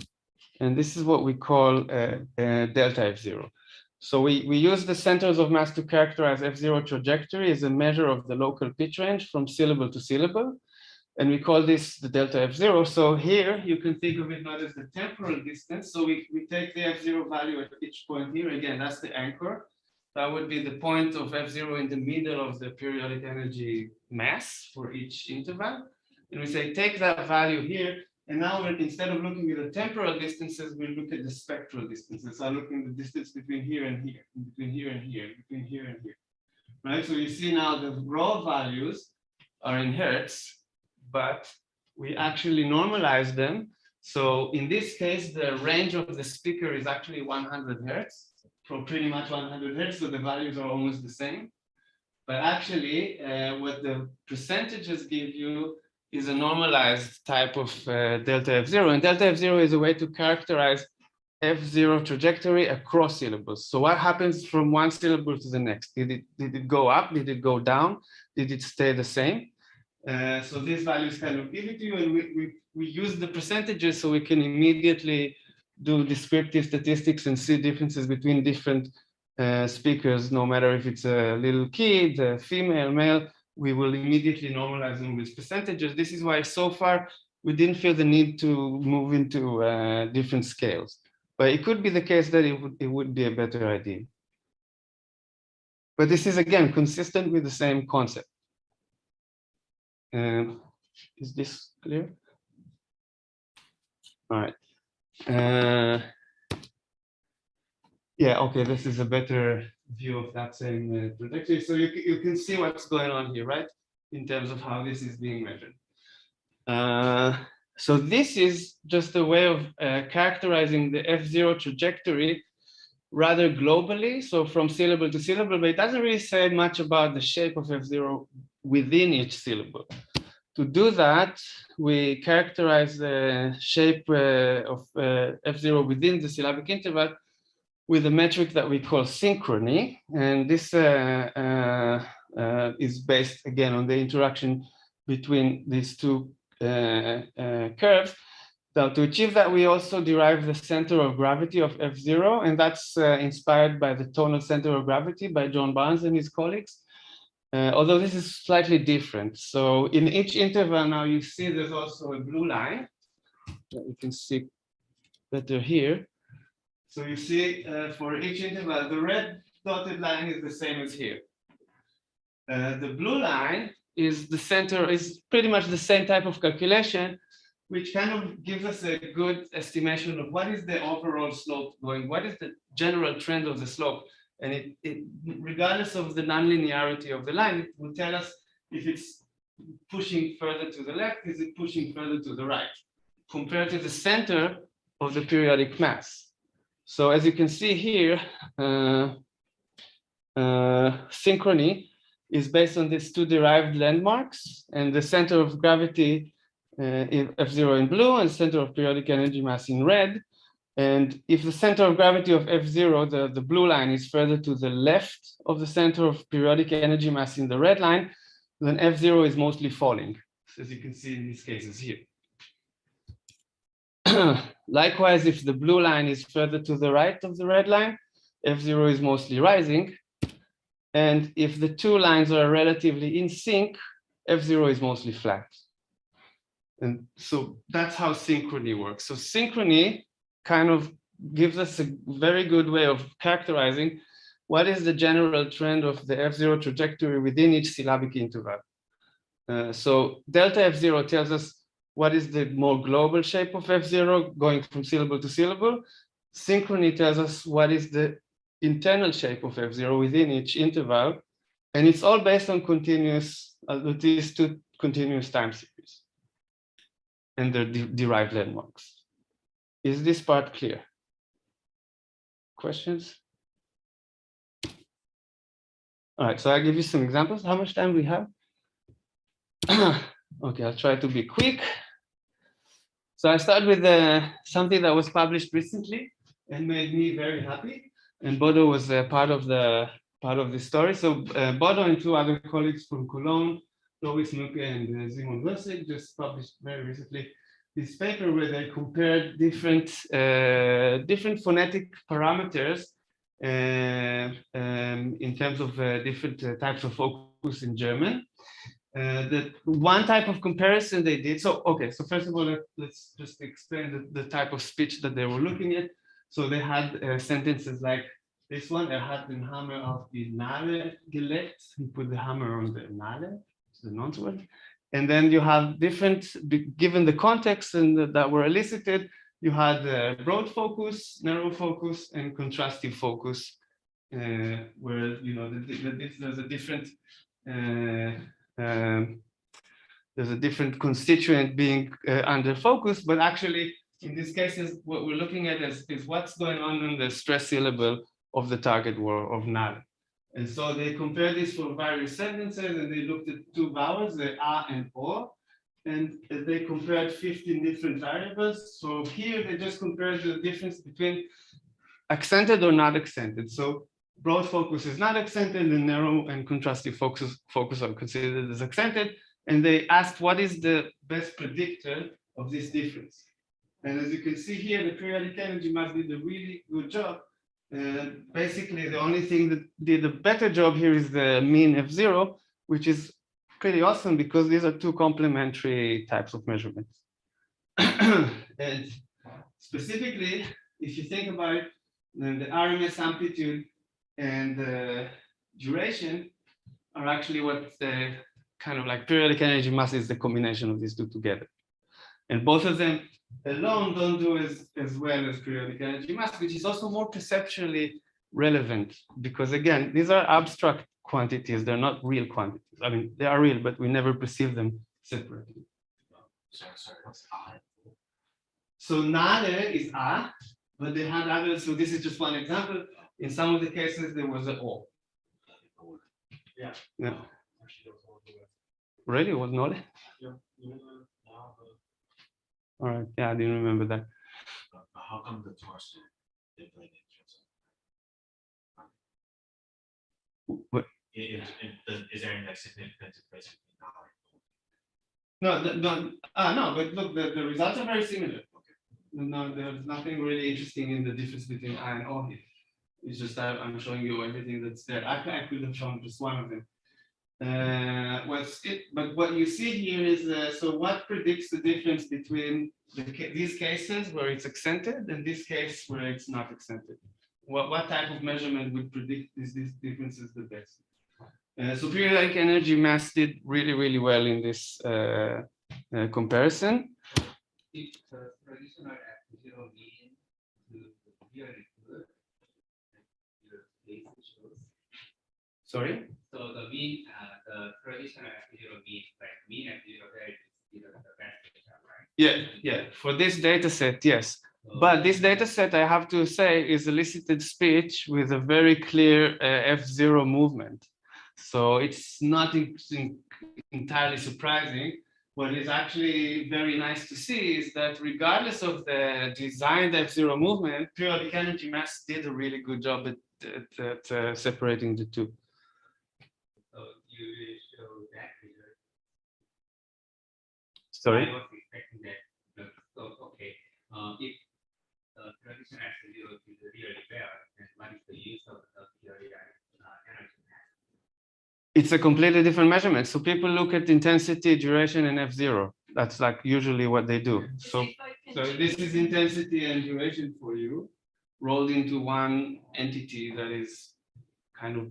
And this is what we call delta F0. So we use the centers of mass to characterize F0 trajectory as a measure of the local pitch range from syllable to syllable. And we call this the delta F0. So here you can think of it not as the temporal distance. So we take the F0 value at each point here. Again, that's the anchor. That would be the point of F0 in the middle of the periodic energy mass for each interval. And we say, take that value here. And now instead of looking at the temporal distances, we look at the spectral distances. So I'm looking at the distance between here and here, between here and here, between here and here. Right? So you see now the raw values are in hertz, but we actually normalize them. So in this case, the range of the speaker is actually 100 hertz, so pretty much 100 hertz. So the values are almost the same. But actually, what the percentages give you is a normalized type of delta F0. And delta F0 is a way to characterize F0 trajectory across syllables. So what happens from one syllable to the next? Did it go up? Did it go down? Did it stay the same? So these values kind of give it to you, and we use the percentages so we can immediately do descriptive statistics and see differences between different speakers, no matter if it's a little kid, a female, male. We will immediately normalize them with percentages. This is why so far we didn't feel the need to move into different scales. But it could be the case that it would be a better idea. But this is, again, consistent with the same concept. Is this clear? All right. Yeah, okay, this is a better view of that same trajectory. So you can see what's going on here, right? In terms of how this is being measured. So this is just a way of characterizing the F0 trajectory rather globally, so from syllable to syllable, but it doesn't really say much about the shape of F0 within each syllable. To do that, we characterize the shape of F0 within the syllabic interval with a metric that we call synchrony. And this is based, again, on the interaction between these two curves. Now, to achieve that, we also derive the center of gravity of F0, and that's inspired by the tonal center of gravity by John Barnes and his colleagues. Although this is slightly different. So in each interval now you see there's also a blue line that you can see better here. So you see for each interval, the red dotted line is the same as here. The blue line is the center, is pretty much the same type of calculation, which kind of gives us a good estimation of what is the overall slope going, what is the general trend of the slope. And regardless of the nonlinearity of the line, it will tell us if it's pushing further to the left, is it pushing further to the right, compared to the center of the periodic mass. So as you can see here, synchrony is based on these two derived landmarks, and the center of gravity in F0 in blue and center of periodic energy mass in red. And if the center of gravity of F0, the blue line, is further to the left of the center of periodic energy mass in the red line, then F0 is mostly falling, as you can see in these cases here. Likewise, if the blue line is further to the right of the red line, F0 is mostly rising. And if the two lines are relatively in sync, F0 is mostly flat. And so that's how synchrony works. So synchrony kind of gives us a very good way of characterizing what is the general trend of the F0 trajectory within each syllabic interval. So delta F0 tells us what is the more global shape of F0 going from syllable to syllable. Synchrony tells us what is the internal shape of F0 within each interval. And it's all based on continuous, these two continuous time series and their derived landmarks. Is this part clear? Questions? All right, so I'll give you some examples. How much time do we have? Okay, I'll try to be quick. So I start with something that was published recently and made me very happy. And Bodo was part of this story. So Bodo and two other colleagues from Cologne, Lois Muke and Simon Versig, just published very recently this paper where they compared different phonetic parameters in terms of different types of focus in German. The one type of comparison they did. So, okay, so first of all, let's just explain the type of speech that they were looking at. So they had sentences like this one, hat den Hammer auf die Nadel gelegt. He put the hammer on the Nadel, the nonce word. And then you have different, given the context and that were elicited, you had broad focus, narrow focus, and contrastive focus, where there's a different constituent being under focus, but actually in these cases, what we're looking at is what's going on in the stress syllable of the target word of Nadel. And so they compared this for various sentences, and they looked at two vowels, the a and o, and they compared 15 different variables. So here they just compared the difference between accented or not accented. So broad focus is not accented, and narrow and contrastive focus are considered as accented. And they asked what is the best predictor of this difference. And as you can see here, the periodic energy mass did a really good job. Basically, the only thing that did a better job here is the mean F0, which is pretty awesome because these are two complementary types of measurements. And specifically, if you think about it, the RMS amplitude and the duration are actually what the kind of like periodic energy mass is the combination of these two together. And both of them alone don't do as well as periodic energy mass, which is also more perceptually relevant because again, these are abstract quantities, they're not real quantities. I mean, they are real, but we never perceive them separately. Sorry, what's I? So Nade is A, but they had others, so this is just one example. In some of the cases, there was an O. Yeah. Yeah. Really? It was Node? Yeah. All right. Yeah, I didn't remember that. How come the torso they played it? What? Is there any like significant difference between No, but look, the results are very similar. Okay. No, there's nothing really interesting in the difference between I and O here. It's just that I'm showing you everything that's there. I could have shown just one of them. But what you see here is, so what predicts the difference between these cases where it's accented and this case where it's not accented? What type of measurement would predict these differences the best? So periodic energy mass did really, really well in this comparison. If the traditional F0 mean to periodic good, Sorry? So the mean, the traditional F0 mean, like mean F0 value is the best data, right? Yeah. For this data set, yes. But this data set, I have to say, is elicited speech with a very clear F0 movement. So it's not entirely surprising. What is actually very nice to see is that regardless of the designed F0 movement, periodic energy mass did a really good job at separating the two. So you show that Sorry? I was expecting that, okay, if tradition as zero is really rare, then what is the use of periodic energy mass? It's a completely different measurement. So people look at intensity, duration, and F0. That's like usually what they do. So this is intensity and duration for you, rolled into one entity that is kind of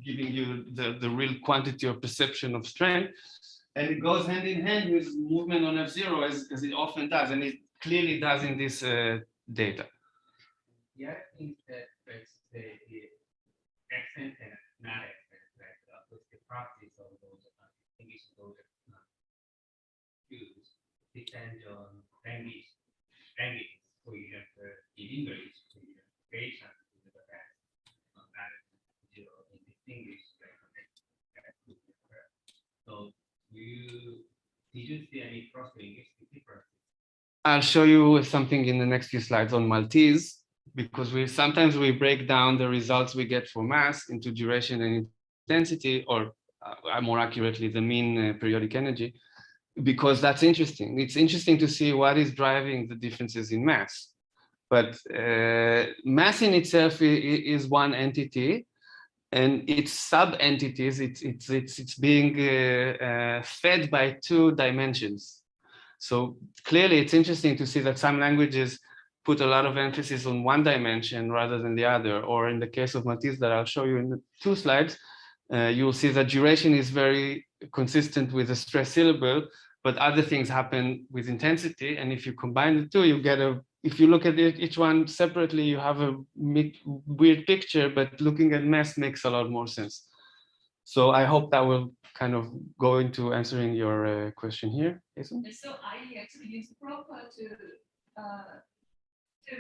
giving you the real quantity or perception of strength. And it goes hand in hand with movement on F0 as it often does. And it clearly does in this data. The other thing that makes the accent and not accent, right? The properties of those English cues depend on language. For example, in English, the creation is the best. In English, so did you see any cross-linguistic differences? I'll show you something in the next few slides on Maltese, because sometimes we break down the results we get for mass into duration and intensity, or more accurately, the mean periodic energy, because that's interesting. It's interesting to see what is driving the differences in mass. But mass in itself is one entity, and its sub-entities, it's being fed by two dimensions. So clearly, it's interesting to see that some languages put a lot of emphasis on one dimension rather than the other. Or in the case of Maltese that I'll show you in the 2 slides, you'll see that duration is very consistent with the stress syllable, but other things happen with intensity. And if you combine the two, you get if you look at each one separately, you have a weird picture, but looking at mass makes a lot more sense. So I hope that will kind of go into answering your question here, Jason. So I actually use proper to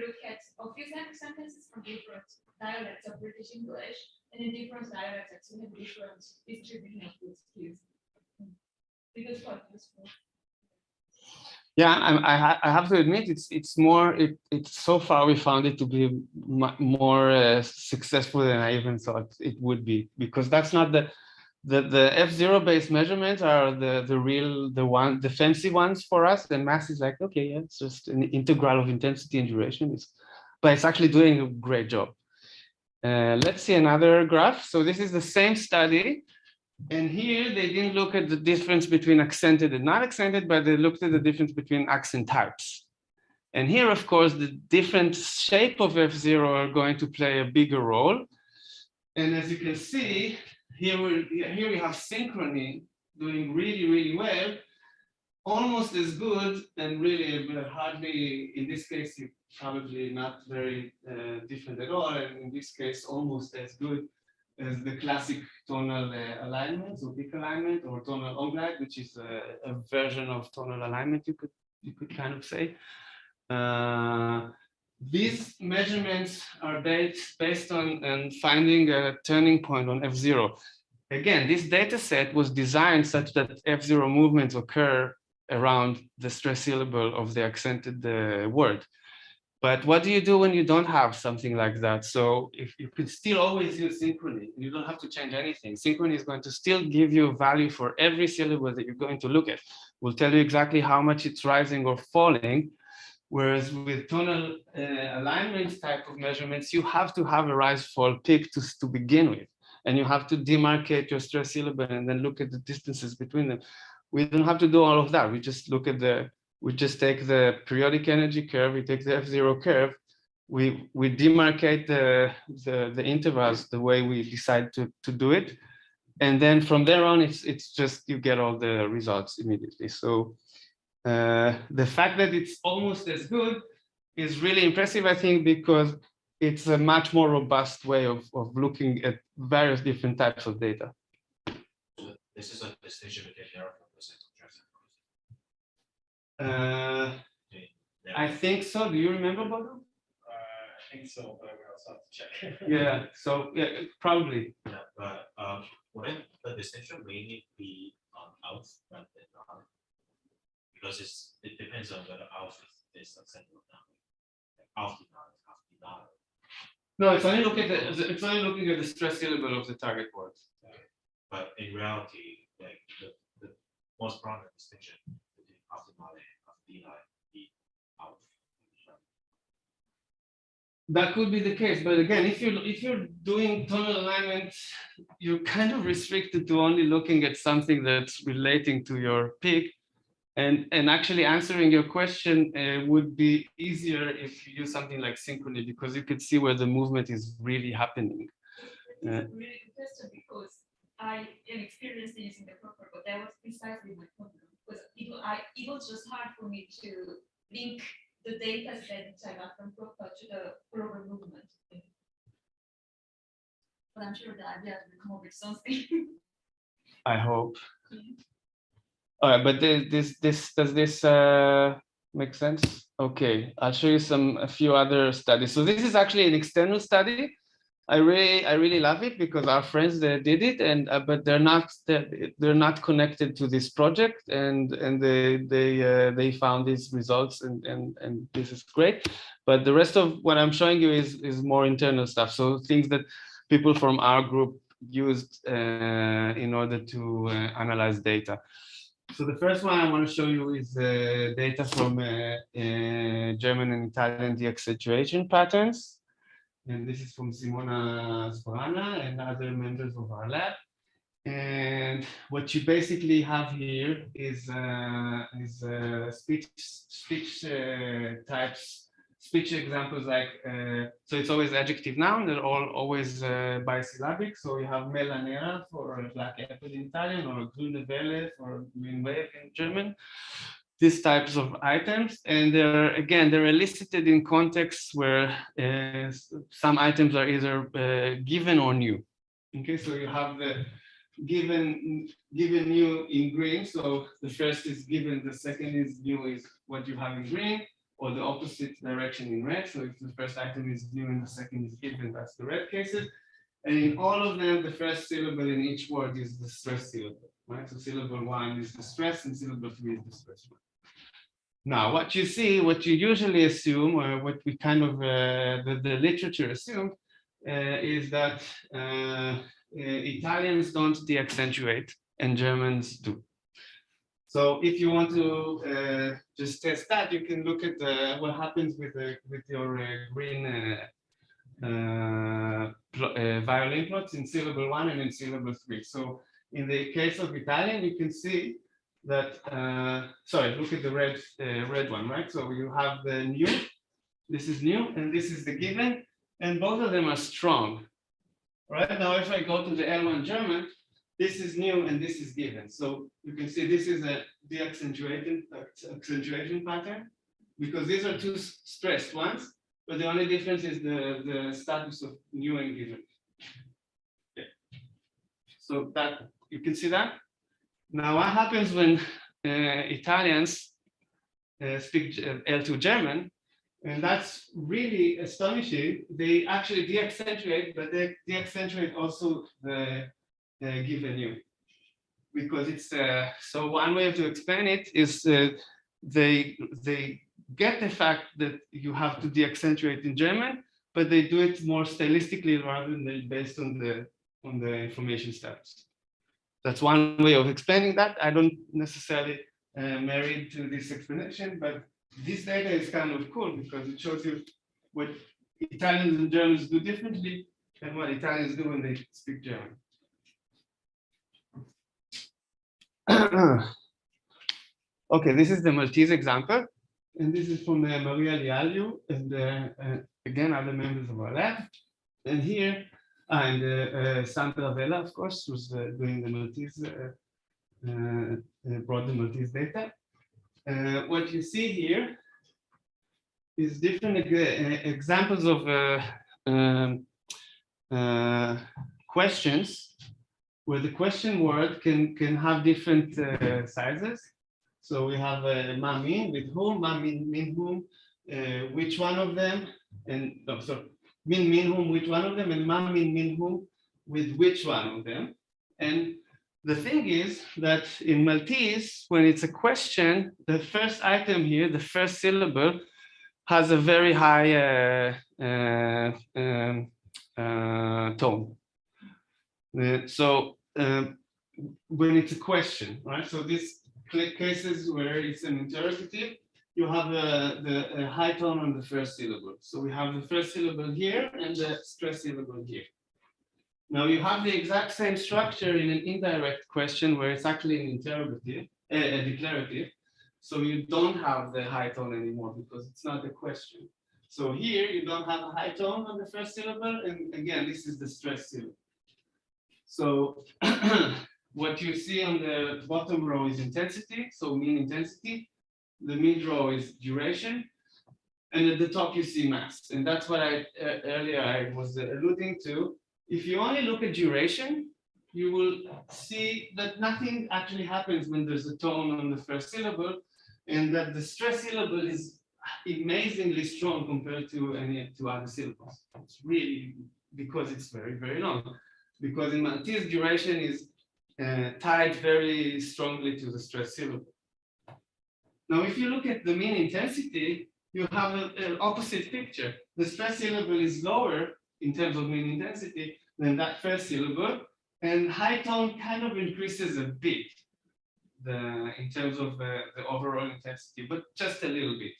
look at a few sentences from different dialects of British English, and in different dialects actually have different distribution of these cues. Because quite useful. Yeah, I have to admit it's more so far we found it to be more successful than I even thought it would be, because that's not the F0 based measurements are the fancy ones for us. And mass is like, okay, yeah, it's just an integral of intensity and duration, but it's actually doing a great job. Let's see another graph. So this is the same study. And here they didn't look at the difference between accented and not accented, but they looked at the difference between accent types. And here, of course, the different shape of F0 are going to play a bigger role. And as you can see, here we have synchrony doing really, really well, almost as good, and really hardly, in this case, probably not very different at all. And in this case, almost as good as the classic tonal alignment, so peak alignment, or tonal onglide, which is a version of tonal alignment, you could kind of say. These measurements are based on finding a turning point on F0. Again, this data set was designed such that F0 movements occur around the stress syllable of the accented word. But what do you do when you don't have something like that? So if you could still always use synchrony, you don't have to change anything. Synchrony is going to still give you a value for every syllable that you're going to look at. We'll tell you exactly how much it's rising or falling. Whereas with tonal alignment type of measurements, you have to have a rise fall peak to begin with. And you have to demarcate your stress syllable and then look at the distances between them. We don't have to do all of that. We just look at we just take the periodic energy curve, we take the F0 curve, we demarcate the intervals the way we decide to do it. And then from there on, it's just, you get all the results immediately. So the fact that it's almost as good is really impressive, I think, because it's a much more robust way of looking at various different types of data. This is a distinction between error percent I think so. Do you remember, Bodo? I think so, but we also have to check. Yeah, so yeah, probably. Yeah, but wouldn't the distinction mainly be on out rather than on? Because it depends on whether out is accented or not. Like out is not. No, it's only looking at the stress syllable of the target word. But in reality, like the most prominent distinction between out and that could be the case, but again, if you're doing tonal alignment, you're kind of restricted to only looking at something that's relating to your peak, and actually answering your question would be easier if you use something like synchrony, because you could see where the movement is really happening. It's a really good question because I am experienced using the proper, but that was precisely my problem. Because it was just hard for me to link the data set which I got from proper to the proper movement. But I'm sure that I'll be able to come up with something. I hope. All right, but does this make sense? Okay, I'll show you a few other studies. So this is actually an external study. I really love it because our friends did it, and but they're not connected to this project, and they found these results, and this is great. But the rest of what I'm showing you is more internal stuff. So things that people from our group used in order to analyze data. So the first one I want to show you is data from German and Italian de-accentuation patterns. And this is from Simona Sbrana and other members of our lab. And what you basically have here is speech types, speech examples like, so it's always adjective noun, they're always bisyllabic. So you have melanera for black apple in Italian, or grüne Welle for green wave in German. These types of items, and they're elicited in contexts where some items are either given or new. Okay, so you have the given new in green. So the first is given, the second is new is what you have in green, or the opposite direction in red. So if the first item is new and the second is given, that's the red cases. And in all of them, the first syllable in each word is the stress syllable, right? So syllable 1 is the stress, and syllable 3 is the stress one. Now, what you usually assume, or what we kind of, the literature assumed, is that Italians don't de-accentuate and Germans do. So if you want to just test that, you can look at what happens with your green violin plots in syllable 1 and in syllable 3. So in the case of Italian, you can see that, sorry, look at the red one, right? So you have the new, this is new, and this is the given, and both of them are strong. Right now, if I go to the L1 German, this is new and this is given. So you can see this is a de-accentuation pattern, because these are two stressed ones, but the only difference is the status of new and given. Okay. So that, you can see that. Now, what happens when Italians speak L2 German? And that's really astonishing. They actually de-accentuate, but they de-accentuate also the given new. Because it's, so one way to explain it is they get the fact that you have to de-accentuate in German, but they do it more stylistically rather than based on the information status. That's one way of explaining that. I don't necessarily married to this explanation, but this data is kind of cool because it shows you what Italians and Germans do differently and what Italians do when they speak German. Okay, this is the Maltese example, and this is from Maria Lialiu and again other members of our lab. And here, and Sandra Vela, of course, who's doing the Maltese, brought the Maltese data. What you see here is different examples of questions where the question word can have different sizes. So we have mamin with whom, mamin min whom, which one of them, and no, so min whom, which one of them, and mamin min whom with which one of them. And the thing is that in Maltese, when it's a question, the first item here, the first syllable, has a very high tone. So when it's a question, right? So these cases where it's an interrogative, you have the high tone on the first syllable. So we have the first syllable here and the stress syllable here. Now you have the exact same structure in an indirect question where it's actually an interrogative, a declarative. So you don't have the high tone anymore because it's not a question. So here you don't have a high tone on the first syllable, and again, this is the stress syllable. So what you see on the bottom row is intensity, so mean intensity. The mid row is duration, and at the top you see mass. And that's what I earlier I was alluding to. If you only look at duration, you will see that nothing actually happens when there's a tone on the first syllable, and that the stress syllable is amazingly strong compared to any two other syllables. It's really because it's very, very long. Because in Maltese, duration is tied very strongly to the stress syllable. Now, if you look at the mean intensity, you have an opposite picture. The stress syllable is lower in terms of mean intensity than that first syllable, and high tone kind of increases a bit in terms of the overall intensity, but just a little bit.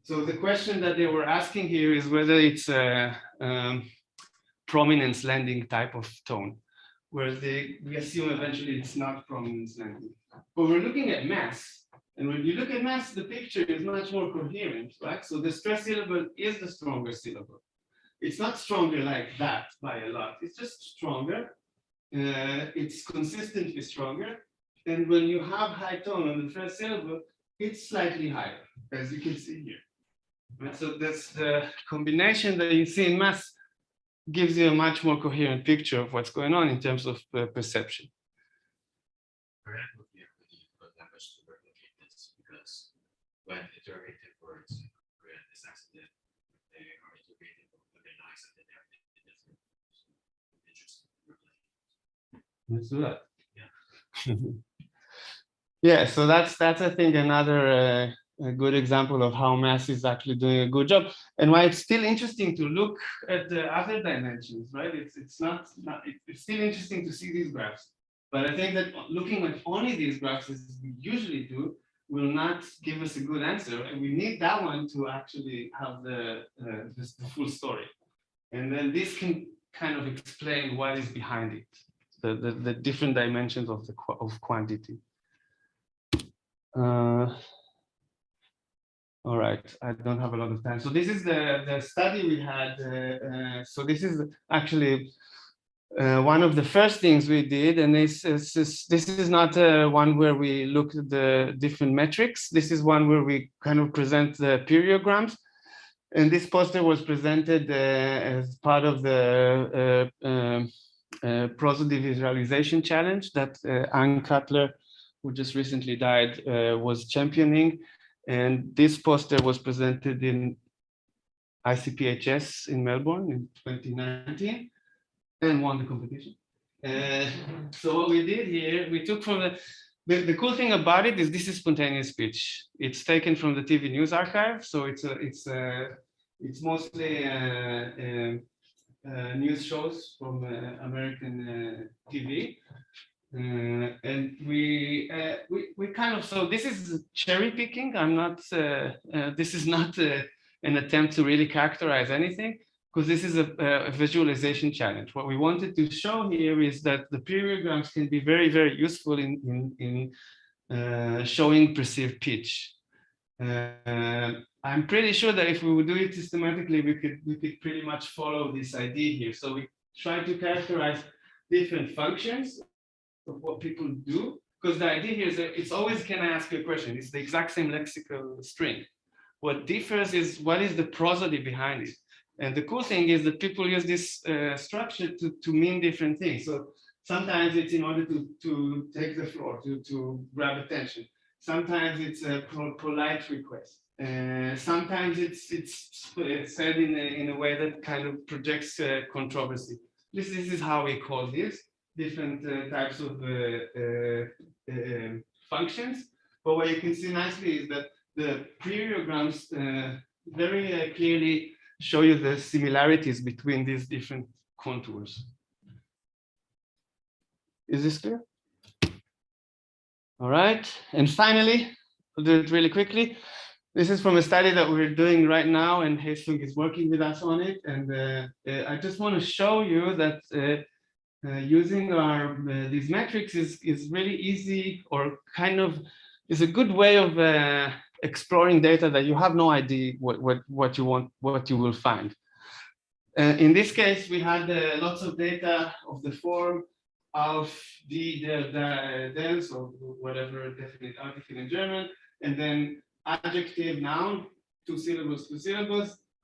So the question that they were asking here is whether it's a prominence lending type of tone, where we assume eventually it's not prominence lending. But we're looking at mass, and when you look at mass, the picture is much more coherent, right? So the stress syllable is the stronger syllable. It's not stronger like that by a lot. It's just stronger. It's consistently stronger. And when you have high tone on the first syllable, it's slightly higher, as you can see here. Right? So that's the combination that you see in mass gives you a much more coherent picture of what's going on in terms of perception. Because when interrogative words is accident, they are interrogative, but they're not accident, they're different. Interesting. Let's do that. Yeah. Yeah, so that's I think another a good example of how mass is actually doing a good job, and why it's still interesting to look at the other dimensions, right? It's still interesting to see these graphs, but I think that looking at only these graphs as we usually do will not give us a good answer, and we need that one to actually have the full story, and then this can kind of explain what is behind it, the different dimensions of quantity. All right, I don't have a lot of time. So this is the study we had. So this is actually one of the first things we did, and this is not one where we looked at the different metrics. This is one where we kind of present the periograms. And this poster was presented as part of the Prosody Visualization Challenge that Ann Cutler, who just recently died, was championing. And this poster was presented in ICPHS in Melbourne in 2019 and won the competition. So what we did here, we took from the cool thing about it is this is spontaneous speech. It's taken from the TV news archive. So it's mostly news shows from American TV. And we kind of, so this is cherry picking. This is not an attempt to really characterize anything, because this is a visualization challenge. What we wanted to show here is that the periograms can be very, very useful in showing perceived pitch. I'm pretty sure that if we would do it systematically, we could pretty much follow this idea here. So we try to characterize different functions of what people do, because the idea here is that it's always, can I ask you a question? It's the exact same lexical string. What differs is what is the prosody behind it. And the cool thing is that people use this structure to mean different things. So sometimes it's in order to take the floor, to grab attention. Sometimes it's a polite request. Sometimes it's said in a way that kind of projects controversy. This is how we call this. Different types of functions. But what you can see nicely is that the periograms very clearly show you the similarities between these different contours. Is this clear? All right. And finally, I'll do it really quickly. This is from a study that we're doing right now, and Hesung is working with us on it. And I just want to show you that using our these metrics is really easy, or kind of is a good way of exploring data that you have no idea what you want, what you will find. In this case, we had lots of data of the form of the dels, or whatever definite article in German, and then adjective, noun, two syllables,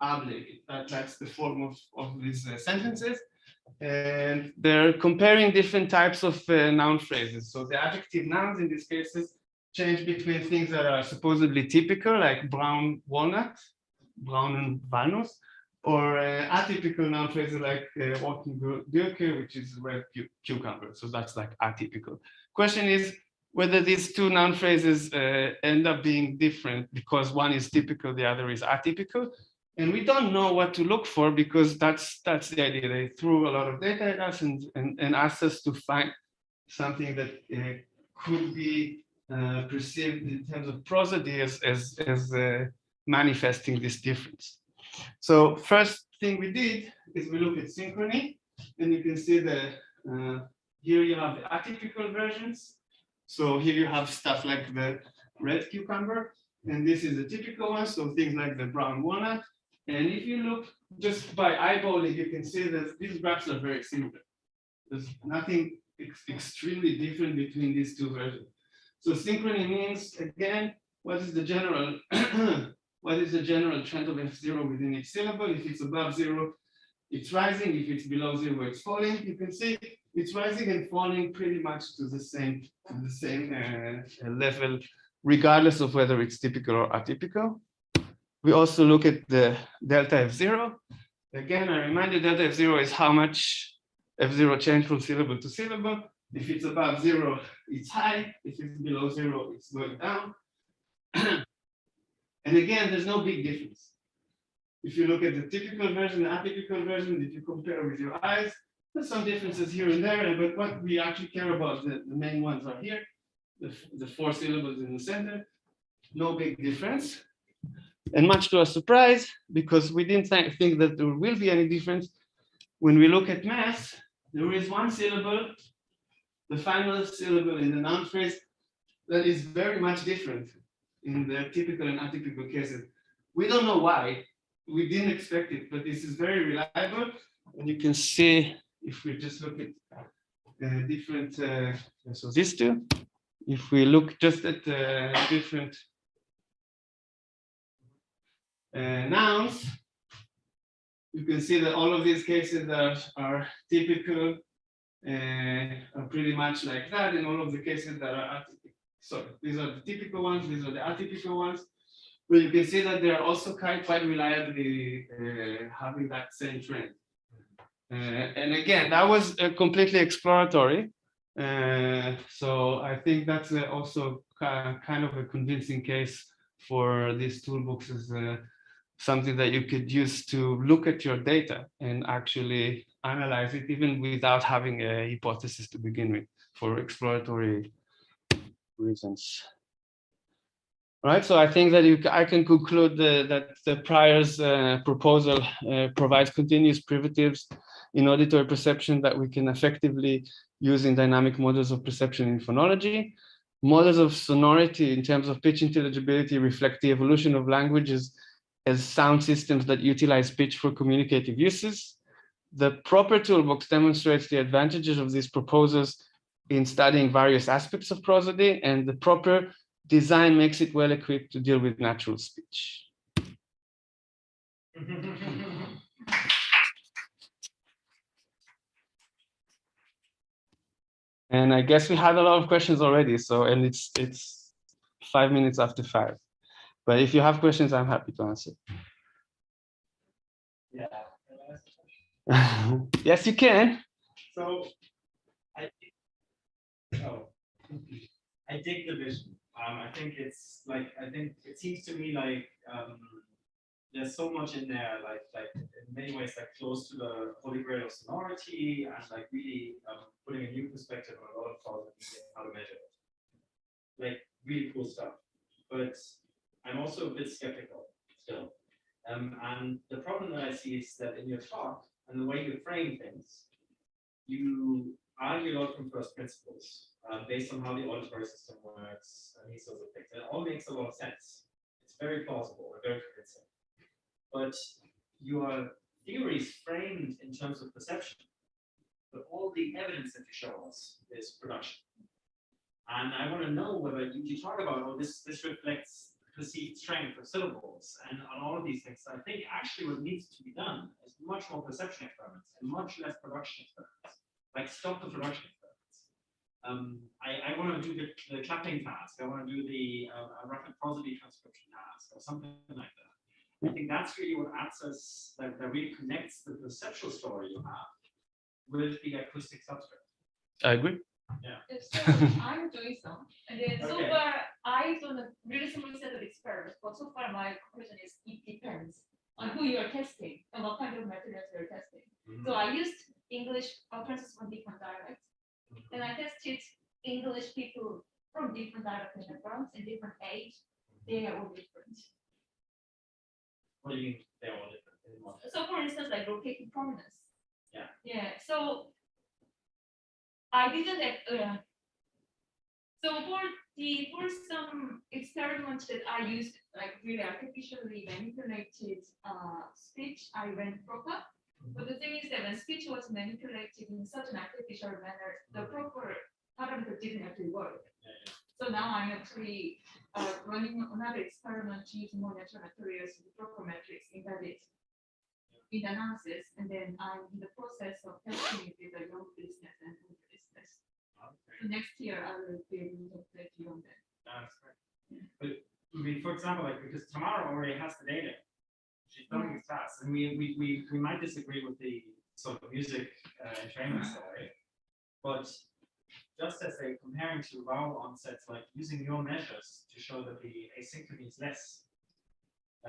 ableg. That's the form of these sentences. And they're comparing different types of noun phrases. So the adjective nouns in these cases change between things that are supposedly typical, like brown walnut, braunen Walnuss, or atypical noun phrases like walking Gurke, which is red cucumber. So that's like atypical. Question is whether these two noun phrases end up being different because one is typical, the other is atypical. And we don't know what to look for, because that's the idea. They threw a lot of data at us and asked us to find something that could be perceived in terms of prosody as manifesting this difference. So first thing we did is we look at synchrony, and you can see that here you have the atypical versions. So here you have stuff like the red cucumber, and this is the typical one, so things like the brown walnut. And if you look just by eyeballing, you can see that these graphs are very similar. There's nothing extremely different between these two versions. So synchrony means, again, what is the general trend of F0 within each syllable? If it's above 0, it's rising. If it's below 0, it's falling. You can see it's rising and falling pretty much to the same level, regardless of whether it's typical or atypical. We also look at the delta F0. Again, I remind you, delta F0 is how much F0 change from syllable to syllable. If it's above 0, it's high. If it's below 0, it's going down. And again, there's no big difference. If you look at the typical version, the atypical version, if you compare with your eyes, there's some differences here and there, but what we actually care about, the main ones are here, the 4 syllables in the center, no big difference. And much to our surprise, because we didn't think that there will be any difference, when we look at mass, there is one syllable, the final syllable in the noun phrase, that is very much different in the typical and atypical cases. We don't know why. We didn't expect it, but this is very reliable. And you can see, if we just look at different, so these two, if we look just at different nouns, you can see that all of these cases are typical, are pretty much like that, and all of the cases that are atypical. So these are the typical ones, these are the atypical ones. But you can see that they are also quite reliably having that same trend. And again, that was completely exploratory. So I think that's also kind of a convincing case for these toolbooks as something that you could use to look at your data and actually analyze it, even without having a hypothesis to begin with, for exploratory reasons. Right, so I think that I can conclude that the Pryor's proposal provides continuous primitives in auditory perception that we can effectively use in dynamic models of perception in phonology. Models of sonority in terms of pitch intelligibility reflect the evolution of languages as sound systems that utilize pitch for communicative uses. The proper toolbox demonstrates the advantages of these proposals in studying various aspects of prosody, and the proper design makes it well equipped to deal with natural speech. And I guess we had a lot of questions already, so, and it's 5 minutes after 5. But if you have questions, I'm happy to answer. Yeah. Yes, you can. So I dig the vision. I think it's like, I think it seems to me like there's so much in there, like in many ways, like close to the holy grail of sonority, and like really putting a new perspective on a lot of thought and how to measure it. Like really cool stuff. But I'm also a bit skeptical still. And the problem that I see is that in your talk and the way you frame things, you argue a lot from first principles based on how the auditory system works and these sorts of things. And it all makes a lot of sense. It's very plausible and very convincing. But your theories framed in terms of perception, but all the evidence that you show us is production. And I want to know whether you talk about, oh, this reflects perceived strength of syllables and on all of these things. I think actually what needs to be done is much more perception experiments and much less production experiments. Like stop the production experiments. I want to do the clapping task. I want to do the rapid prosody transcription task or something like that. I think that's really what answers, that really connects the perceptual story you have with the acoustic substrate. I agree. Yeah. So I'm doing some, and then so far I don't have really small set of experiments, but so far my conclusion is it depends on who you are testing and what kind of materials you're testing. So I used English occurrences from different dialects, and I tested English people from different dialect backgrounds and different age. They are all different. What do you mean they're all different? So for instance, like rotating prominence. Yeah. Yeah. So I didn't so for some experiments that I used like really artificially manipulated speech, I went proper. But the thing is that when speech was manipulated in such an artificial manner, the proper parameter didn't actually work. So now I'm actually running another experiment to use more natural materials with proper metrics embedded in the analysis, and then I'm in the process of testing it with a young business and old business. So next year I will be able to update you on that. That's right. But I mean, for example, like because Tamara already has the data, she's done these tasks, and we might disagree with the sort of music entrainment story, but just as a comparing to vowel onsets, like using your measures to show that the asynchrony is less.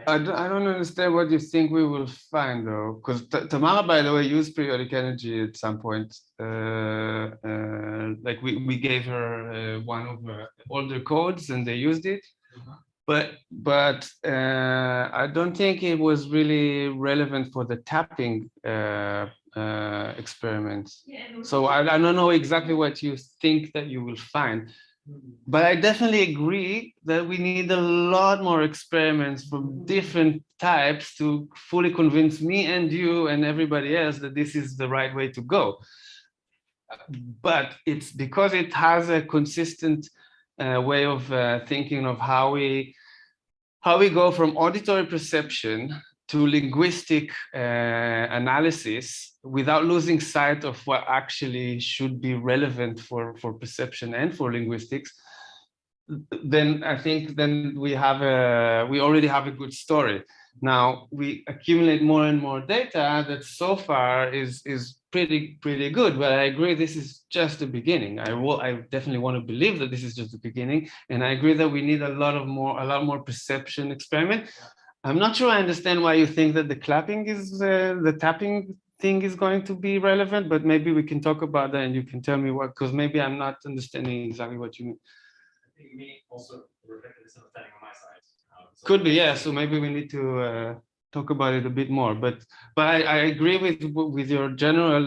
I don't understand what you think we will find though, because Tamara, by the way, used periodic energy at some point. Like we gave her one of her older codes and they used it, but I don't think it was really relevant for the tapping experiments. So I don't know exactly what you think that you will find. But I definitely agree that we need a lot more experiments from different types to fully convince me and you and everybody else that this is the right way to go. But it's because it has a consistent way of thinking of how we go from auditory perception to linguistic analysis without losing sight of what actually should be relevant for perception and for linguistics, then I think then we already have a good story. Now we accumulate more and more data that so far is pretty good, but I agree this is just the beginning. I definitely want to believe that this is just the beginning, and I agree that we need a lot more perception experiment. I'm not sure I understand why you think that the clapping is the tapping thing is going to be relevant, but maybe we can talk about that and you can tell me what, because maybe I'm not understanding exactly what you mean. I think you may also reflect this understanding on my side. Could be, yeah. So maybe we need to talk about it a bit more. But I agree with your general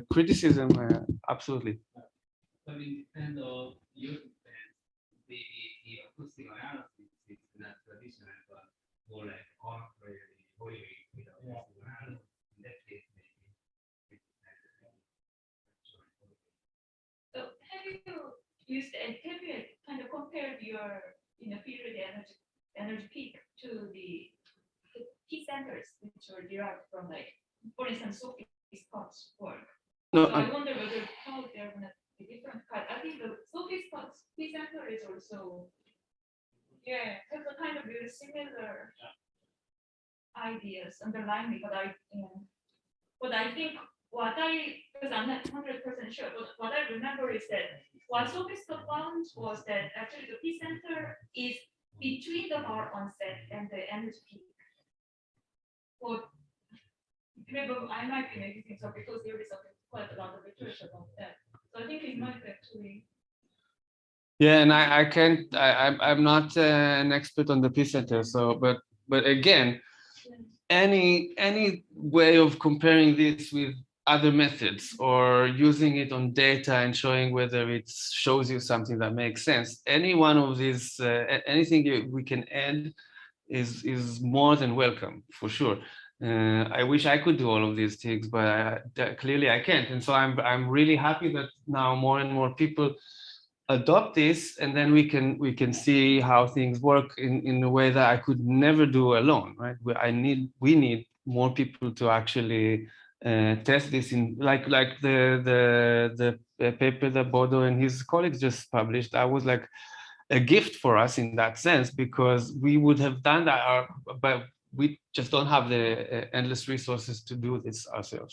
criticism. Absolutely. I mean, depend on your the acoustic analysis is not traditional, but more like oratory, with acoustic analysis. In that case, maybe. So have you kind of compared your period energy peak to the P centers which were derived from, like, for instance, Sophie Scott's work? No, so I wonder whether how they're gonna be different. I think the Sophie Scott's P center is also has a kind of very similar ideas underlying me, but I think because I'm not 100% sure, but what I remember is that what Sophie Scott found was that actually the P center is between the bar onset and the energy peak. But maybe I might be making things up because there is quite a lot of literature about that. So I think it might actually Yeah, and I can't. I'm not an expert on the Peace Center. So, but again, any way of comparing this with other methods or using it on data and showing whether it shows you something that makes sense. Any one of these, anything we can add is more than welcome for sure. I wish I could do all of these things, but clearly I can't. And so I'm really happy that now more and more people adopt this, and then we can see how things work in a way that I could never do alone, right? We need more people to actually test this in like the paper that Bodo and his colleagues just published. That was like a gift for us in that sense, because we would have done that, but we just don't have the endless resources to do this ourselves.